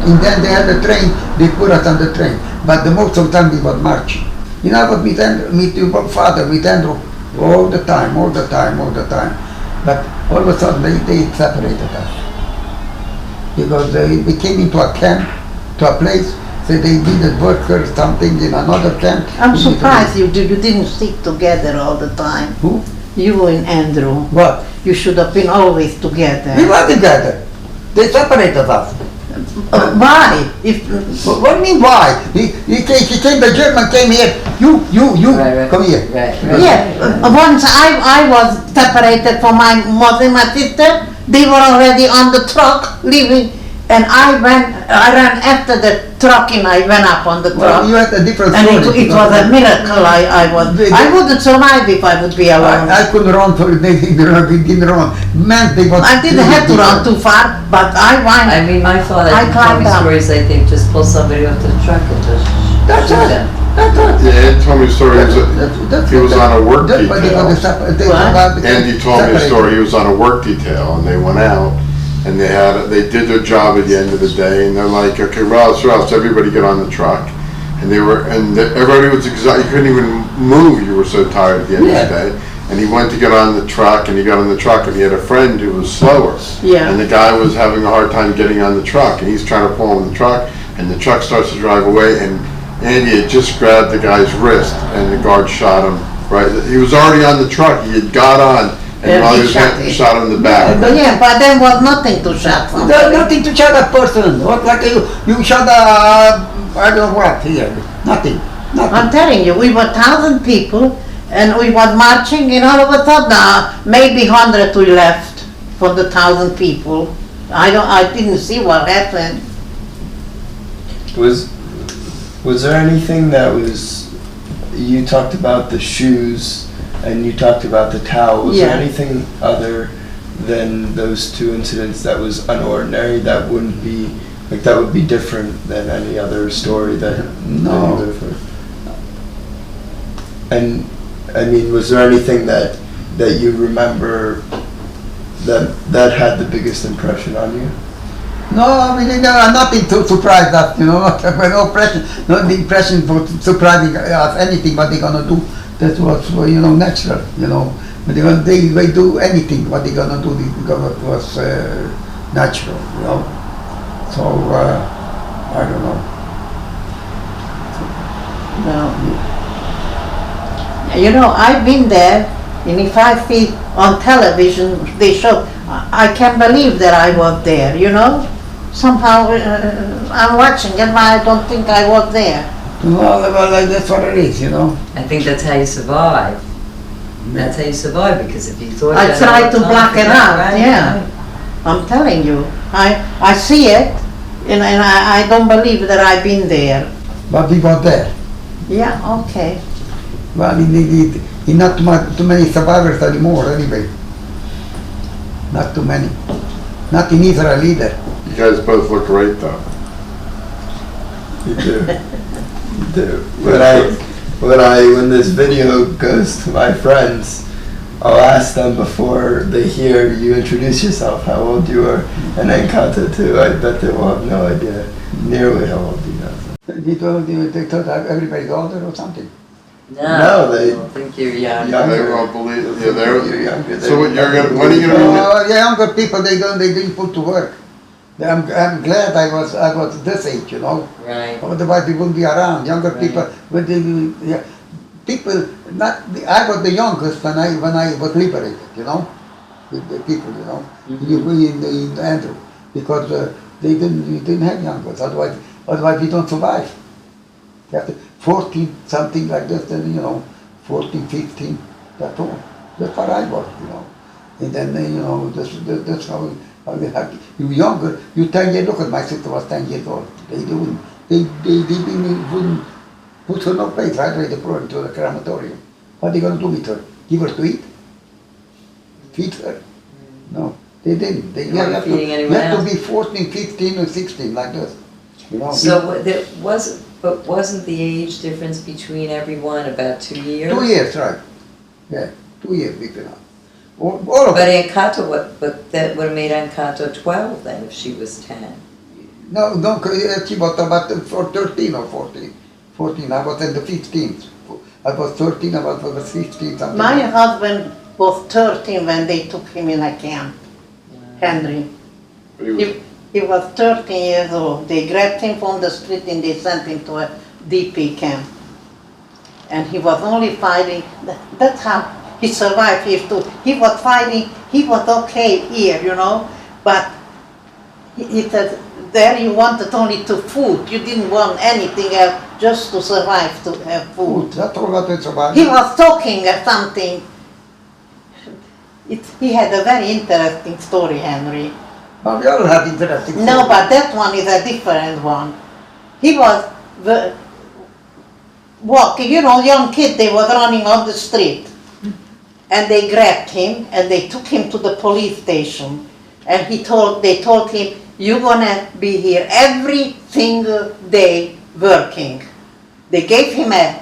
and then they had a train, they put us on the train. But the most of the time we were marching. I was meet your father, with Andrew, all the time. But all of a sudden they separated us. Because we came into a camp, to a place, so they needed workers, something in another camp. I'm surprised you didn't stick together all the time. Who? You and Andrew. What? You should have been always together. We were together. They separated us. Why? What do you mean why? He came, the German came here, you, Right. come here. Right. Yeah, once I was separated from my mother and my sister, they were already on the truck leaving And I ran after the truck and I went up on the truck. Well, you had a different And story. it was a miracle. I wouldn't survive if I would be alone. I couldn't run for they didn't run. Man, they got. I didn't have to run too far, but I went. I mean, my father I told me climbed up. stories, I think, just pull somebody off the truck and just That's shoot it. them. That's it. Yeah, Ed told me a story. He was on a work That's why they got detail. Andy told me a story. He was on a work detail, and they went out, and they did their job at the end of the day, and they're like, okay, Rouse, everybody get on the truck, and everybody was exhausted. You couldn't even move. You were so tired at the end of the day. And he went to get on the truck, and he got on the truck, and he had a friend who was slower. Yeah. And the guy was having a hard time getting on the truck, and he's trying to pull on the truck, and the truck starts to drive away, and Andy had just grabbed the guy's wrist, and the guard shot him. Right, he was already on the truck. He had got on, and while he was shot him in the back. Yeah, but there was nothing to shot. There's nothing to shot a person. What like you shot a I don't know what here. Nothing. I'm telling you, we were 1,000 people, and we were marching, and all of a sudden, maybe 100 we left for the 1,000 people. I didn't see what happened. Was there anything that was, you talked about the shoes and you talked about the towel, was there Yeah. anything other than those two incidents that was unordinary, that wouldn't be, like that would be different than any other story that No. that you would have heard? And I mean, was there anything that you remember that had the biggest impression on you? No, I mean, nothing to surprise us, no pressure, not the impression for surprising us anything what they're gonna do. That was, natural, But they do anything what they're gonna do because it was natural, So, I don't know. No. I've been there, and if I see on television, they show, I can't believe that I was there, Somehow I'm watching and I don't think I was there. Well, that's what it is, I think that's how you survive. That's how you survive, because if you thought I that try all the to time, block it out, right, yeah. right. I'm telling you, I see it, and I don't believe that I've been there. But we were there. Yeah, okay. Well, not too many survivors anymore, anyway. Not too many. Not in Israel either. You guys both look great, though. You do. You do. When this video goes to my friends, I'll ask them before they hear you introduce yourself how old you are, and Encanto too. I bet they will have no idea nearly how old you are. They thought everybody's older or something. No, they I don't think you're young. Younger. They won't believe. Yeah, You're younger. So when are you gonna The younger people, they didn't put to work. I'm glad I was this age, Right. Otherwise we wouldn't be around. Younger Right. people, people, I was the youngest when I was liberated, the people, in Andrew, because we didn't have youngers. Otherwise we don't survive. You have to 14, something like this, then 14, 15, that's all. That's what I was, And then that's how we have. You younger, you 10 years. Look at my sister was 10 years old. They wouldn't put her no place right away. They put her into the crematorium. What are they going to do with her? Give her to eat? Feed her? No, they didn't. They weren't feeding anyone you have else? to be 14, 15, or 16 like this. But wasn't the age difference between everyone about 2 years? 2 years, right? Yeah, 2 years between us. All of But it. Encanto, but that would have made Encanto 12 then if she was 10. No, she was about 13 or 14. 14, I was in the 15th. I was 13, I was 15, something. My husband was 13 when they took him in a camp, Henry. He was 13 years old. They grabbed him from the street and they sent him to a DP camp. And he was only fighting, that's how he survived here too. He was fighting, he was okay here, but he said, there you wanted only to food. You didn't want anything else, just to survive, to have food. That's all that it's about. He was talking something. He had a very interesting story, Henry. Oh, we all have interesting No, stories. but that one is a different one. He was walking, young kid, they were running on the street. And they grabbed him and they took him to the police station. And they told him, you're gonna be here every single day working. They gave him a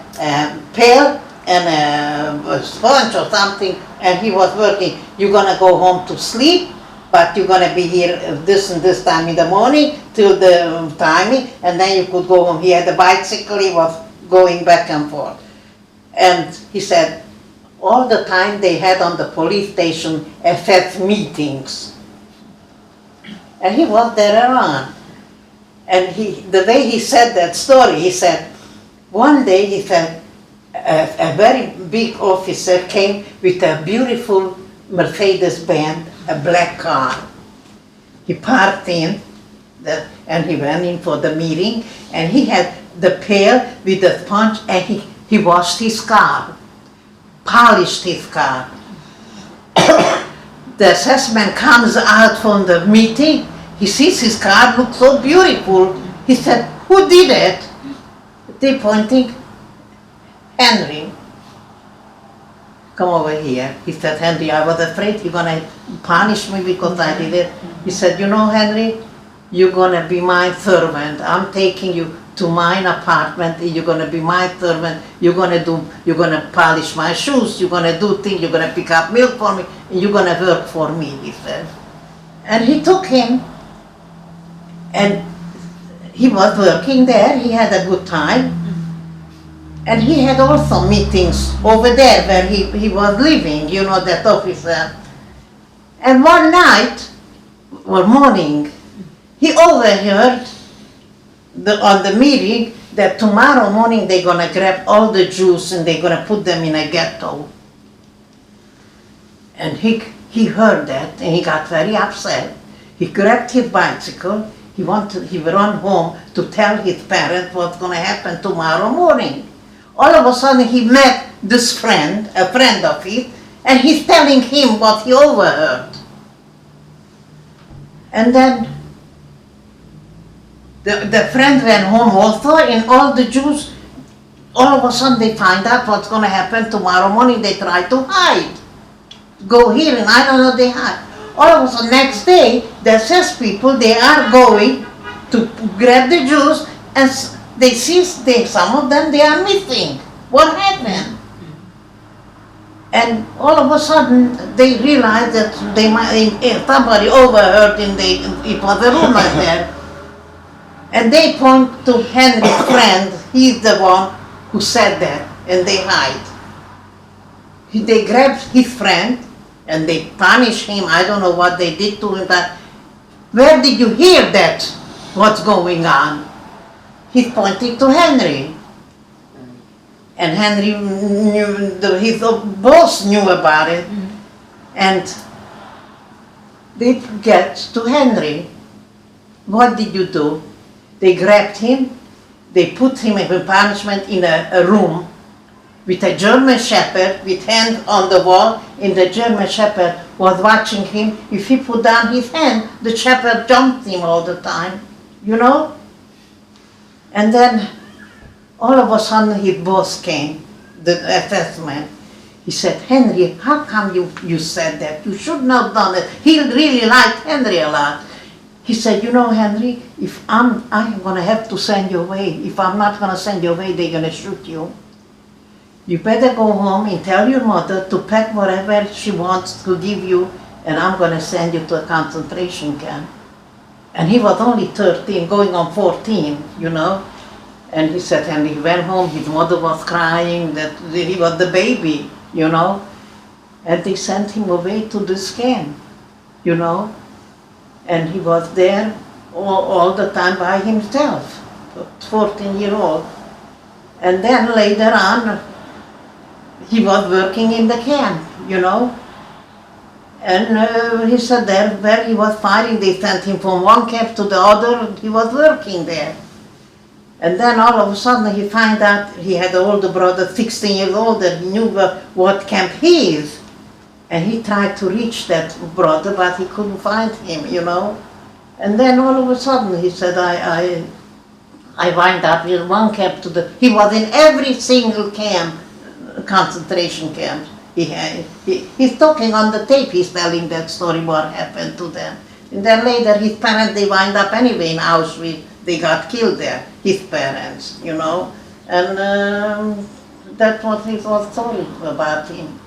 pail and a sponge or something, and he was working. You're gonna go home to sleep, but you're gonna be here this and this time in the morning till the timing, and then you could go home. He had a bicycle, he was going back and forth. And he said, all the time they had on the police station FF meetings. And he was there around. And the way he said that story, he said, one day he said, a very big officer came with a beautiful Mercedes-Benz, a black car. He parked in, and he went in for the meeting, and he had the pail with the sponge, and he washed his car, polished his car. The assessment comes out from the meeting, he sees his car looks so beautiful. He said, who did it? They pointing, Henry. Come over here. He said, Henry, I was afraid you're gonna punish me because I did it. He said, Henry, you're gonna be my servant. I'm taking you to my apartment, you're gonna be my servant, you're gonna polish my shoes, you're gonna do things, you're gonna pick up milk for me, and you're gonna work for me, he said. And he took him, and he was working there, he had a good time, and he had also meetings over there where he was living, that officer. And one night, or morning, he overheard on the meeting that tomorrow morning they're gonna grab all the Jews and they're gonna put them in a ghetto. And he heard that and he got very upset. He grabbed his bicycle, he ran home to tell his parents what's gonna happen tomorrow morning. All of a sudden he met this friend, a friend of his, and he's telling him what he overheard. And then the friend went home also, and all the Jews, all of a sudden they find out what's going to happen tomorrow morning. They try to hide. Go here, and I don't know, they hide. All of a sudden, next day, the SS people, they are going to grab the Jews, and they see some of them, they are missing. What happened? And all of a sudden, they realize that somebody overheard, and it was a rumor there. And they point to Henry's friend, he's the one who said that, and they hide. They grabbed his friend, and they punish him. I don't know what they did to him, but where did you hear that? What's going on? He's pointing to Henry. And Henry his boss knew about it. And they get to Henry. What did you do? They grabbed him, they put him in punishment in a room with a German shepherd with hand on the wall, and the German shepherd was watching him. If he put down his hand, the shepherd jumped him all the time, And then all of a sudden his boss came, the assessment. He said, Henry, how come you said that? You should not have done it. He really liked Henry a lot. He said, Henry, if I'm going to have to send you away. If I'm not going to send you away, they're going to shoot you. You better go home and tell your mother to pack whatever she wants to give you, and I'm going to send you to a concentration camp. And he was only 13, going on 14, And he said, and he went home, his mother was crying, that he was the baby, And they sent him away to this camp, And he was there all the time by himself, 14-year-old. And then later on, he was working in the camp, And he said there where he was fighting, they sent him from one camp to the other, he was working there. And then all of a sudden he found out he had an older brother, 16 years old, and he knew what camp he is. And he tried to reach that brother, but he couldn't find him, And then all of a sudden he said, I wind up in one camp to the, he was in every single camp, concentration camp. He's talking on the tape, he's telling that story, what happened to them. And then later his parents, they wind up anyway in Auschwitz, they got killed there, his parents, you know. And that's what he was story about him.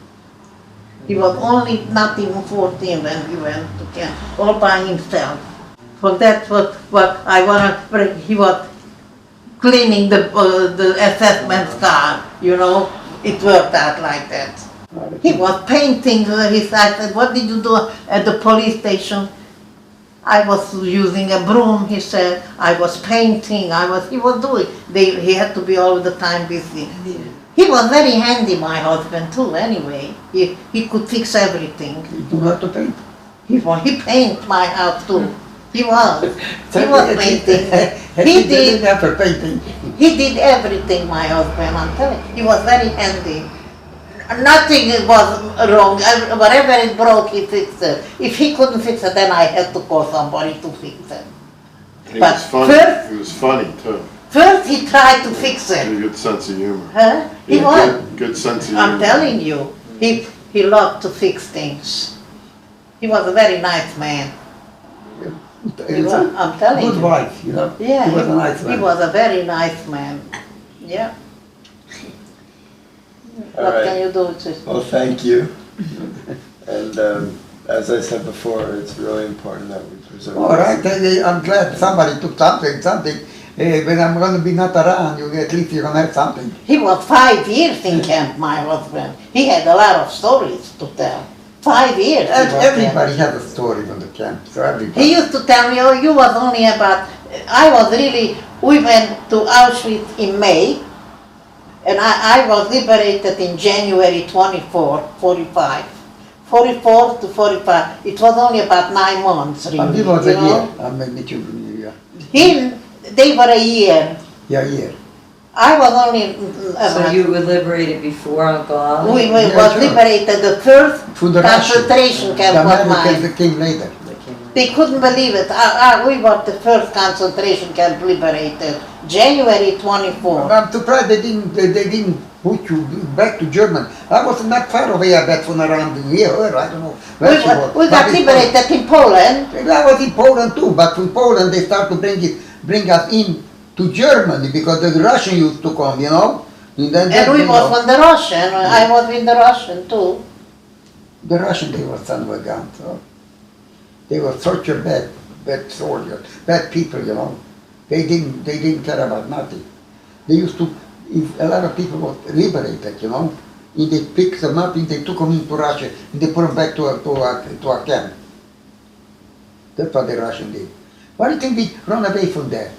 He was only not even 14 when he went to camp, all by himself. So that's what I want to, he was cleaning the assessment car, you know, it worked out like that. He was painting, I said, what did you do at the police station? I was using a broom, he said, I was painting, he was doing, he had to be all the time busy. He was very handy, my husband too, anyway. He could fix everything. You know how to paint? He painted my house too. He was painting. He did. After painting. He did everything, my husband, I'm telling you. He was very handy. Nothing was wrong. Whatever it broke, he fixed it. If he couldn't fix it, then I had to call somebody to fix it. He But was funny. first- He was funny too. First he tried to fix He had it. a good sense of humor. Huh? He had was. good sense of humor. I'm telling you. He loved to fix things. He was a very nice man. I'm telling Good you. wife, you know. Yeah, He was a nice man. He was a very nice man. Yeah. All What right. can you do to Well, thank you. And as I said before, it's really important that we preserve. All right, I'm glad somebody took something. When I'm going to be not around, at least you're going to have something. He was 5 years in camp, my husband. He had a lot of stories to tell. 5 years. he was there. Everybody has a story from the camp, so everybody. He used to tell me, oh, you was only about, we went to Auschwitz in May, and I was liberated in January 24, 45. 44 to 45. It was only about 9 months, really. He was you a know? year. I met you in a year. They were a year. Yeah, year. I was only So you were liberated before Uncle Ollie? we Yeah, was sure. liberated. The first From the concentration Russians. camp The was mine. Americans came later. They couldn't believe it. We were the first concentration camp liberated, January 24. I'm surprised they didn't put you back to Germany. I was not far away, I bet, from around here. I don't know where she was. We got But in liberated in Poland. Poland. I was in Poland too, but from Poland they started to bring us in to Germany because the Russian used to come, you know. And we was from the Russian. I was in the Russian too. The Russian, they were son of a gun, so they were such a bad soldiers, bad people, you know. They didn't care about nothing. They used to, if a lot of people were liberated, you know, and they picked them up and they took them into Russia and they put them back to a camp. That's what the Russian did. Why do you think we run away from there,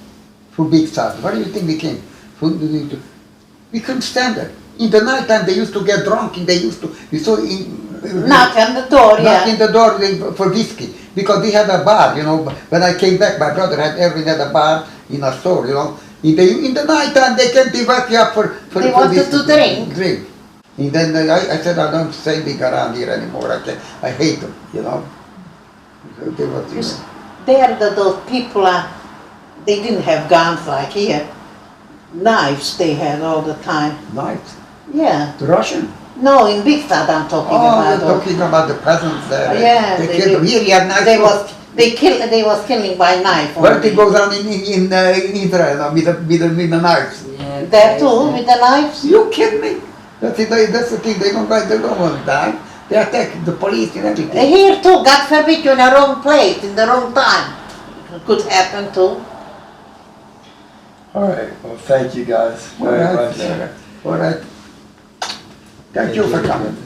from Big South? Why do you think we came? We couldn't stand it. In the night time they used to get drunk and they used to, Knock on the door, knock yeah. in the door for whiskey because we had a bar, you know. When I came back, my brother had a bar in a store, you know. In the night time, they came to wake you up for They for wanted whiskey, to drink. Drink. And then I said, I don't send big around here anymore. I hate them, you know. So they were, you know. Those people they didn't have guns like here. Knives they had all the time. Knives. Yeah. The Russian. No, in Big South I'm talking Oh, about. you're talking about the peasants there. Yeah, They they killed them. Here you have knives. They was killing by knife. Where only. they go down in Israel with the knives. Yeah, There too, okay. with the knives? You kidding me? That's the thing. They don't want to die. They attack the police and everything. Here too, God forbid you're in the wrong place, in the wrong time. It could happen too. All right. Well, thank you guys All very right. much. All right. Thank you for coming.